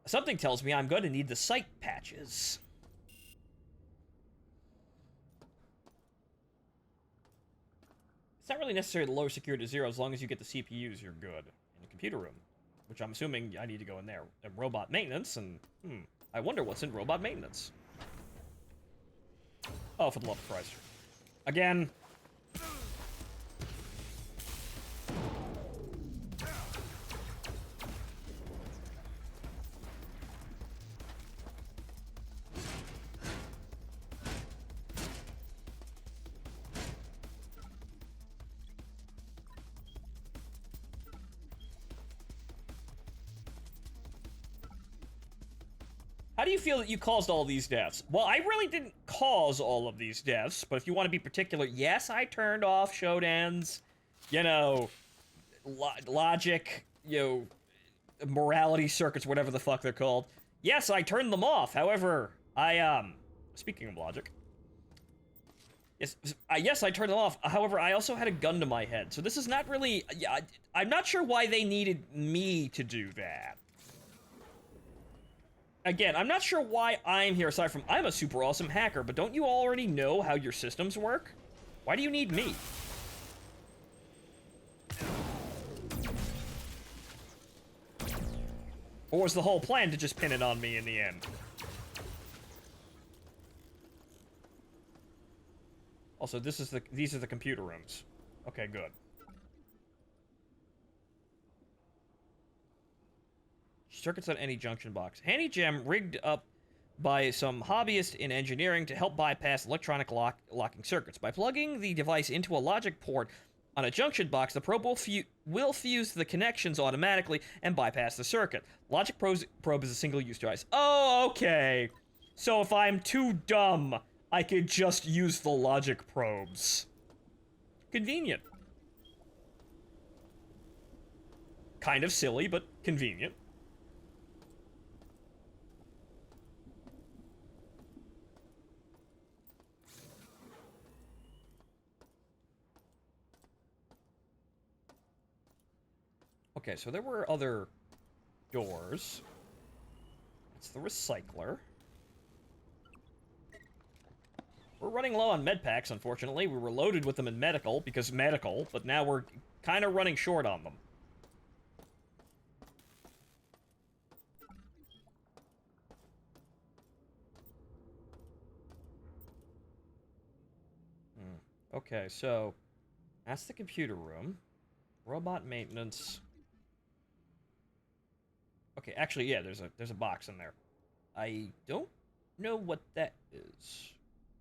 Something tells me I'm going to need the sight patches. It's not really necessary to lower security to 0 as long as you get the CPUs, you're good. In the computer room, which I'm assuming I need to go in there. And robot maintenance, and, I wonder what's in robot maintenance. Oh, for the love of Christ. Again. How do you feel that you caused all these deaths? Well, I really didn't cause all of these deaths, but if you want to be particular, yes, I turned off Shodan's, you know, logic, you know, morality circuits, whatever the fuck they're called. Yes, I turned them off. However, speaking of logic, yes, I turned them off. However, I also had a gun to my head, so this is not really, I'm not sure why they needed me to do that. Again, I'm not sure why I'm here, aside from I'm a super awesome hacker, but don't you already know how your systems work? Why do you need me? Or was the whole plan to just pin it on me in the end? Also, these are the computer rooms. Okay, good. Circuits on any junction box. Handy gem rigged up by some hobbyist in engineering to help bypass electronic locking circuits. By plugging the device into a logic port on a junction box, the probe will fuse the connections automatically and bypass the circuit. Logic probe is a single-use device. Oh, okay. So if I'm too dumb, I could just use the logic probes. Convenient. Kind of silly, but convenient. Okay, so there were other doors. It's the recycler. We're running low on med packs, unfortunately. We were loaded with them in medical, because medical, but now we're kind of running short on them. Okay, so that's the computer room. Robot maintenance. Okay, actually, yeah, there's a box in there. I don't know what that is.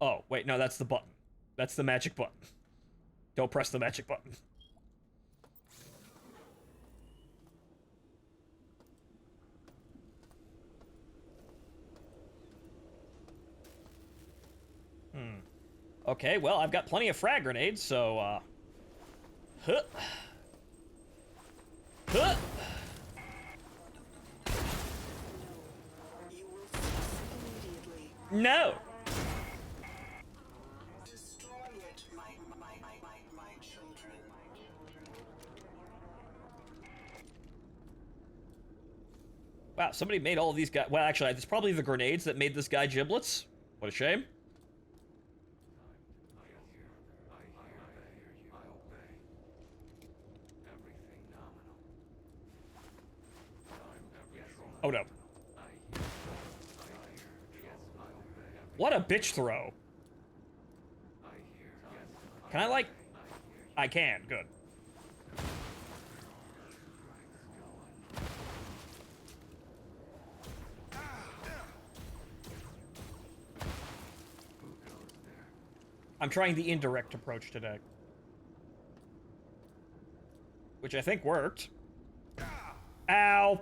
Oh, wait, no, that's the button. That's the magic button. Don't press the magic button. Okay, well, I've got plenty of frag grenades, so, Huh. Huh. You will cease immediately. No. Destroy it, my children. Wow, somebody made all of these guys. Well, actually, it's probably the grenades that made this guy giblets. What a shame. Oh no. What a bitch throw. Can I, like... I can, good. I'm trying the indirect approach today. Which I think worked. Ow!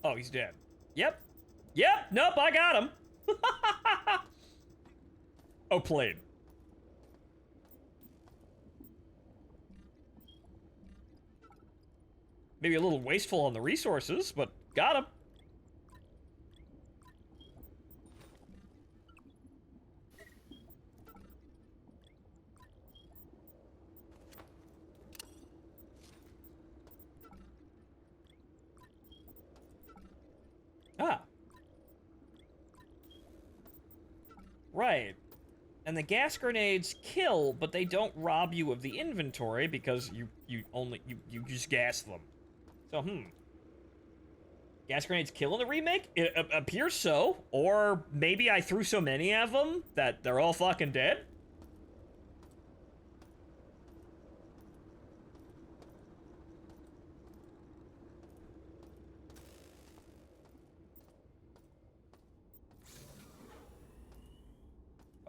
Oh, he's dead. Yep. Yep. Nope, I got him. Oh, plane. Maybe a little wasteful on the resources, but got him. Ah. Right. And the gas grenades kill, but they don't rob you of the inventory because you just gas them. So, Gas grenades kill in the remake? It appears so. Or maybe I threw so many of them that they're all fucking dead?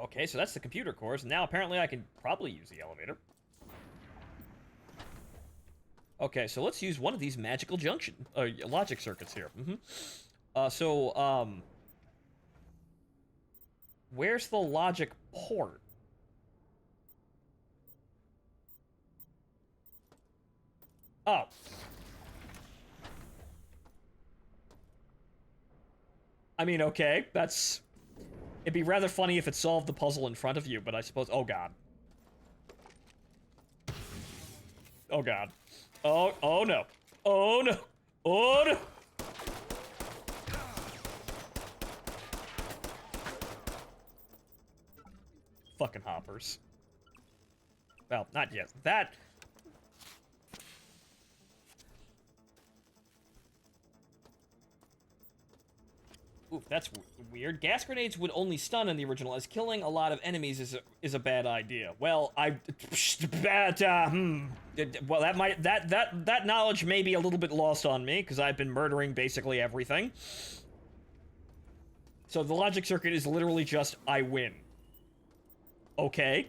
Okay, so that's the computer cores. Now apparently I can probably use the elevator. Okay, so let's use one of these magical junction logic circuits here. Where's the logic port? Oh. I mean, okay, that's... It'd be rather funny if it solved the puzzle in front of you, but I suppose... Oh, God. Oh, God. Oh, no. Oh, no. Oh, no. Fucking hoppers. Well, not yet. That... Ooh, that's weird. Gas grenades would only stun in the original, as killing a lot of enemies is a bad idea. Well, well, that knowledge may be a little bit lost on me because I've been murdering basically everything. So the logic circuit is literally just I win. Okay.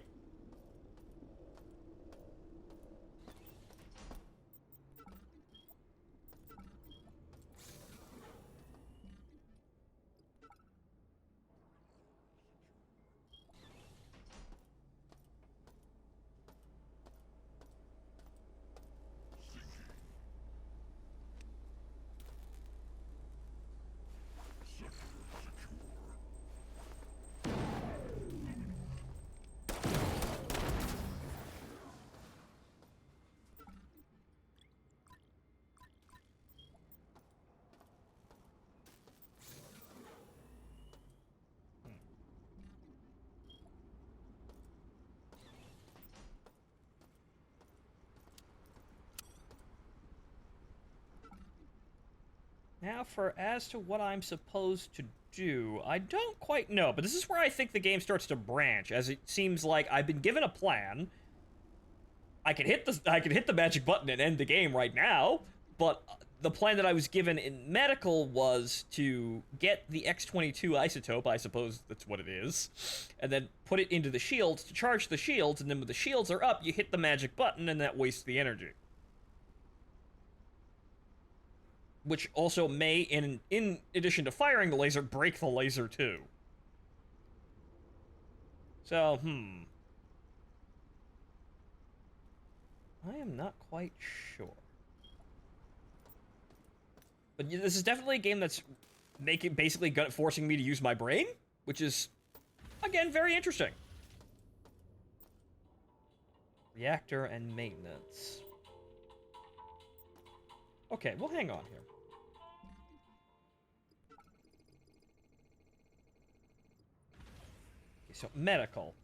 Now, as to what I'm supposed to do, I don't quite know, but this is where I think the game starts to branch, as it seems like I've been given a plan. I could hit the magic button and end the game right now, but the plan that I was given in medical was to get the X-22 isotope, I suppose that's what it is, and then put it into the shields to charge the shields, and then when the shields are up, you hit the magic button, and that wastes the energy. Which also may, in addition to firing the laser, break the laser too. So, I am not quite sure. But this is definitely a game that's basically forcing me to use my brain, which is, again, very interesting. Reactor and maintenance. Okay, we'll hang on here. Okay, so medical.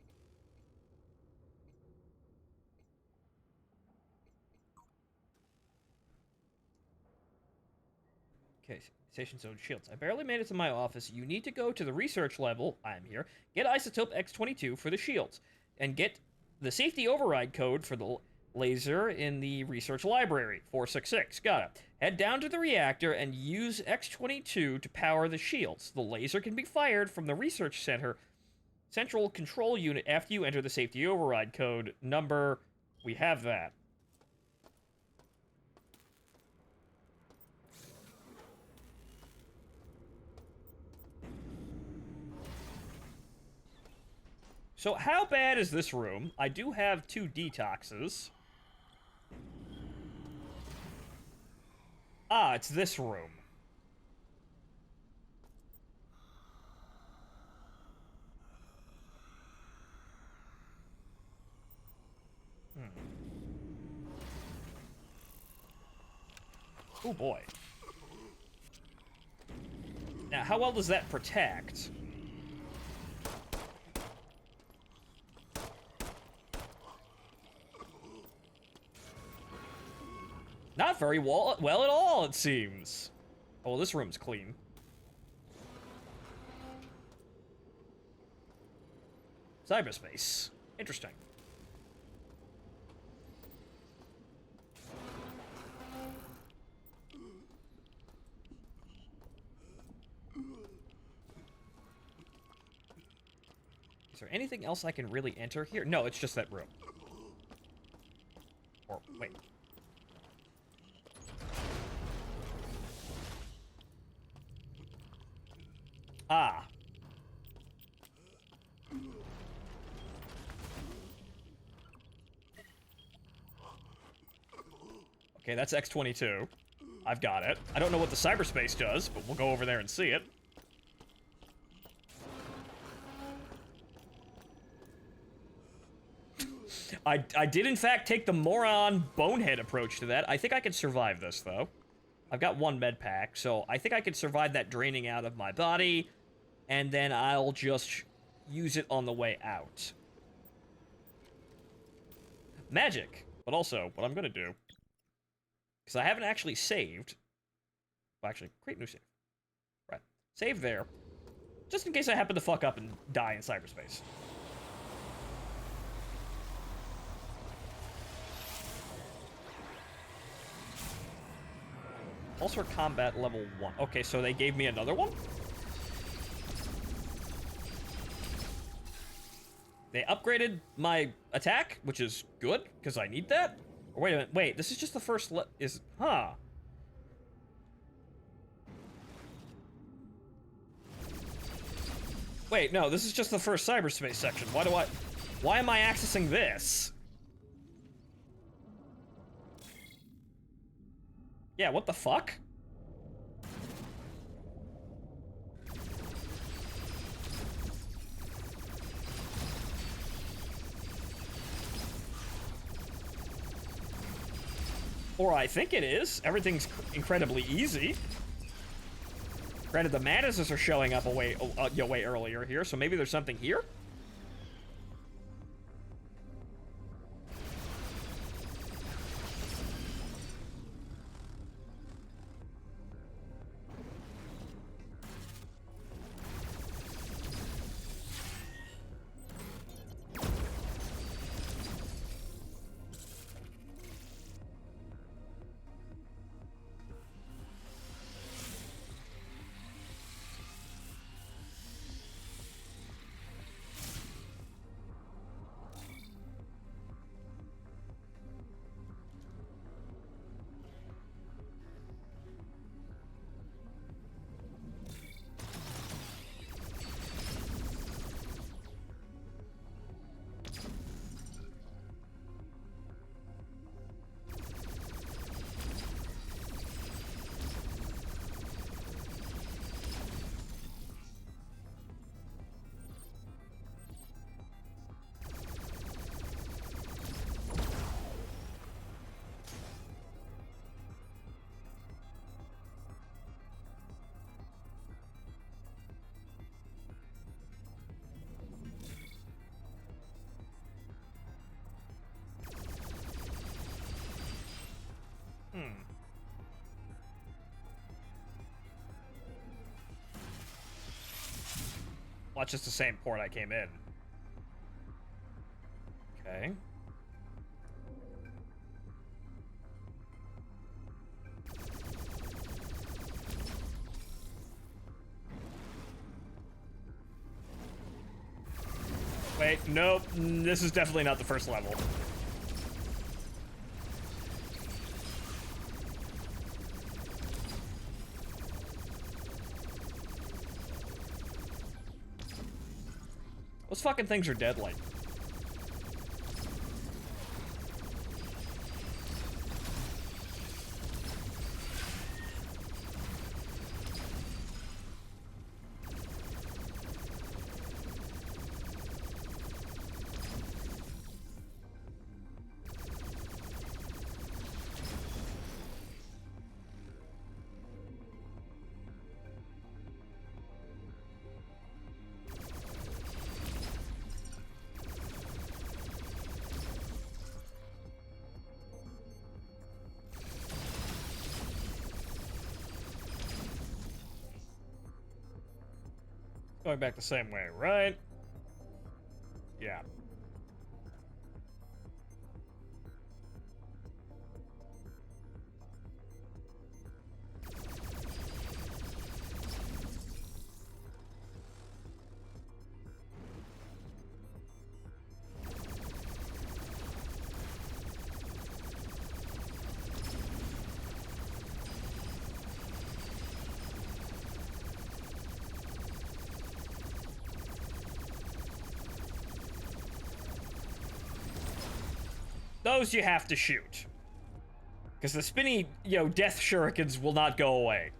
Okay, station zone shields. I barely made it to my office. You need to go to the research level. I'm here. Get isotope X-22 for the shields. And get the safety override code for the laser in the research library. 466. Got it. Head down to the reactor and use X-22 to power the shields. The laser can be fired from the research central control unit after you enter the safety override code. Number... We have that. So how bad is this room? I do have 2 detoxes. Ah, it's this room. Oh boy. Now, how well does that protect? Not very well at all, it seems. Oh, well, this room's clean. Cyberspace. Interesting. Is there anything else I can really enter here? No, it's just that room. Or, wait. Ah. Okay, that's X-22. I've got it. I don't know what the cyberspace does, but we'll go over there and see it. I did, in fact, take the moron bonehead approach to that. I think I can survive this, though. I've got one med pack, so I think I can survive that draining out of my body, and then I'll just use it on the way out. Magic, but also what I'm gonna do, because I haven't actually saved. Well, actually, create new save. Right, save there, just in case I happen to fuck up and die in cyberspace. Also combat level 1. Okay, so they gave me another one? They upgraded my attack, which is good, because I need that? Or wait a minute, wait, this is just the first huh. Wait, no, this is just the first cyberspace section. Why am I accessing this? Yeah, what the fuck? Or I think it is. Everything's incredibly easy. Granted, the mantises are showing up way earlier here, so maybe there's something here? Well, it's just the same port I came in. Okay. Wait, nope. This is definitely not the first level. Those fucking things are deadly. Going back the same way, right? Yeah. Those you have to shoot. Because the spinny, death shurikens will not go away.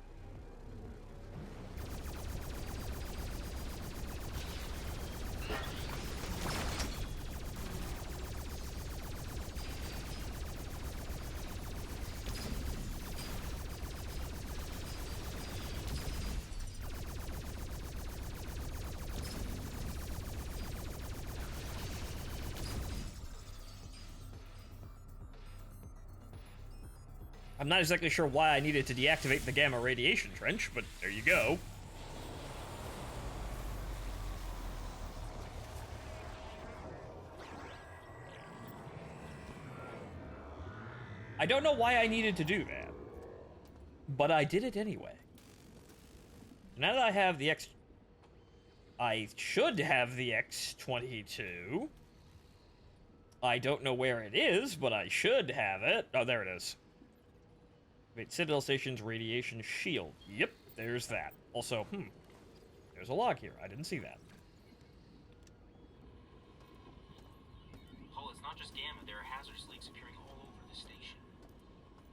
I'm not exactly sure why I needed to deactivate the gamma radiation trench, but there you go. I don't know why I needed to do that, but I did it anyway. Now that I have the I should have the X-22. I don't know where it is, but I should have it. Oh, there it is. Wait, Citadel Station's radiation shield. Yep, there's that. Also, there's a log here. I didn't see that. Hull, it's not just gamma. There are hazardous leaks appearing all over the station.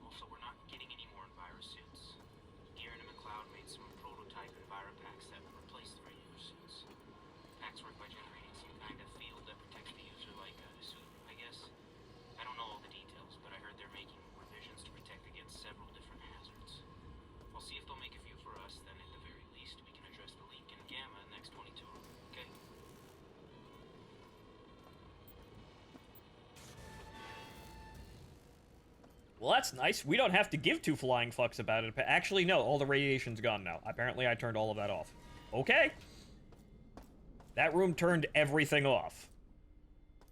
Also, we're not getting any more Enviro suits. Gearin and McLeod made some prototype Enviro packs that would replace the radio suits. Packs work by generating some kind of field that protects the user like a suit, I guess. I don't know all the details, but I heard they're making revisions to protect against several different hazards. I'll see if they'll make a few for us, then at the very least we can address the leak in gamma in the next 22, okay? Well, that's nice. We don't have to give two flying fucks about it. Actually, no, all the radiation's gone now. Apparently, I turned all of that off. Okay. That room turned everything off.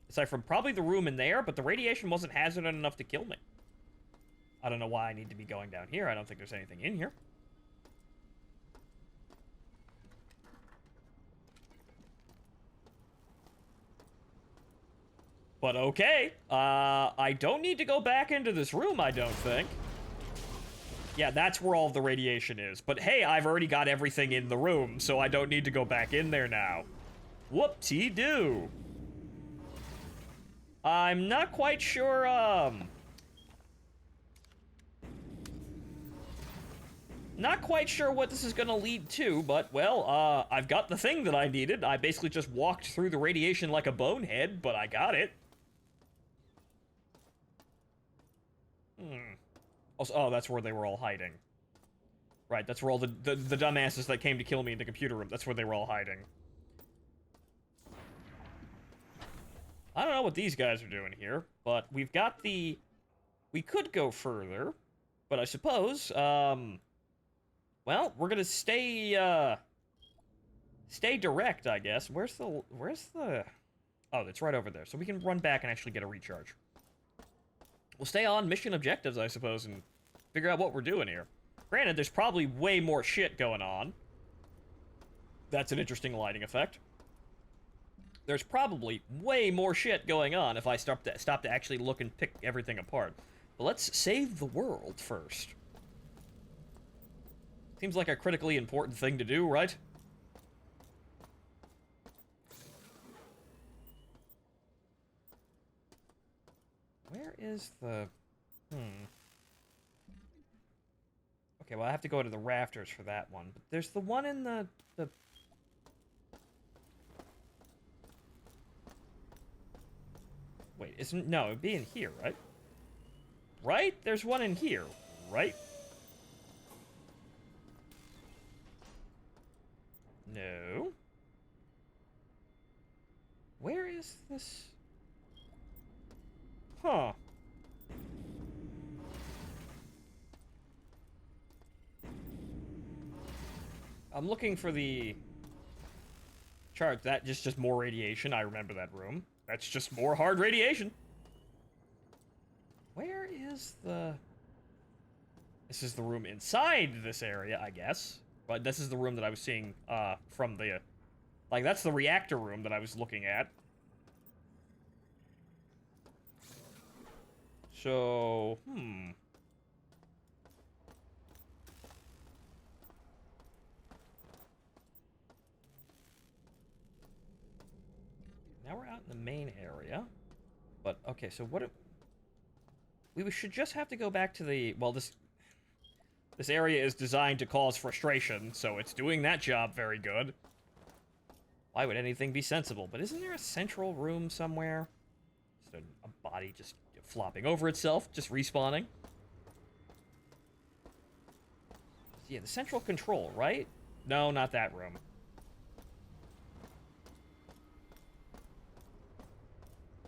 Aside from probably the room in there, but the radiation wasn't hazardous enough to kill me. I don't know why I need to be going down here. I don't think there's anything in here. But okay. I don't need to go back into this room, I don't think. Yeah, that's where all of the radiation is. But hey, I've already got everything in the room, so I don't need to go back in there now. Whoop-de-doo. I'm not quite sure, not quite sure what this is gonna lead to, but, well, I've got the thing that I needed. I basically just walked through the radiation like a bonehead, but I got it. Also, oh, that's where they were all hiding. Right, that's where all the dumbasses that came to kill me in the computer room, that's where they were all hiding. I don't know what these guys are doing here, but we've got the... We could go further, but I suppose, well, we're gonna stay, stay direct, I guess. Where's the... Oh, it's right over there, so we can run back and actually get a recharge. We'll stay on mission objectives, I suppose, and figure out what we're doing here. Granted, there's probably way more shit going on. That's an interesting lighting effect. There's probably way more shit going on if I stop to actually look and pick everything apart. But let's save the world first. Seems like a critically important thing to do, right? Where is the... Okay, well, I have to go to the rafters for that one. But there's the one in the... Wait, isn't... No, it'd be in here, right? Right? There's one in here, right? No. Where is this? Huh. I'm looking for the... Charge. That just more radiation. I remember that room. That's just more hard radiation. Where is the... This is the room inside this area, I guess. But this is the room that I was seeing, from the... Like, that's the reactor room that I was looking at. So, Now we're out in the main area. But, okay, so what... We should just have to go back to the... Well, this area is designed to cause frustration, so it's doing that job very good. Why would anything be sensible? But isn't there a central room somewhere? Just a body just flopping over itself, just respawning. Yeah, the central control, right? No, not that room.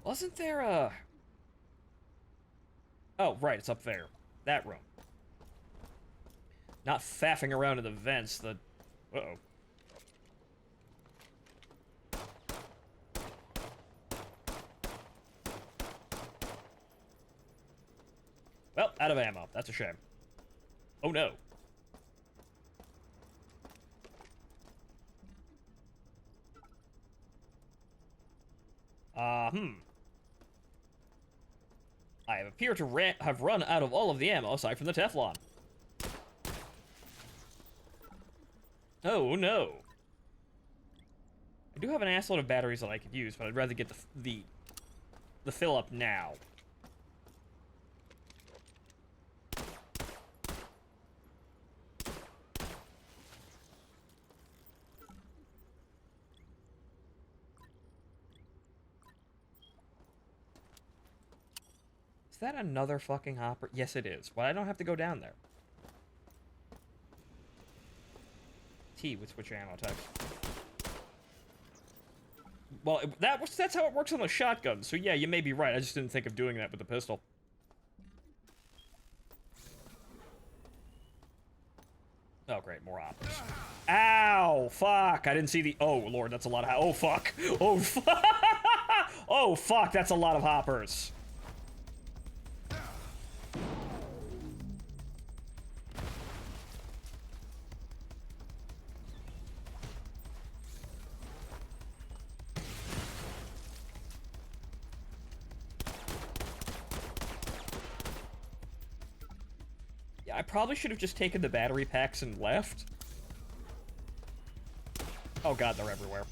Wasn't there a... Oh, right, it's up there. That room. Not faffing around in the vents, the... Uh-oh. Well, out of ammo. That's a shame. Oh, no. I appear to have run out of all of the ammo, aside from the Teflon. Oh, no. I do have an assload of batteries that I could use, but I'd rather get the fill up now. Is that another fucking hopper? Yes, it is. Well, I don't have to go down there. T with switch ammo types. Well, that's how it works on the shotgun, so yeah, you may be right. I just didn't think of doing that with the pistol. Oh, great, more hoppers. Ow! Fuck! I didn't see the... Oh, Lord, that's a lot of... Oh, fuck! Oh, fuck! Oh, fuck, that's a lot of hoppers. I probably should have just taken the battery packs and left. Oh god, they're everywhere.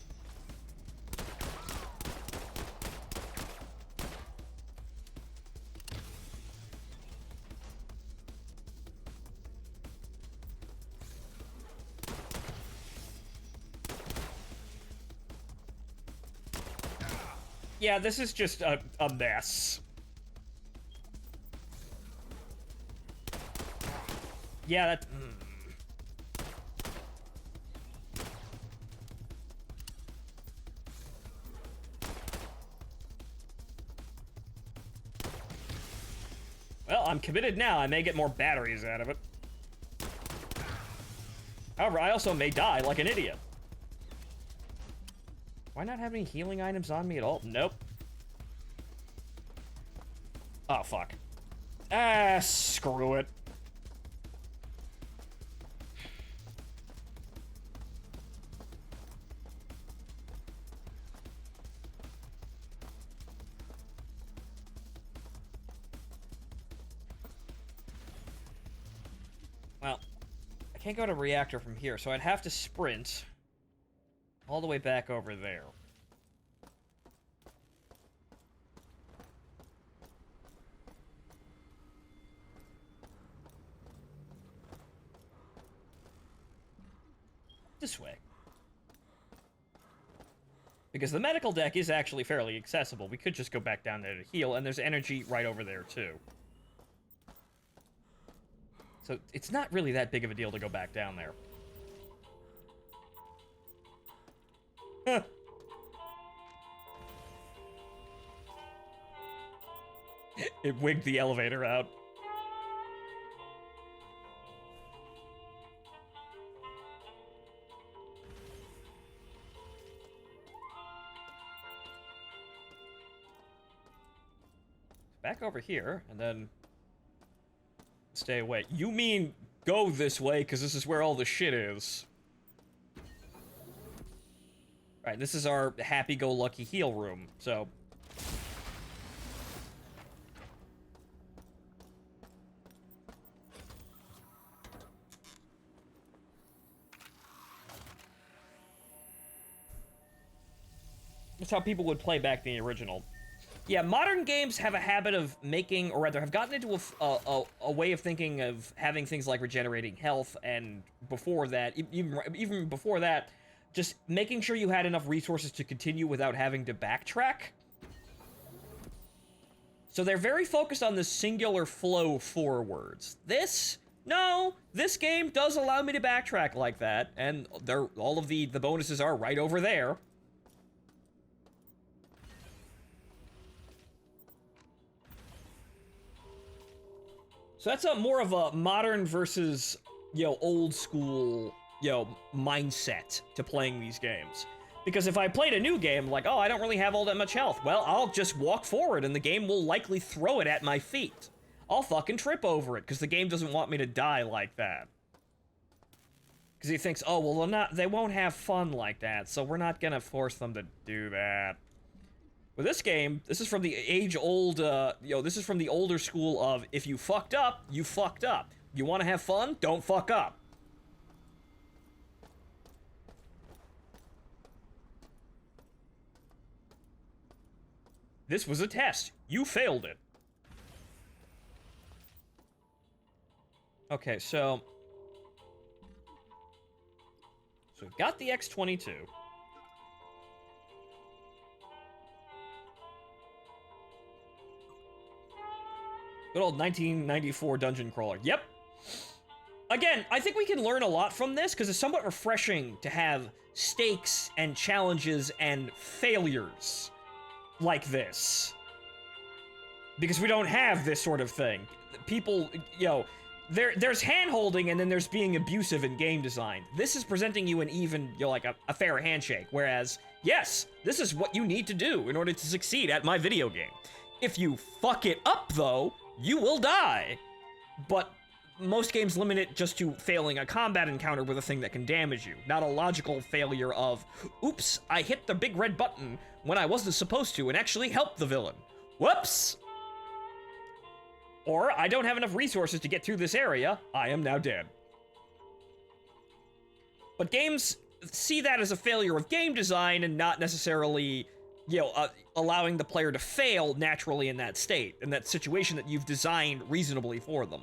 Yeah, this is just a mess. Yeah, that... Well, I'm committed now. I may get more batteries out of it. However, I also may die like an idiot. Do I not have any healing items on me at all? Nope. Oh, fuck. Ah, screw it. Well, I can't go to reactor from here, so I'd have to sprint all the way back over there. This way. Because the medical deck is actually fairly accessible. We could just go back down there to heal, and there's energy right over there, too. So it's not really that big of a deal to go back down there. Huh. It wigged the elevator out. back over here, and then stay away. You mean go this way, because this is where all the shit is. Alright, this is our happy-go-lucky heal room, so... That's how people would play back in the original. Yeah, modern games have a habit of making, or rather have gotten into a way of thinking of having things like regenerating health, and before that, even before that, just making sure you had enough resources to continue without having to backtrack. So they're very focused on the singular flow forwards. No, this game does allow me to backtrack like that, and all of the bonuses are right over there. So that's more of a modern versus, old school, mindset to playing these games. Because if I played a new game, like, oh, I don't really have all that much health, well, I'll just walk forward and the game will likely throw it at my feet. I'll fucking trip over it, because the game doesn't want me to die like that. Because he thinks, oh, well, they won't have fun like that, so we're not gonna force them to do that. With this game, this is from the age-old, this is from the older school of, if you fucked up, you fucked up. You want to have fun? Don't fuck up. This was a test. You failed it. Okay, so we've got the X-22. Good old 1994 dungeon crawler. Yep. Again, I think we can learn a lot from this, because it's somewhat refreshing to have stakes and challenges and failures like this. Because we don't have this sort of thing. People, there's hand-holding and then there's being abusive in game design. This is presenting you an even, like a fair handshake. Whereas, yes, this is what you need to do in order to succeed at my video game. If you fuck it up, though, you will die. But most games limit it just to failing a combat encounter with a thing that can damage you, not a logical failure of, oops, I hit the big red button when I wasn't supposed to and actually helped the villain. Whoops! Or, I don't have enough resources to get through this area, I am now dead. But games see that as a failure of game design and not necessarily, allowing the player to fail naturally in that state, in that situation that you've designed reasonably for them.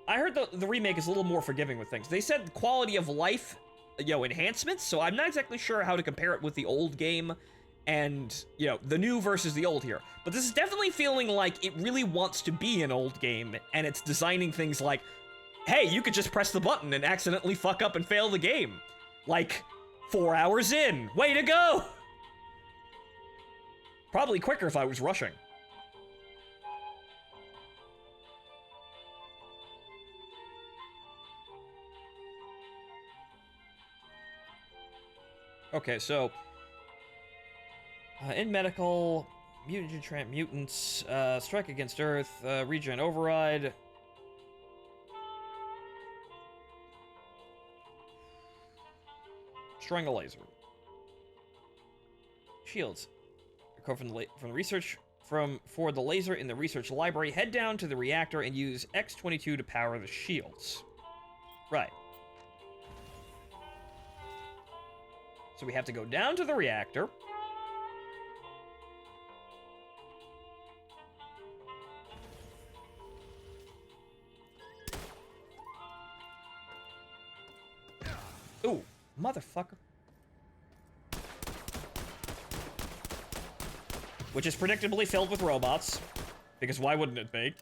I heard the remake is a little more forgiving with things. They said quality of life, enhancements, so I'm not exactly sure how to compare it with the old game and, the new versus the old here. But this is definitely feeling like it really wants to be an old game, and it's designing things like, hey, you could just press the button and accidentally fuck up and fail the game. Like, 4 hours in. Way to go! Probably quicker if I was rushing. Okay, so in medical, mutants, strike against Earth, regen override. Destroying a laser. Shields. Record from the research for the laser in the research library. Head down to the reactor and use X-22 to power the shields. Right. So we have to go down to the reactor. Ooh, motherfucker. Which is predictably filled with robots. Because why wouldn't it be?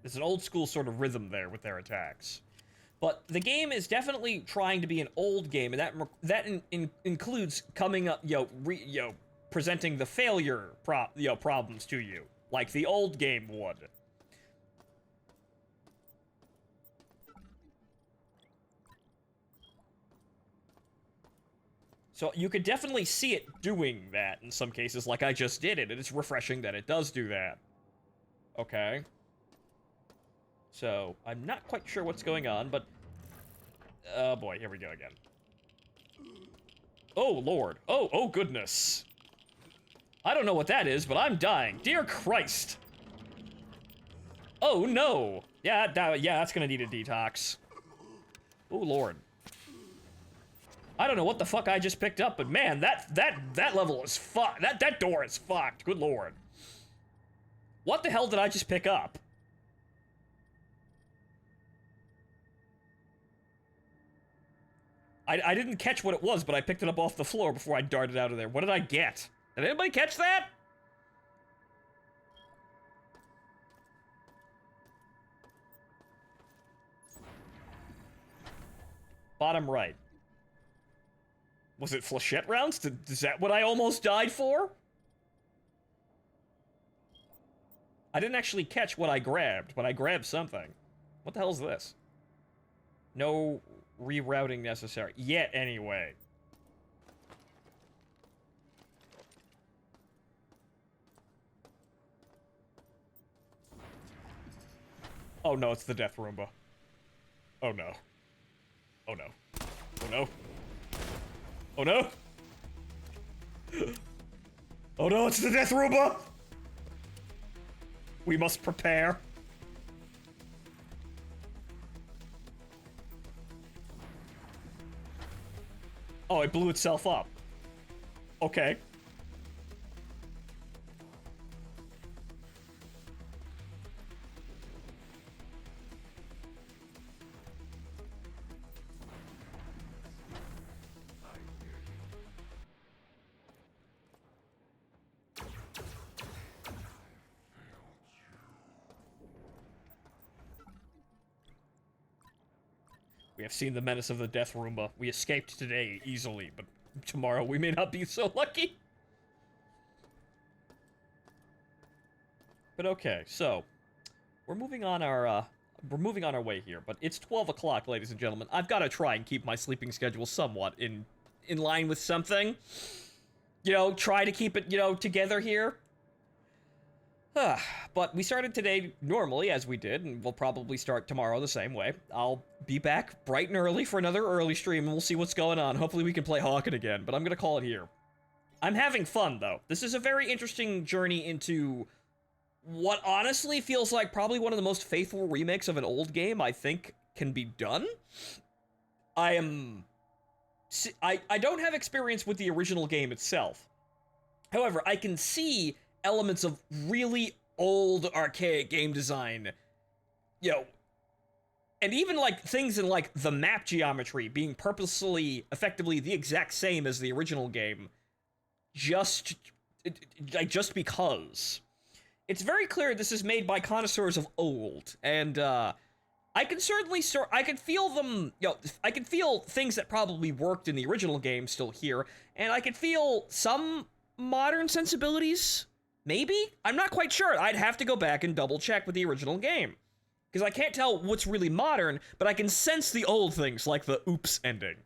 There's an old school sort of rhythm there with their attacks. But the game is definitely trying to be an old game, and that includes coming up, presenting the failure problems to you, like the old game would. So you could definitely see it doing that in some cases, like I just did it, and it's refreshing that it does do that. Okay. So, I'm not quite sure what's going on, but... Oh boy, here we go again. Oh, Lord. Oh, goodness. I don't know what that is, but I'm dying. Dear Christ. Oh, no. Yeah, that's gonna need a detox. Oh, Lord. I don't know what the fuck I just picked up, but man, that level is fucked. That door is fucked. Good Lord. What the hell did I just pick up? I didn't catch what it was, but I picked it up off the floor before I darted out of there. What did I get? Did anybody catch that? Bottom right. Was it flechette rounds? Is that what I almost died for? I didn't actually catch what I grabbed, but I grabbed something. What the hell is this? No rerouting necessary. Yet, anyway. Oh no, it's the Death Roomba. Oh no. Oh no. Oh no. Oh no! Oh no, it's the Death Roomba! We must prepare. Oh, it blew itself up. Okay. We have seen the menace of the Death Roomba. We escaped today easily, but tomorrow we may not be so lucky. But okay, so we're moving on our way here, but it's 12 o'clock, ladies and gentlemen. I've got to try and keep my sleeping schedule somewhat in line with something. You know, try to keep it, together here. But we started today normally, as we did, and we'll probably start tomorrow the same way. I'll be back bright and early for another early stream, and we'll see what's going on. Hopefully we can play Hawken again, but I'm gonna call it here. I'm having fun, though. This is a very interesting journey into what honestly feels like probably one of the most faithful remakes of an old game I think can be done. I don't have experience with the original game itself. However, I can see elements of really old archaic game design, and even like things in like the map geometry being purposely effectively the exact same as the original game, just because. It's very clear this is made by connoisseurs of old, and I can certainly I can feel them, I can feel things that probably worked in the original game still here, and I can feel some modern sensibilities. Maybe? I'm not quite sure. I'd have to go back and double check with the original game. Because I can't tell what's really modern, but I can sense the old things, like the oops ending.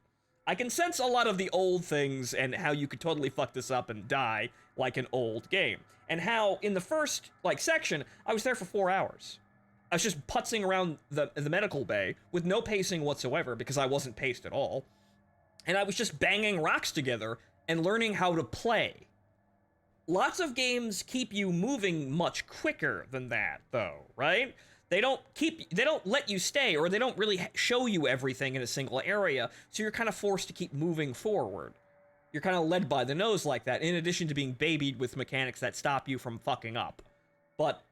I can sense a lot of the old things and how you could totally fuck this up and die like an old game. And how, in the first, section, I was there for 4 hours. I was just putzing around the medical bay with no pacing whatsoever, because I wasn't paced at all. And I was just banging rocks together and learning how to play. Lots of games keep you moving much quicker than that, though, right? They don't let you stay, or they don't really show you everything in a single area, so you're kind of forced to keep moving forward. You're kind of led by the nose like that, in addition to being babied with mechanics that stop you from fucking up. But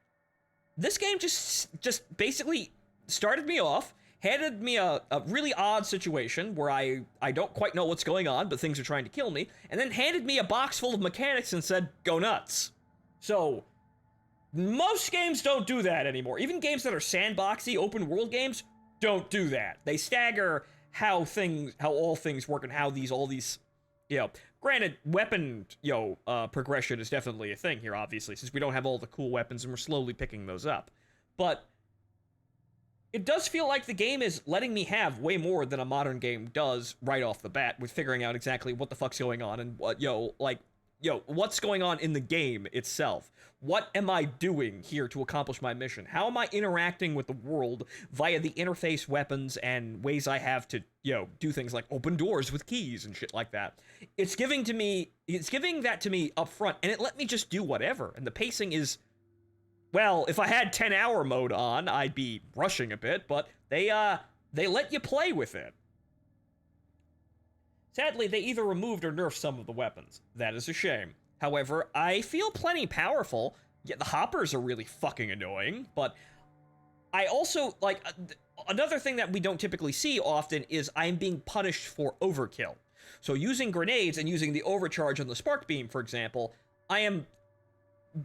this game just basically started me off, handed me a really odd situation where I don't quite know what's going on, but things are trying to kill me, and then handed me a box full of mechanics and said, go nuts. So, most games don't do that anymore. Even games that are sandboxy, open world games don't do that. They stagger how all things work and how all these, granted, weapon, progression is definitely a thing here, obviously, since we don't have all the cool weapons and we're slowly picking those up. But it does feel like the game is letting me have way more than a modern game does right off the bat with figuring out exactly what the fuck's going on and what, what's going on in the game itself. What am I doing here to accomplish my mission? How am I interacting with the world via the interface weapons and ways I have to, do things like open doors with keys and shit like that? It's giving that to me up front, and it let me just do whatever. And the pacing is, well, if I had 10-hour mode on, I'd be rushing a bit, but they let you play with it. Sadly, they either removed or nerfed some of the weapons. That is a shame. However, I feel plenty powerful. Yeah, the hoppers are really fucking annoying, but I also, another thing that we don't typically see often is I'm being punished for overkill. So using grenades and using the overcharge on the spark beam, for example, I am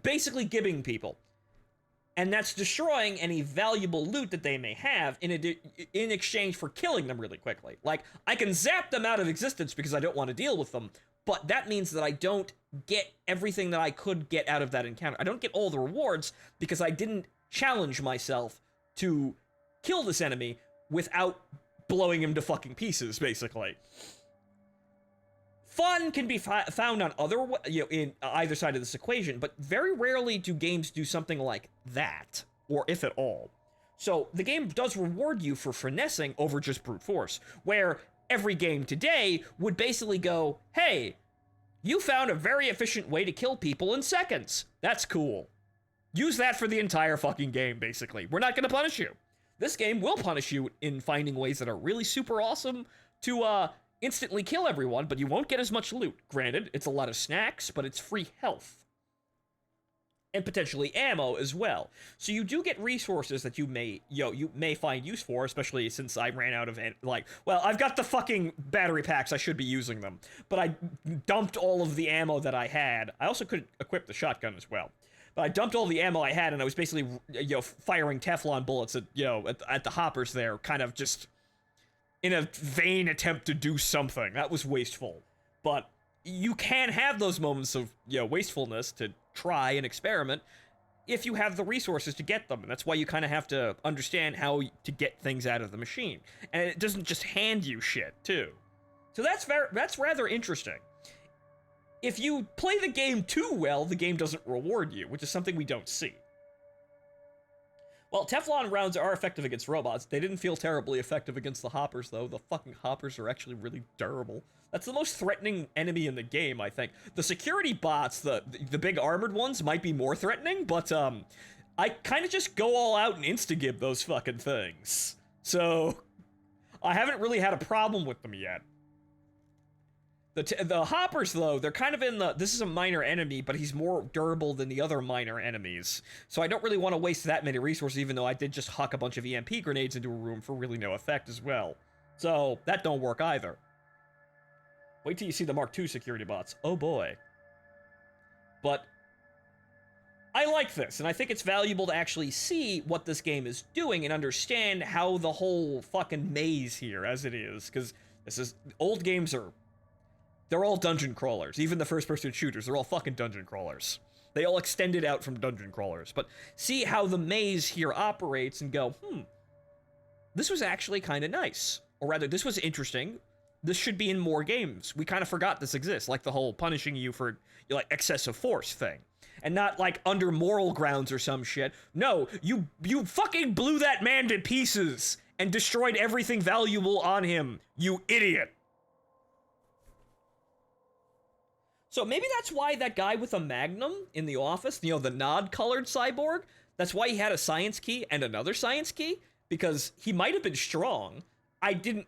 basically gibbing people. And that's destroying any valuable loot that they may have in exchange for killing them really quickly. Like, I can zap them out of existence because I don't want to deal with them, but that means that I don't get everything that I could get out of that encounter. I don't get all the rewards because I didn't challenge myself to kill this enemy without blowing him to fucking pieces, basically. Fun can be found on in either side of this equation, but very rarely do games do something like that, or if at all. So the game does reward you for finessing over just brute force, where every game today would basically go, hey, you found a very efficient way to kill people in seconds. That's cool. Use that for the entire fucking game, basically. We're not gonna punish you. This game will punish you in finding ways that are really super awesome to, instantly kill everyone, but you won't get as much loot. Granted, it's a lot of snacks, but it's free health. And potentially ammo as well. So you do get resources that you may find use for, especially since I ran out of, well, I've got the fucking battery packs, I should be using them. But I dumped all of the ammo that I had. I also could equip the shotgun as well. But I dumped all the ammo I had, and I was basically, firing Teflon bullets at, at the hoppers there, kind of just in a vain attempt to do something. That was wasteful. But you can have those moments of, wastefulness to try and experiment if you have the resources to get them. And that's why you kind of have to understand how to get things out of the machine. And it doesn't just hand you shit, too. So that's rather interesting. If you play the game too well, the game doesn't reward you, which is something we don't see. Well, Teflon rounds are effective against robots. They didn't feel terribly effective against the hoppers, though. The fucking hoppers are actually really durable. That's the most threatening enemy in the game, I think. The security bots, the big armored ones, might be more threatening, but, I kind of just go all out and insta-gib those fucking things. So, I haven't really had a problem with them yet. The hoppers, though, they're kind of in this is a minor enemy, but he's more durable than the other minor enemies. So I don't really want to waste that many resources, even though I did just huck a bunch of EMP grenades into a room for really no effect as well. So that don't work either. Wait till you see the Mark II security bots. Oh boy. But I like this, and I think it's valuable to actually see what this game is doing and understand how the whole fucking maze here, as it is, because old games they're all dungeon crawlers. Even the first-person shooters, they're all fucking dungeon crawlers. They all extended out from dungeon crawlers. But see how the maze here operates and go, this was actually kind of nice. Or rather, this was interesting. This should be in more games. We kind of forgot this exists, like the whole punishing you for excessive force thing. And not under moral grounds or some shit. No, you fucking blew that man to pieces and destroyed everything valuable on him, you idiot. So maybe that's why that guy with a magnum in the office, the nod-colored cyborg, that's why he had a science key and another science key, because he might have been strong. I didn't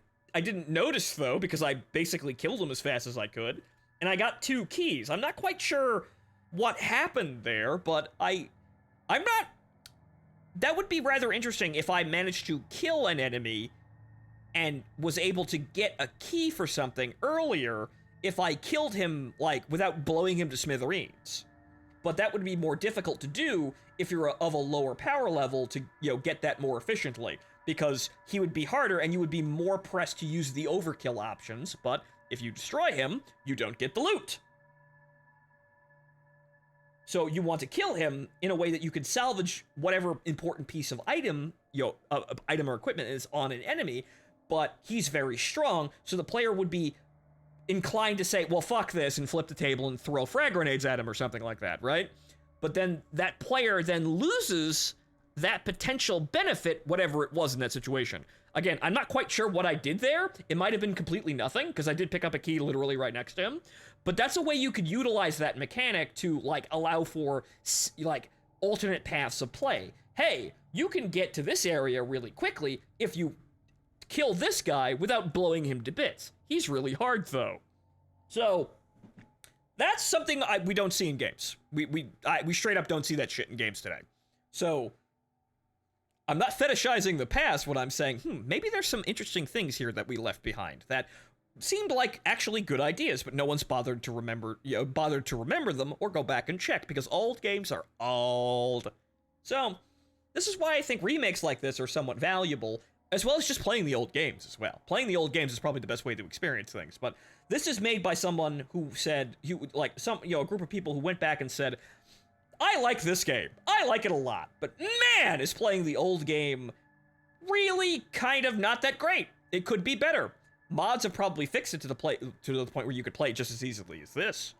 notice, though, because I basically killed him as fast as I could, and I got 2 keys. I'm not quite sure what happened there, but I'm not... That would be rather interesting if I managed to kill an enemy and was able to get a key for something earlier if I killed him, without blowing him to smithereens. But that would be more difficult to do if you're of a lower power level to, get that more efficiently, because he would be harder and you would be more pressed to use the overkill options, but if you destroy him, you don't get the loot. So you want to kill him in a way that you can salvage whatever important piece of item item or equipment is on an enemy, but he's very strong, so the player would be inclined to say, well, fuck this, and flip the table and throw frag grenades at him or something like that, right? But then that player then loses that potential benefit, whatever it was in that situation. Again, I'm not quite sure what I did there. It might have been completely nothing, because I did pick up a key literally right next to him. But that's a way you could utilize that mechanic to, like, allow for, like, alternate paths of play. Hey, you can get to this area really quickly if you kill this guy without blowing him to bits. He's really hard, though. So, that's something we don't see in games. We straight up don't see that shit in games today. So, I'm not fetishizing the past when I'm saying, maybe there's some interesting things here that we left behind that seemed like actually good ideas, but no one's bothered to remember them or go back and check, because old games are old. So, this is why I think remakes like this are somewhat valuable, as well as just playing the old games as well. Playing the old games is probably the best way to experience things, but this is made by someone who said, a group of people who went back and said, I like this game. I like it a lot, but man, is playing the old game really kind of not that great. It could be better. Mods have probably fixed it to the point where you could play it just as easily as this.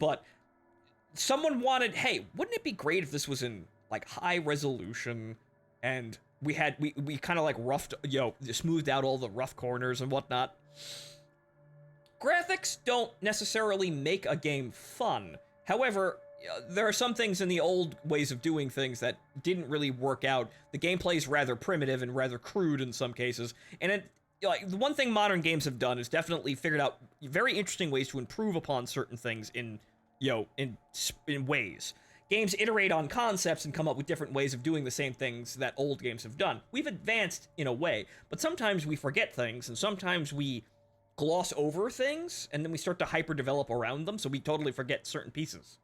But someone wanted, hey, wouldn't it be great if this was in like high resolution and we kind of like smoothed out all the rough corners and whatnot. Graphics don't necessarily make a game fun. However, there are some things in the old ways of doing things that didn't really work out. The gameplay is rather primitive and rather crude in some cases, and the one thing modern games have done is definitely figured out very interesting ways to improve upon certain things in ways. Games iterate on concepts and come up with different ways of doing the same things that old games have done. We've advanced in a way, but sometimes we forget things, and sometimes we gloss over things, and then we start to hyper-develop around them, so we totally forget certain pieces.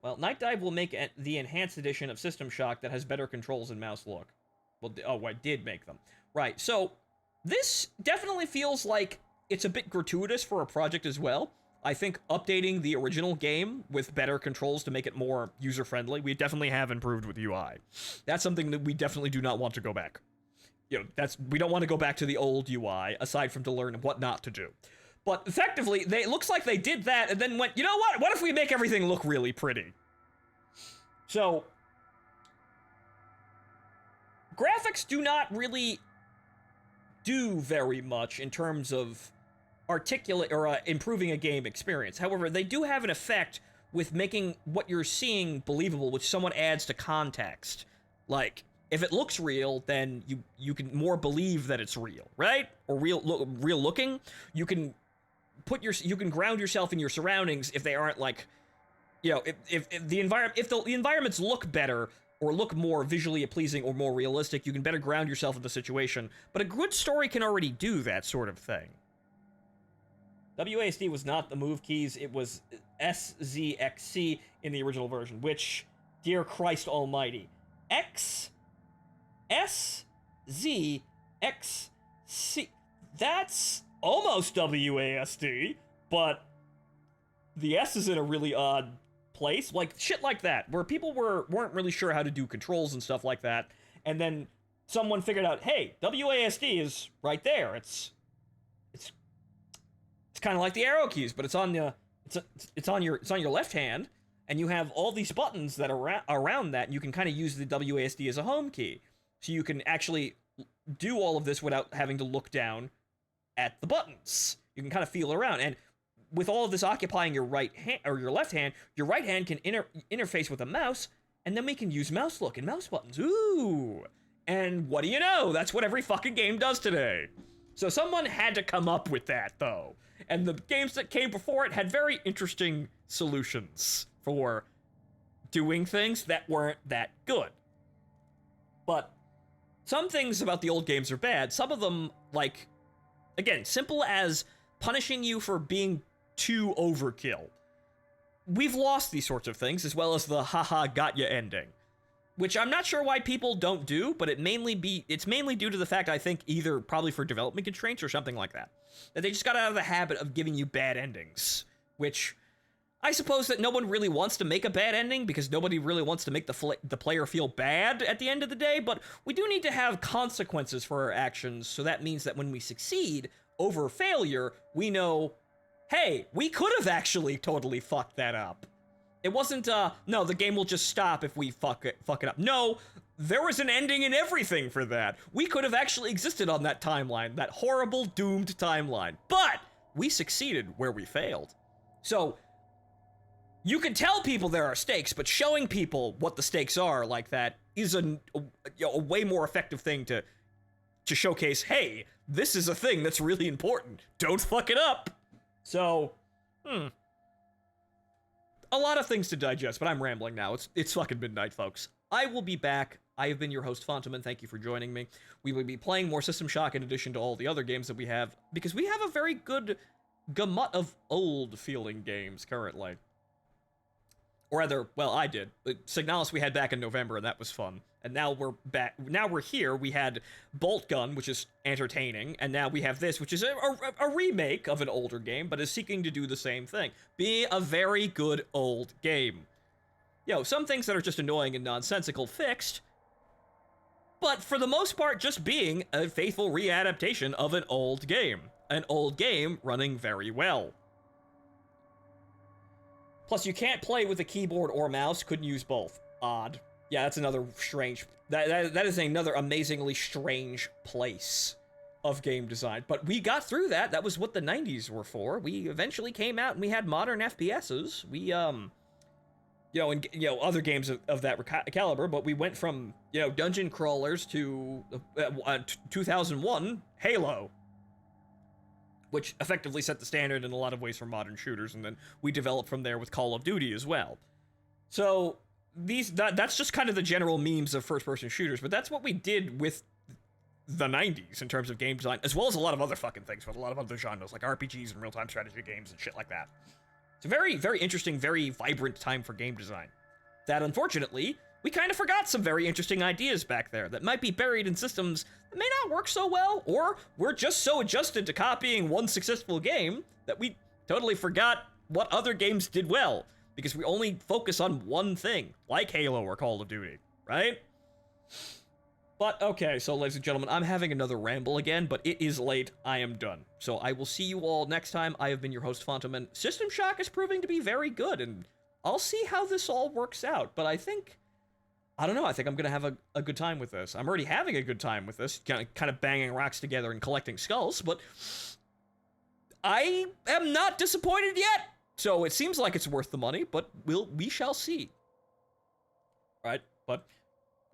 Well, Night Dive will make the enhanced edition of System Shock that has better controls and mouse look. Well, I did make them. Right, so this definitely feels like it's a bit gratuitous for a project as well. I think updating the original game with better controls to make it more user-friendly, we definitely have improved with UI. That's something that we definitely do not want to go back. We don't want to go back to the old UI, aside from to learn what not to do. But effectively, it looks like they did that and then went, you know what? What if we make everything look really pretty? So, graphics do not really do very much in terms of articulate or improving a game experience. However, they do have an effect with making what you're seeing believable, which somewhat adds to context. Like, if it looks real, then you can more believe that it's real, right? Or real looking. You can ground yourself in your surroundings if they aren't like, if the environments look better or look more visually pleasing or more realistic, you can better ground yourself in the situation. But a good story can already do that sort of thing. WASD was not the move keys, it was SZXC in the original version, which, dear Christ almighty, SZXC, that's almost WASD, but the S is in a really odd place, like shit like that, where people weren't really sure how to do controls and stuff like that, and then someone figured out, hey, WASD is right there. It's kind of like the arrow keys, but it's on your left hand, and you have all these buttons that are around that, and you can kind of use the WASD as a home key, so you can actually do all of this without having to look down at the buttons. You can kind of feel around, and with all of this occupying your right hand or your left hand can interface with a mouse, and then we can use mouse look and mouse buttons. Ooh! And what do you know? That's what every fucking game does today. So someone had to come up with that, though. And the games that came before it had very interesting solutions for doing things that weren't that good. But some things about the old games are bad. Some of them, like, again, simple as punishing you for being too overkill. We've lost these sorts of things, as well as the haha got ya ending, which I'm not sure why people don't do, but it's mainly due to the fact, I think, either probably for development constraints or something like that. That they just got out of the habit of giving you bad endings, which I suppose that no one really wants to make a bad ending because nobody really wants to make the player feel bad at the end of the day, but we do need to have consequences for our actions, so that means that when we succeed over failure, we know, hey, we could have actually totally fucked that up. It wasn't, no, the game will just stop if we fuck it up. No, there was an ending and everything for that. We could have actually existed on that timeline, that horrible, doomed timeline. But we succeeded where we failed. So, you can tell people there are stakes, but showing people what the stakes are like that is a way more effective thing to showcase, hey, this is a thing that's really important. Don't fuck it up. So, a lot of things to digest, but I'm rambling now. It's fucking midnight, folks. I will be back. I have been your host, Phontomen. Thank you for joining me. We will be playing more System Shock in addition to all the other games that we have, because we have a very good gamut of old-feeling games currently. Or rather, well, I did. Signalis we had back in November, and that was fun. And now we're back. Now we're here. We had Bolt Gun, which is entertaining, and now we have this, which is a remake of an older game, but is seeking to do the same thing. Be a very good old game. Some things that are just annoying and nonsensical fixed, but for the most part, just being a faithful readaptation of an old game. An old game running very well. Plus, you can't play with a keyboard or mouse. Couldn't use both. Odd. Yeah, that's another strange... That is another amazingly strange place of game design. But we got through that. That was what the 90s were for. We eventually came out and we had modern FPSs. We, and other games of that caliber, but we went from, dungeon crawlers to 2001 Halo, which effectively set the standard in a lot of ways for modern shooters, and then we developed from there with Call of Duty as well. So that's just kind of the general memes of first-person shooters, but that's what we did with the 90s in terms of game design, as well as a lot of other fucking things with a lot of other genres, like RPGs and real-time strategy games and shit like that. It's a very, very interesting, very vibrant time for game design. That, unfortunately, we kind of forgot some very interesting ideas back there that might be buried in systems that may not work so well, or we're just so adjusted to copying one successful game that we totally forgot what other games did well, because we only focus on one thing, like Halo or Call of Duty, right? But, okay, so ladies and gentlemen, I'm having another ramble again, but it is late. I am done. So I will see you all next time. I have been your host, Phontomen. System Shock is proving to be very good, and I'll see how this all works out, but I think I'm gonna have a good time with this. I'm already having a good time with this, kind of banging rocks together and collecting skulls, but I am not disappointed yet. So it seems like it's worth the money, but we shall see. Right? But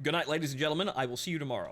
good night, ladies and gentlemen. I will see you tomorrow.